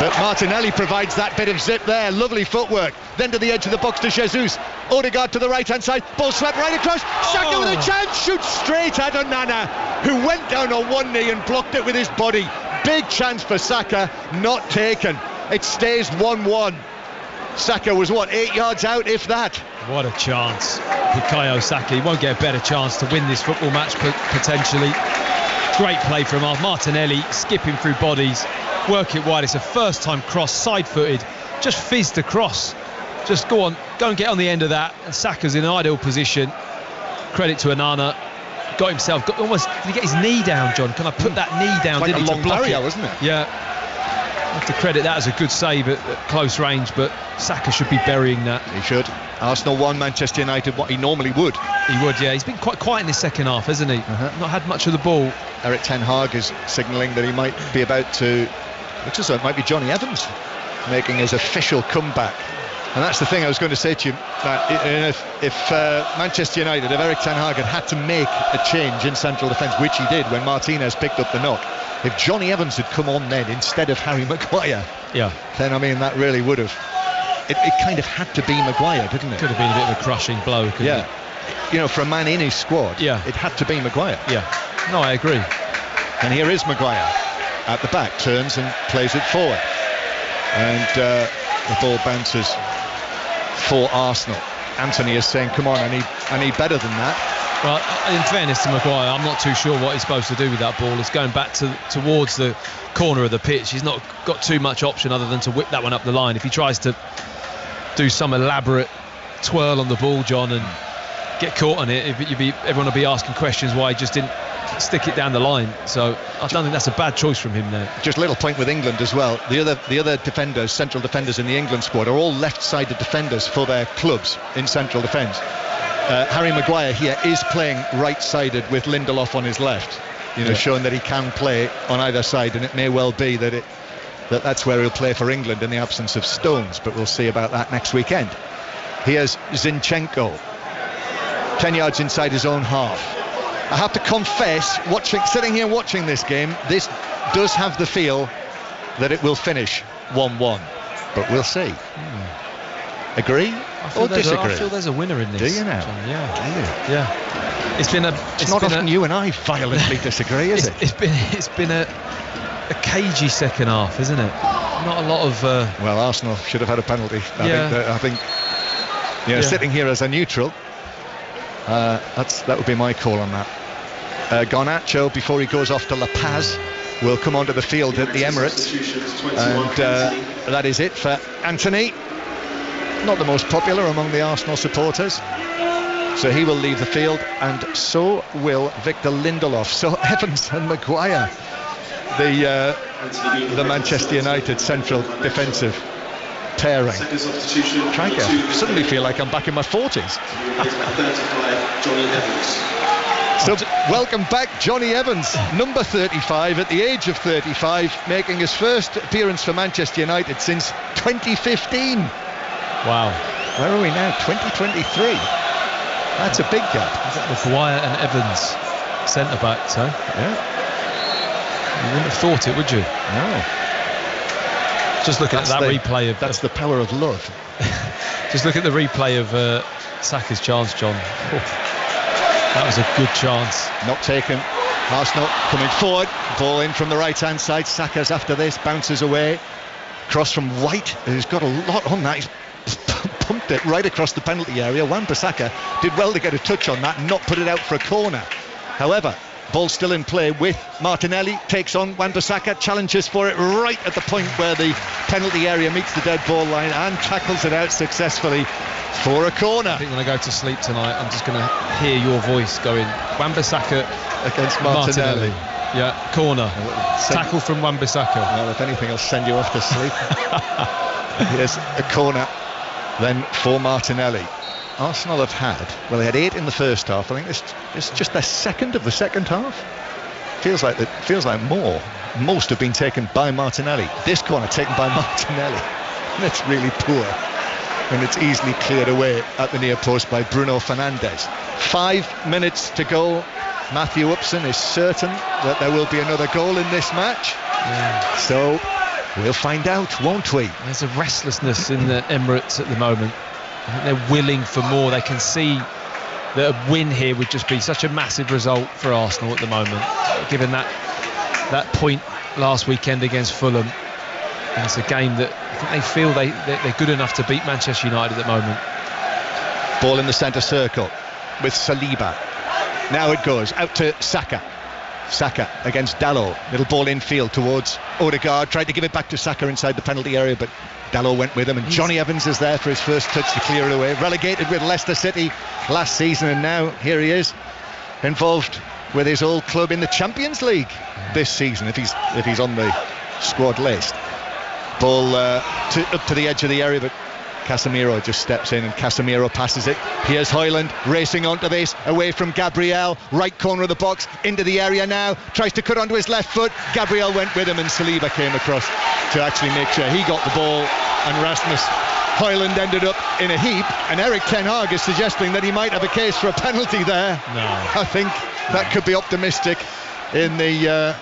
but Martinelli provides that bit of zip there. Lovely footwork, then to the edge of the box to Jesus. Odegaard to the right hand side, ball swept right across. Saka with a chance, shoots straight at Onana, who went down on one knee and blocked it with his body. Big chance for Saka, not taken. It stays 1-1. Saka was 8 yards out, if that. What a chance. Bukayo Saka, he won't get a better chance to win this football match potentially. Great play from Martinelli, skipping through bodies, work it wide. It's a first time cross, side footed, just fizzed across. Just go and get on the end of that, and Saka's in an ideal position. Credit to Onana. Got himself, did he get his knee down, John? Can I put that knee down? Like did a long barrier, wasn't it? Yeah. I have to credit that as a good save at close range, but Saka should be burying that. He should. Arsenal won, Manchester United what he normally would. He would, yeah. He's been quite quiet in his second half, hasn't he? Not had much of the ball. Eric Ten Hag is signalling that he might be about to, looks as though it might be Johnny Evans making his official comeback. And that's the thing I was going to say to you, Matt. If Manchester United, if Eric Ten Hag had to make a change in central defence, which he did when Martinez picked up the knock, if Johnny Evans had come on then instead of Harry Maguire, then I mean that really would have. It kind of had to be Maguire, didn't it? Could have been a bit of a crushing blow. Yeah. You know, for a man in his squad, it had to be Maguire. Yeah. No, I agree. And here is Maguire at the back, turns and plays it forward, and the ball bounces for Arsenal. Anthony is saying, "Come on, I need better than that." Well, in fairness to Maguire, I'm not too sure what he's supposed to do with that ball. It's going back towards the corner of the pitch. He's not got too much option other than to whip that one up the line. If he tries to do some elaborate twirl on the ball, John, and get caught on it, everyone will be asking questions why he just didn't stick it down the line. So I don't think that's a bad choice from him there. Just a little point with England as well. The other defenders, central defenders in the England squad, are all left-sided defenders for their clubs in central defence. Harry Maguire here is playing right-sided with Lindelof on his left, showing that he can play on either side, and it may well be that's where he'll play for England in the absence of Stones, but we'll see about that next weekend. Here's Zinchenko, 10 yards inside his own half. I have to confess, sitting here watching this game, this does have the feel that it will finish 1-1, but we'll see. Agree or disagree? I feel there's a winner in this. Do you now? John, yeah. It's not often you and I violently disagree, is it? It's been a cagey second half, isn't it? Not a lot of. Well, Arsenal should have had a penalty. I think sitting here as a neutral, that would be my call on that. Garnacho, before he goes off to La Paz, will come onto the field at the Emirates, and that is it for Anthony. Not the most popular among the Arsenal supporters, so he will leave the field, and so will Victor Lindelof. So Evans and Maguire, the Manchester United central defensive pairing. I suddenly feel like I'm back in my 40s. So welcome back, Johnny Evans, number 35, at the age of 35, making his first appearance for Manchester United since 2015. Wow. Where are we now? 2023. That's a big gap. Maguire and Evans centre-backs, huh? Yeah. You wouldn't have thought it, would you? No. Just look at that replay of... That's the power of love. Just look at the replay of Saka's chance, John. That was a good chance. Not taken. Arsenal coming forward. Ball in from the right-hand side. Saka's after this. Bounces away. Cross from White, who's got a lot on that. He's pumped it right across the penalty area. Wan-Bissaka did well to get a touch on that and not put it out for a corner. However, ball still in play with Martinelli. Takes on Wan-Bissaka. Challenges for it right at the point where the penalty area meets the dead ball line and tackles it out successfully for a corner. I think when I go to sleep tonight, I'm just going to hear your voice going, Wan-Bissaka against Martinelli. Yeah, corner. Tackle from Wan-Bissaka. Well, if anything, I'll send you off to sleep. Here's a corner then for Martinelli. Arsenal have had, well, they had 8 in the first half. I think it's just their second of the second half. Feels like more. Most have been taken by Martinelli. This corner taken by Martinelli. That's really poor. And it's easily cleared away at the near post by Bruno Fernandes. 5 minutes to go. Matthew Upson is certain that there will be another goal in this match. Yeah. So we'll find out, won't we? There's a restlessness in the Emirates at the moment. I think they're willing for more. They can see that a win here would just be such a massive result for Arsenal at the moment, given that point last weekend against Fulham. And it's a game that I think they feel they're good enough to beat Manchester United at the moment. Ball in the centre circle with Saliba. Now it goes out to Saka. Saka against Dalot. Little ball infield towards Odegaard. Tried to give it back to Saka inside the penalty area, but Dalot went with him. And Johnny Evans is there for his first touch to clear it away. Relegated with Leicester City last season, and now here he is, involved with his old club in the Champions League this season, if he's on the squad list. Ball up to the edge of the area, but Casemiro just steps in and Casemiro passes it. Here's Højlund racing onto this, away from Gabriel, right corner of the box, into the area now, tries to cut onto his left foot. Gabriel went with him and Saliba came across to actually make sure he got the ball, and Rasmus Højlund ended up in a heap, and Erik ten Hag is suggesting that he might have a case for a penalty there. No. I think that could be optimistic in the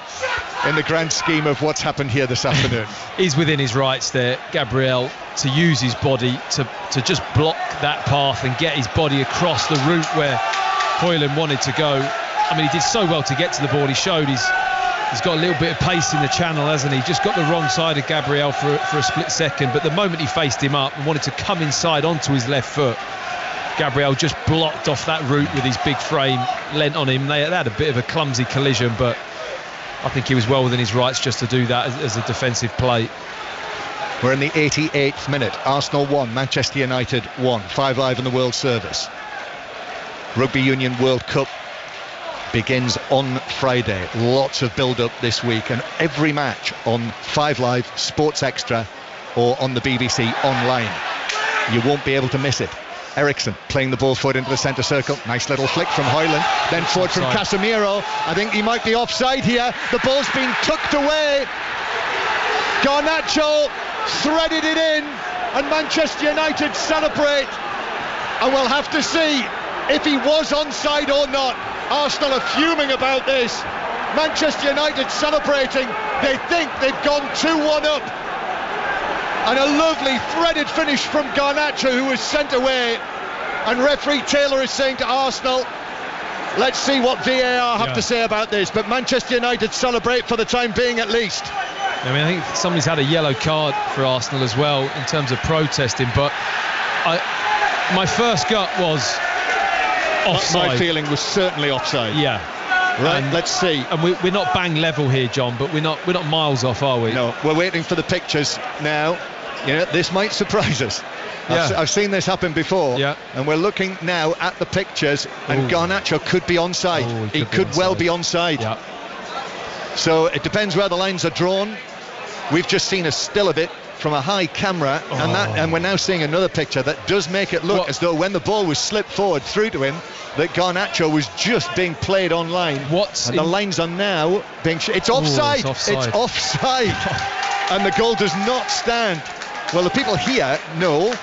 grand scheme of what's happened here this afternoon. He's within his rights there, Gabriel, to use his body to just block that path and get his body across the route where Højlund wanted to go. I mean, he did so well to get to the ball. He showed he's got a little bit of pace in the channel, hasn't he? Just got the wrong side of Gabriel for a split second, but the moment he faced him up and wanted to come inside onto his left foot, Gabriel just blocked off that route with his big frame, leant on him. They had a bit of a clumsy collision, but I think he was well within his rights just to do that as a defensive play. We're in the 88th minute. Arsenal 1, Manchester United 1. 5 Live in the World Service. Rugby Union World Cup begins on Friday. Lots of build-up this week, and every match on 5 Live, Sports Extra, or on the BBC online. You won't be able to miss it. Eriksson playing the ball forward into the centre circle. Nice little flick from Højlund. Then forward from Casemiro. I think he might be offside here. The ball's been tucked away. Garnacho threaded it in, and Manchester United celebrate. And we'll have to see if he was onside or not. Arsenal are fuming about this. Manchester United celebrating. They think they've gone 2-1 up. And a lovely threaded finish from Garnacho, who was sent away. And referee Taylor is saying to Arsenal, let's see what VAR have to say about this. But Manchester United celebrate for the time being at least. I mean, I think somebody's had a yellow card for Arsenal as well in terms of protesting, but my first gut was offside. My feeling was certainly offside. Yeah. Right, let's see. And we're not bang level here, John, but we're not miles off, are we? No, we're waiting for the pictures now. You know, this might surprise us. Yeah. I've seen this happen before, and we're looking now at the pictures, and Garnacho could be onside. He could well be onside. Yeah. So it depends where the lines are drawn. We've just seen a still of it from a high camera, and we're now seeing another picture that does make it look as though when the ball was slipped forward through to him, that Garnacho was just being played online. The lines are now being it's offside. It's offside. And the goal does not stand. Well, the people here know,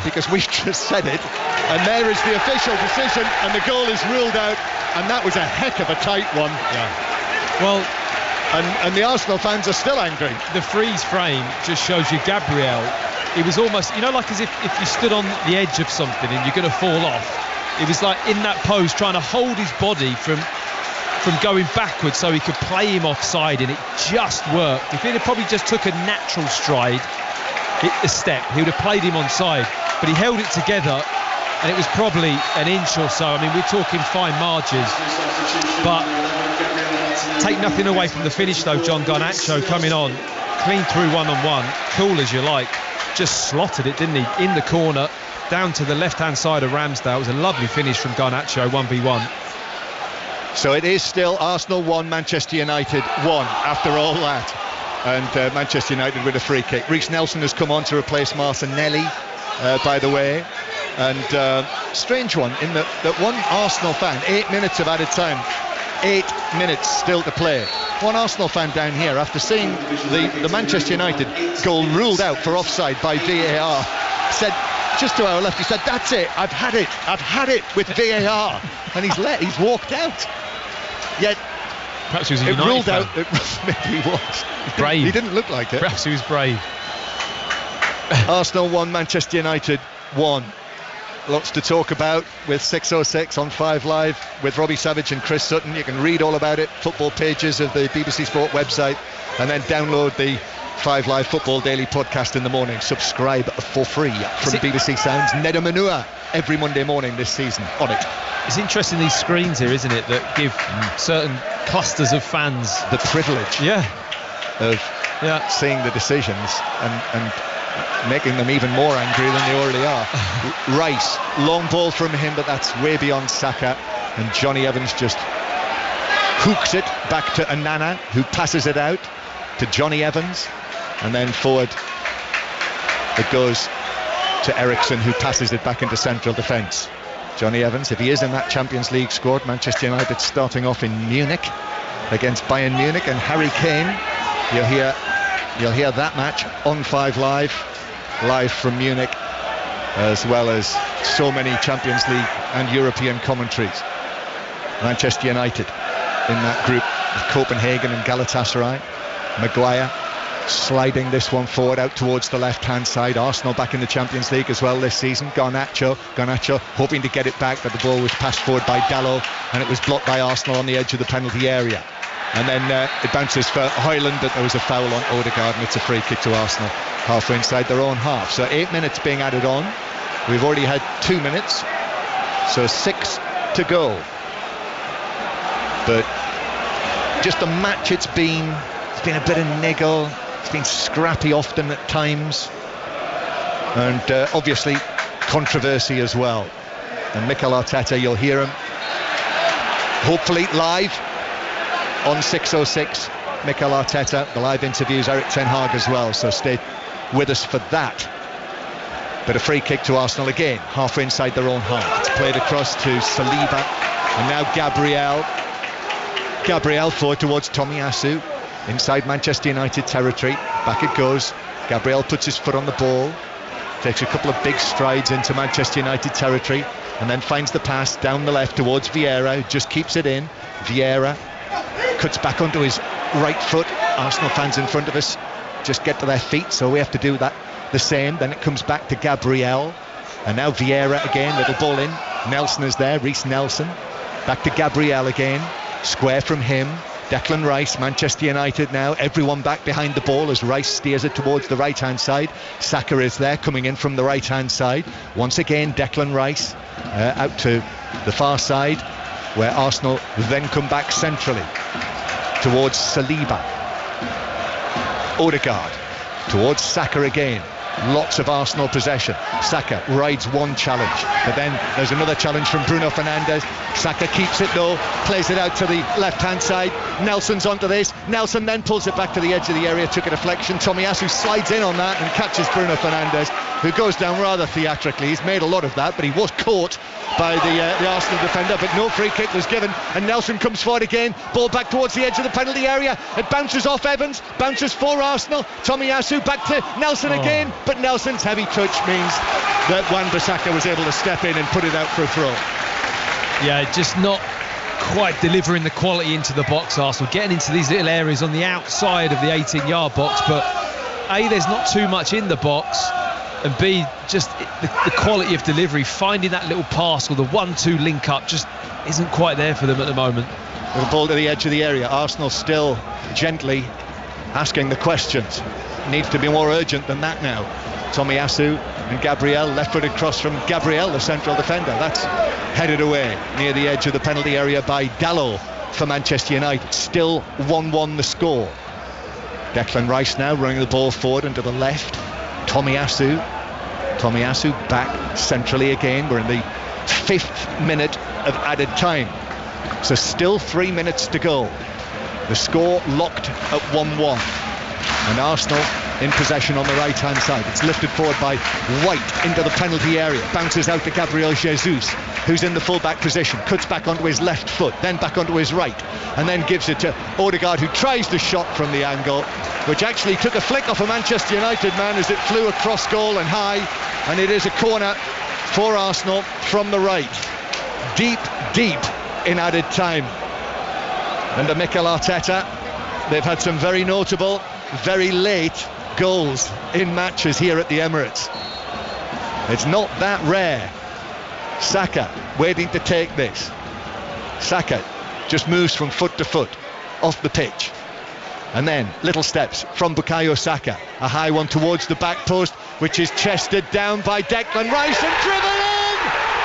because we've just said it, And there is the official decision, and the goal is ruled out, and that was a heck of a tight one. Yeah. Well, and the Arsenal fans are still angry. The freeze frame just shows you Gabriel. It was almost, like as if you stood on the edge of something and you're going to fall off. It was like in that pose trying to hold his body from going backwards so he could play him offside, and it just worked. If he'd have probably just took a natural stride, a step, he would have played him onside. But he held it together, and it was probably an inch or so. I mean, we're talking fine margins. But take nothing away from the finish, though. John Garnacho coming on, clean through one-on-one, cool as you like. Just slotted it, didn't he? In the corner, down to the left-hand side of Ramsdale. It was a lovely finish from Garnacho, 1v1. So it is still Arsenal 1, Manchester United 1 after all that. And Manchester United with a free kick. Reece Nelson has come on to replace Martinelli, by the way. And strange one in that one Arsenal fan, 8 minutes of added time, 8 minutes still to play. One Arsenal fan down here, after seeing the Manchester United goal ruled out for offside by VAR, said, just to our left, he said, that's it, I've had it with VAR. And he's walked out. Yet perhaps he was a United ruled fan. out. Maybe he was brave. He didn't look like it. Perhaps he was brave. Arsenal 1, Manchester United 1. Lots to talk about with 606 on 5 Live with Robbie Savage and Chris Sutton. You can read all about it, football pages of the BBC Sport website, and then download the 5 Live Football Daily podcast in the morning. Subscribe for free from BBC Sounds. Neda Manua every Monday morning this season on it. It's interesting, these screens here, isn't it, that give certain clusters of fans the privilege of seeing the decisions and making them even more angry than they already are. Rice, long ball from him, but that's way beyond Saka, and Johnny Evans just hooks it back to Anana, who passes it out to Johnny Evans, and then forward it goes to Eriksson, who passes it back into central defence. Johnny Evans, if he is in that Champions League squad, Manchester United starting off in Munich against Bayern Munich, and Harry Kane, you'll hear that match on 5 live from Munich, as well as so many Champions League and European commentaries. Manchester United in that group of Copenhagen and Galatasaray. Maguire sliding this one forward out towards the left-hand side. Arsenal back in the Champions League as well this season. Garnacho hoping to get it back, but the ball was passed forward by Dalot, and it was blocked by Arsenal on the edge of the penalty area. And then it bounces for Højlund, but there was a foul on Odegaard, and it's a free kick to Arsenal halfway inside their own half. So 8 minutes being added on. We've already had 2 minutes, so 6 to go. But just the match it's been a bit of niggle. It's been scrappy often at times, and obviously controversy as well. And Mikel Arteta, you'll hear him hopefully live on 606. Mikel Arteta, the live interviews, Erik ten Hag as well, so stay with us for that. But a free kick to Arsenal again, halfway inside their own half. It's played across to Saliba, and now Gabriel forward towards Tomiyasu, inside Manchester United territory. Back it goes. Gabriel puts his foot on the ball, takes a couple of big strides into Manchester United territory, and then finds the pass down the left towards Vieira, who just keeps it in. Vieira cuts back onto his right foot. Arsenal fans in front of us just get to their feet, so we have to do that the same. Then it comes back to Gabriel, and now Vieira again, little ball in. Nelson is there, Reece Nelson. Back to Gabriel again, square from him. Declan Rice, Manchester United now, everyone back behind the ball as Rice steers it towards the right hand side. Saka is there, coming in from the right hand side. Once again Declan Rice out to the far side, where Arsenal then come back centrally towards Saliba. Odegaard towards Saka again. Lots of Arsenal possession. Saka rides one challenge, but then there's another challenge from Bruno Fernandes. Saka keeps it though, plays it out to the left hand side. Nelson's onto this. Nelson then pulls it back to the edge of the area, took a deflection. Tomiyasu slides in on that and catches Bruno Fernandes. who goes down rather theatrically. He's made a lot of that, but he was caught by the Arsenal defender, but no free kick was given, and Nelson comes forward again, ball back towards the edge of the penalty area, it bounces off Evans, bounces for Arsenal, Tomiyasu back to Nelson again, but Nelson's heavy touch means that Wan-Bissaka was able to step in and put it out for a throw. Yeah, just not quite delivering the quality into the box, Arsenal, getting into these little areas on the outside of the 18-yard box, but A, there's not too much in the box, and B, just the quality of delivery, finding that little pass or the 1-2 link up just isn't quite there for them at the moment. With a ball to the edge of the area, Arsenal still gently asking the questions. Needs to be more urgent than that now. Tomiyasu and Gabriel, left-footed cross from Gabriel, the central defender. That's headed away near the edge of the penalty area by Dalot for Manchester United. Still 1-1 the score. Declan Rice now running the ball forward and to the left. Tomiyasu back centrally again. We're in the 5th minute of added time, so still 3 minutes to go. The score locked at 1-1, and Arsenal in possession on the right hand side. It's lifted forward by White into the penalty area, bounces out to Gabriel Jesus, who's in the full-back position, cuts back onto his left foot, then back onto his right, and then gives it to Odegaard, who tries the shot from the angle, which actually took a flick off a Manchester United man as it flew across goal and high, and it is a corner for Arsenal from the right. Deep in added time. Under Mikel Arteta, they've had some very notable, very late goals in matches here at the Emirates. It's not that rare. Saka waiting to take this. Saka just moves from foot to foot off the pitch, and then little steps from Bukayo Saka, a high one towards the back post, which is chested down by Declan Rice and driven in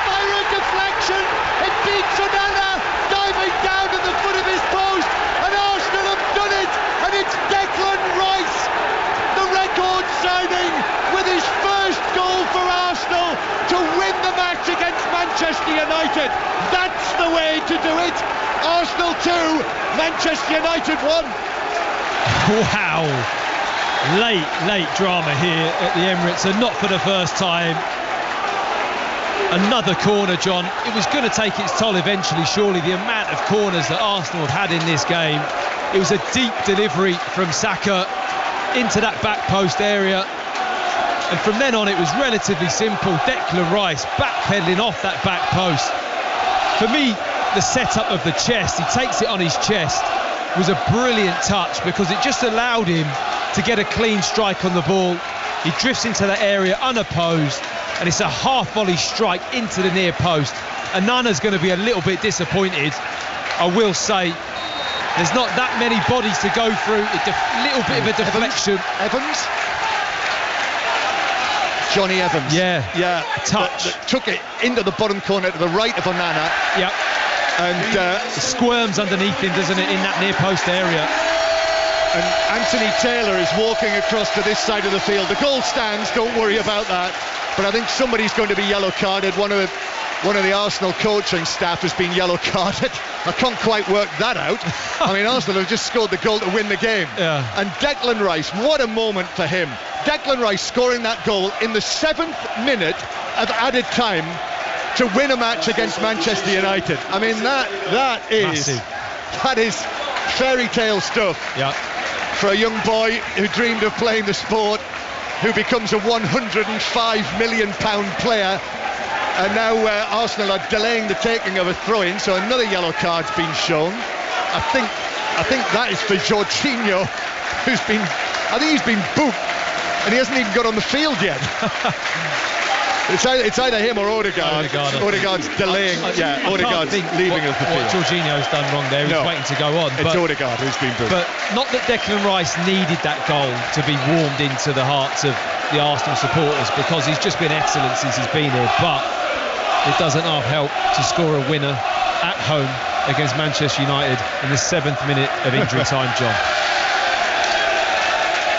by a deflection. It beats Onana, diving down to the foot of his post, and Arsenal have done it, and it's Declan Rice, the record signing, with his first goal for Arsenal to win the match against Manchester United. That's the way to do it. Arsenal 2, Manchester United 1. Wow, late drama here at the Emirates, and not for the first time. Another corner, John. It was going to take its toll eventually, surely, the amount of corners that Arsenal have had in this game. It was a deep delivery from Saka into that back post area, and from then on it was relatively simple. Declan Rice backpedaling off that back post. For me, the setup of the chest, he takes it on his chest, was a brilliant touch, because it just allowed him to get a clean strike on the ball. He drifts into that area unopposed, and it's a half volley strike into the near post. Onana's going to be a little bit disappointed, I will say. There's not that many bodies to go through. A little bit of a deflection. Evans? Johnny Evans. Yeah, touch. That took it into the bottom corner to the right of Onana. Yeah. And squirms underneath him, doesn't it, in that near post area. And Anthony Taylor is walking across to this side of the field. The goal stands, don't worry about that. But I think somebody's going to be yellow carded. One of the Arsenal coaching staff has been yellow carded. I can't quite work that out. I mean, Arsenal have just scored the goal to win the game. Yeah. And Declan Rice, what a moment for him. Declan Rice scoring that goal in the 7th minute of added time to win a match against Manchester United. I mean, that is fairy tale stuff. Yeah. For a young boy who dreamed of playing the sport, who becomes a £105 million player, and now Arsenal are delaying the taking of a throw-in, so another yellow card's been shown. I think that is for Jorginho, I think he's been booked, and he hasn't even got on the field yet. It's either him or Odegaard. Odegaard's delaying. Odegaard's leaving of the field. What Jorginho's done wrong there. He's waiting to go on. It's Odegaard who's been booked. But not that Declan Rice needed that goal to be warmed into the hearts of the Arsenal supporters, because he's just been excellent since he's been here. But it doesn't half help to score a winner at home against Manchester United in the 7th minute of injury time, John.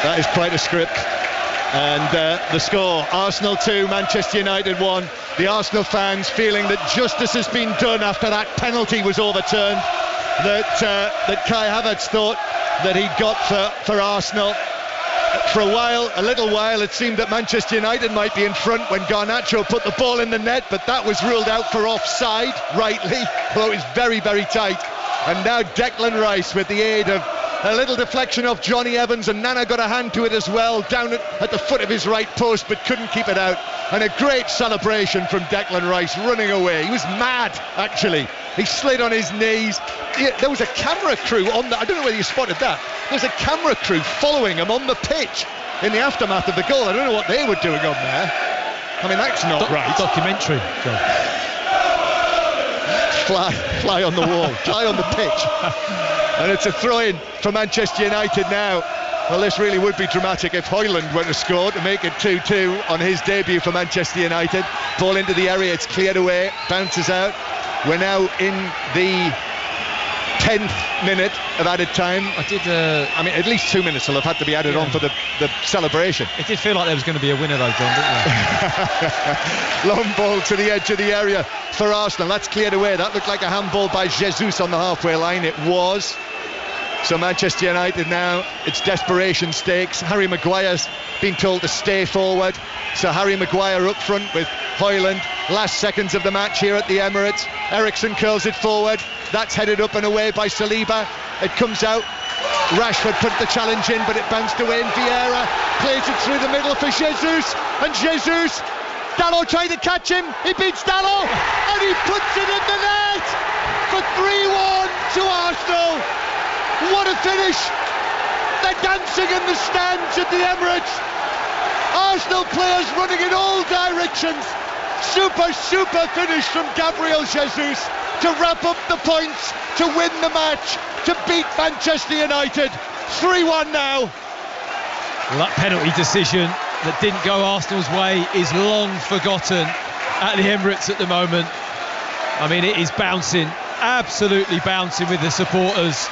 That is quite a script. And the score, Arsenal 2, Manchester United 1. The Arsenal fans feeling that justice has been done after that penalty was overturned that Kai Havertz thought that he'd got for Arsenal. for a little while, it seemed that Manchester United might be in front when Garnacho put the ball in the net, but that was ruled out for offside, rightly, although it was very, very tight. And now Declan Rice, with the aid of a little deflection off Johnny Evans, and Nana got a hand to it as well, down at the foot of his right post, but couldn't keep it out. And a great celebration from Declan Rice, running away. He was mad, actually. He slid on his knees. There was a camera crew on the, I don't know whether you spotted that. There's a camera crew following him on the pitch in the aftermath of the goal. I don't know what they were doing on there. I mean, that's not right. Documentary, John. Fly on the wall, fly on the pitch. And it's a throw-in for Manchester United now. Well, this really would be dramatic if Højlund were to score to make it 2-2 on his debut for Manchester United. Ball into the area, it's cleared away, bounces out. We're now in the 10th minute of added time. I mean, at least 2 minutes will have had to be added on for the celebration. It did feel like there was going to be a winner though, John, didn't it? Long ball to the edge of the area for Arsenal. That's cleared away. That looked like a handball by Jesus on the halfway line. It was. So Manchester United now, it's desperation stakes. Harry Maguire's been told to stay forward. So Harry Maguire up front with Højlund. Last seconds of the match here at the Emirates. Eriksen curls it forward. That's headed up and away by Saliba. It comes out. Rashford put the challenge in, but it bounced away, and Vieira plays it through the middle for Jesus. And Jesus, Dalot tried to catch him. He beats Dalot, and he puts it in the net for 3-1 to Arsenal. What a finish! They're dancing in the stands at the Emirates. Arsenal players running in all directions. Super finish from Gabriel Jesus to wrap up the points, to win the match, to beat Manchester United. 3-1 now. Well, that penalty decision that didn't go Arsenal's way is long forgotten at the Emirates at the moment. I mean, it is bouncing, absolutely bouncing with the supporters.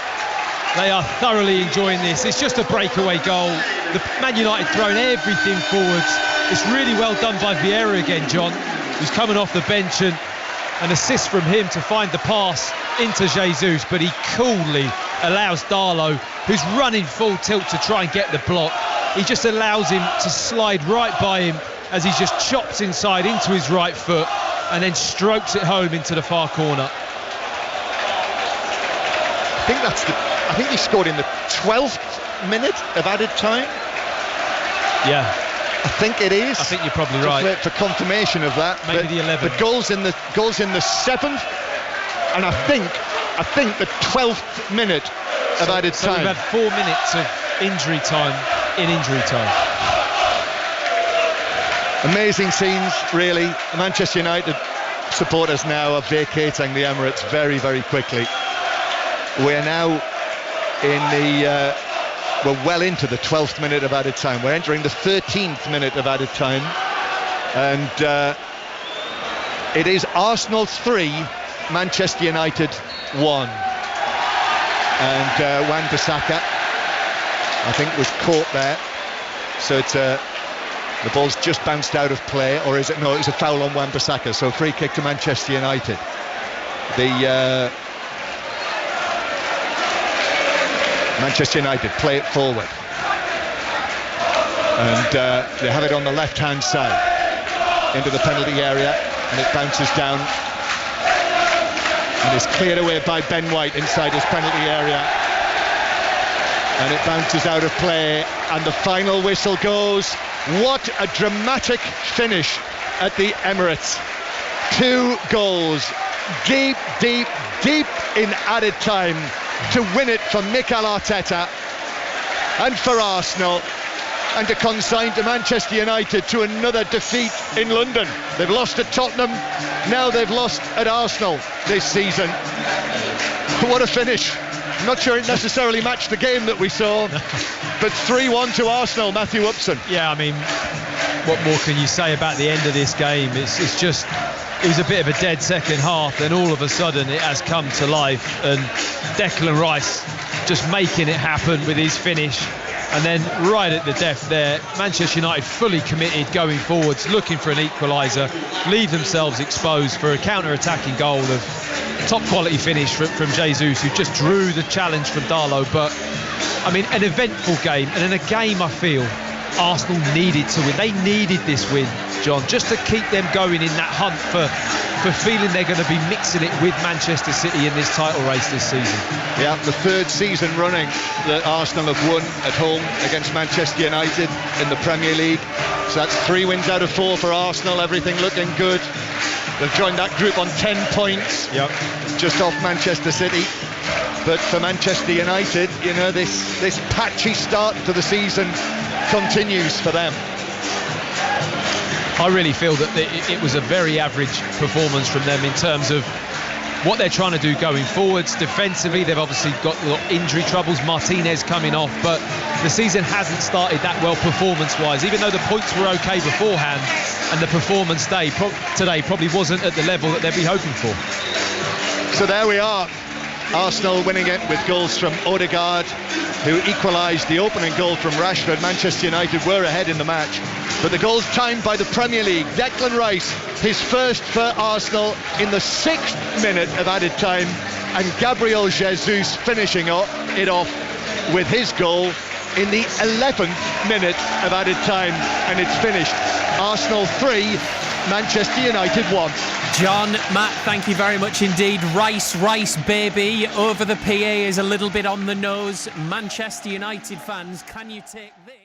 They are thoroughly enjoying this. It's just a breakaway goal. The Man United throwing everything forwards. It's really well done by Vieira again, John, who's coming off the bench, and an assist from him to find the pass into Jesus, but he coolly allows Darlow, who's running full tilt to try and get the block. He just allows him to slide right by him as he just chops inside into his right foot and then strokes it home into the far corner. I think he scored in the 12th minute of added time. Yeah, I think it is. I think you're probably Just right. wait for confirmation of that. Maybe the 11th. The goals in the 7th, and I think the 12th minute of added time. So we've had 4 minutes of injury time in injury time. Amazing scenes, really. The Manchester United supporters now are vacating the Emirates very, very quickly. We're now we're well into the 12th minute of added time. We're entering the 13th minute of added time, and it is Arsenal 3, Manchester United 1. And Wan-Bissaka, I think, was caught there. So it's the ball's just bounced out of play, or is it? No, it was a foul on Wan-Bissaka. So free kick to Manchester United. Manchester United play it forward, and they have it on the left-hand side into the penalty area, and it bounces down and is cleared away by Ben White inside his penalty area, and it bounces out of play, and the final whistle goes. What a dramatic finish at the Emirates. 2 goals, deep in added time, to win it for Mikel Arteta and for Arsenal, and to consign to Manchester United to another defeat in London. They've lost at Tottenham, now they've lost at Arsenal this season. What a finish. I'm not sure it necessarily matched the game that we saw, but 3-1 to Arsenal, Matthew Upson. Yeah, I mean, what more can you say about the end of this game? It's just, it was a bit of a dead second half, then all of a sudden it has come to life, and Declan Rice just making it happen with his finish, and then right at the death there, Manchester United fully committed going forwards, looking for an equaliser, leave themselves exposed for a counter-attacking goal of top quality finish from Jesus, who just drew the challenge from Darlow, but I mean, an eventful game, and in a game I feel Arsenal needed to win. They needed this win, John, just to keep them going in that hunt for feeling they're going to be mixing it with Manchester City in this title race this season. Yeah, the third season running that Arsenal have won at home against Manchester United in the Premier League. So that's 3 wins out of 4 for Arsenal, everything looking good. They've joined that group on 10 points, just off Manchester City. But for Manchester United, you know, this patchy start to the season continues for them. I really feel that it was a very average performance from them in terms of what they're trying to do going forwards. Defensively, they've obviously got a lot of injury troubles, Martinez coming off, but the season hasn't started that well performance-wise, even though the points were okay beforehand, and the performance today probably wasn't at the level that they'd be hoping for. So there we are. Arsenal winning it with goals from Odegaard, who equalised the opening goal from Rashford. Manchester United were ahead in the match, but the goals timed by the Premier League. Declan Rice, his first for Arsenal in the 6th minute of added time, and Gabriel Jesus finishing it off with his goal in the 11th minute of added time, and it's finished. Arsenal 3, Manchester United 1. John, Matt, thank you very much indeed. Rice, baby, over the PA is a little bit on the nose. Manchester United fans, can you take this?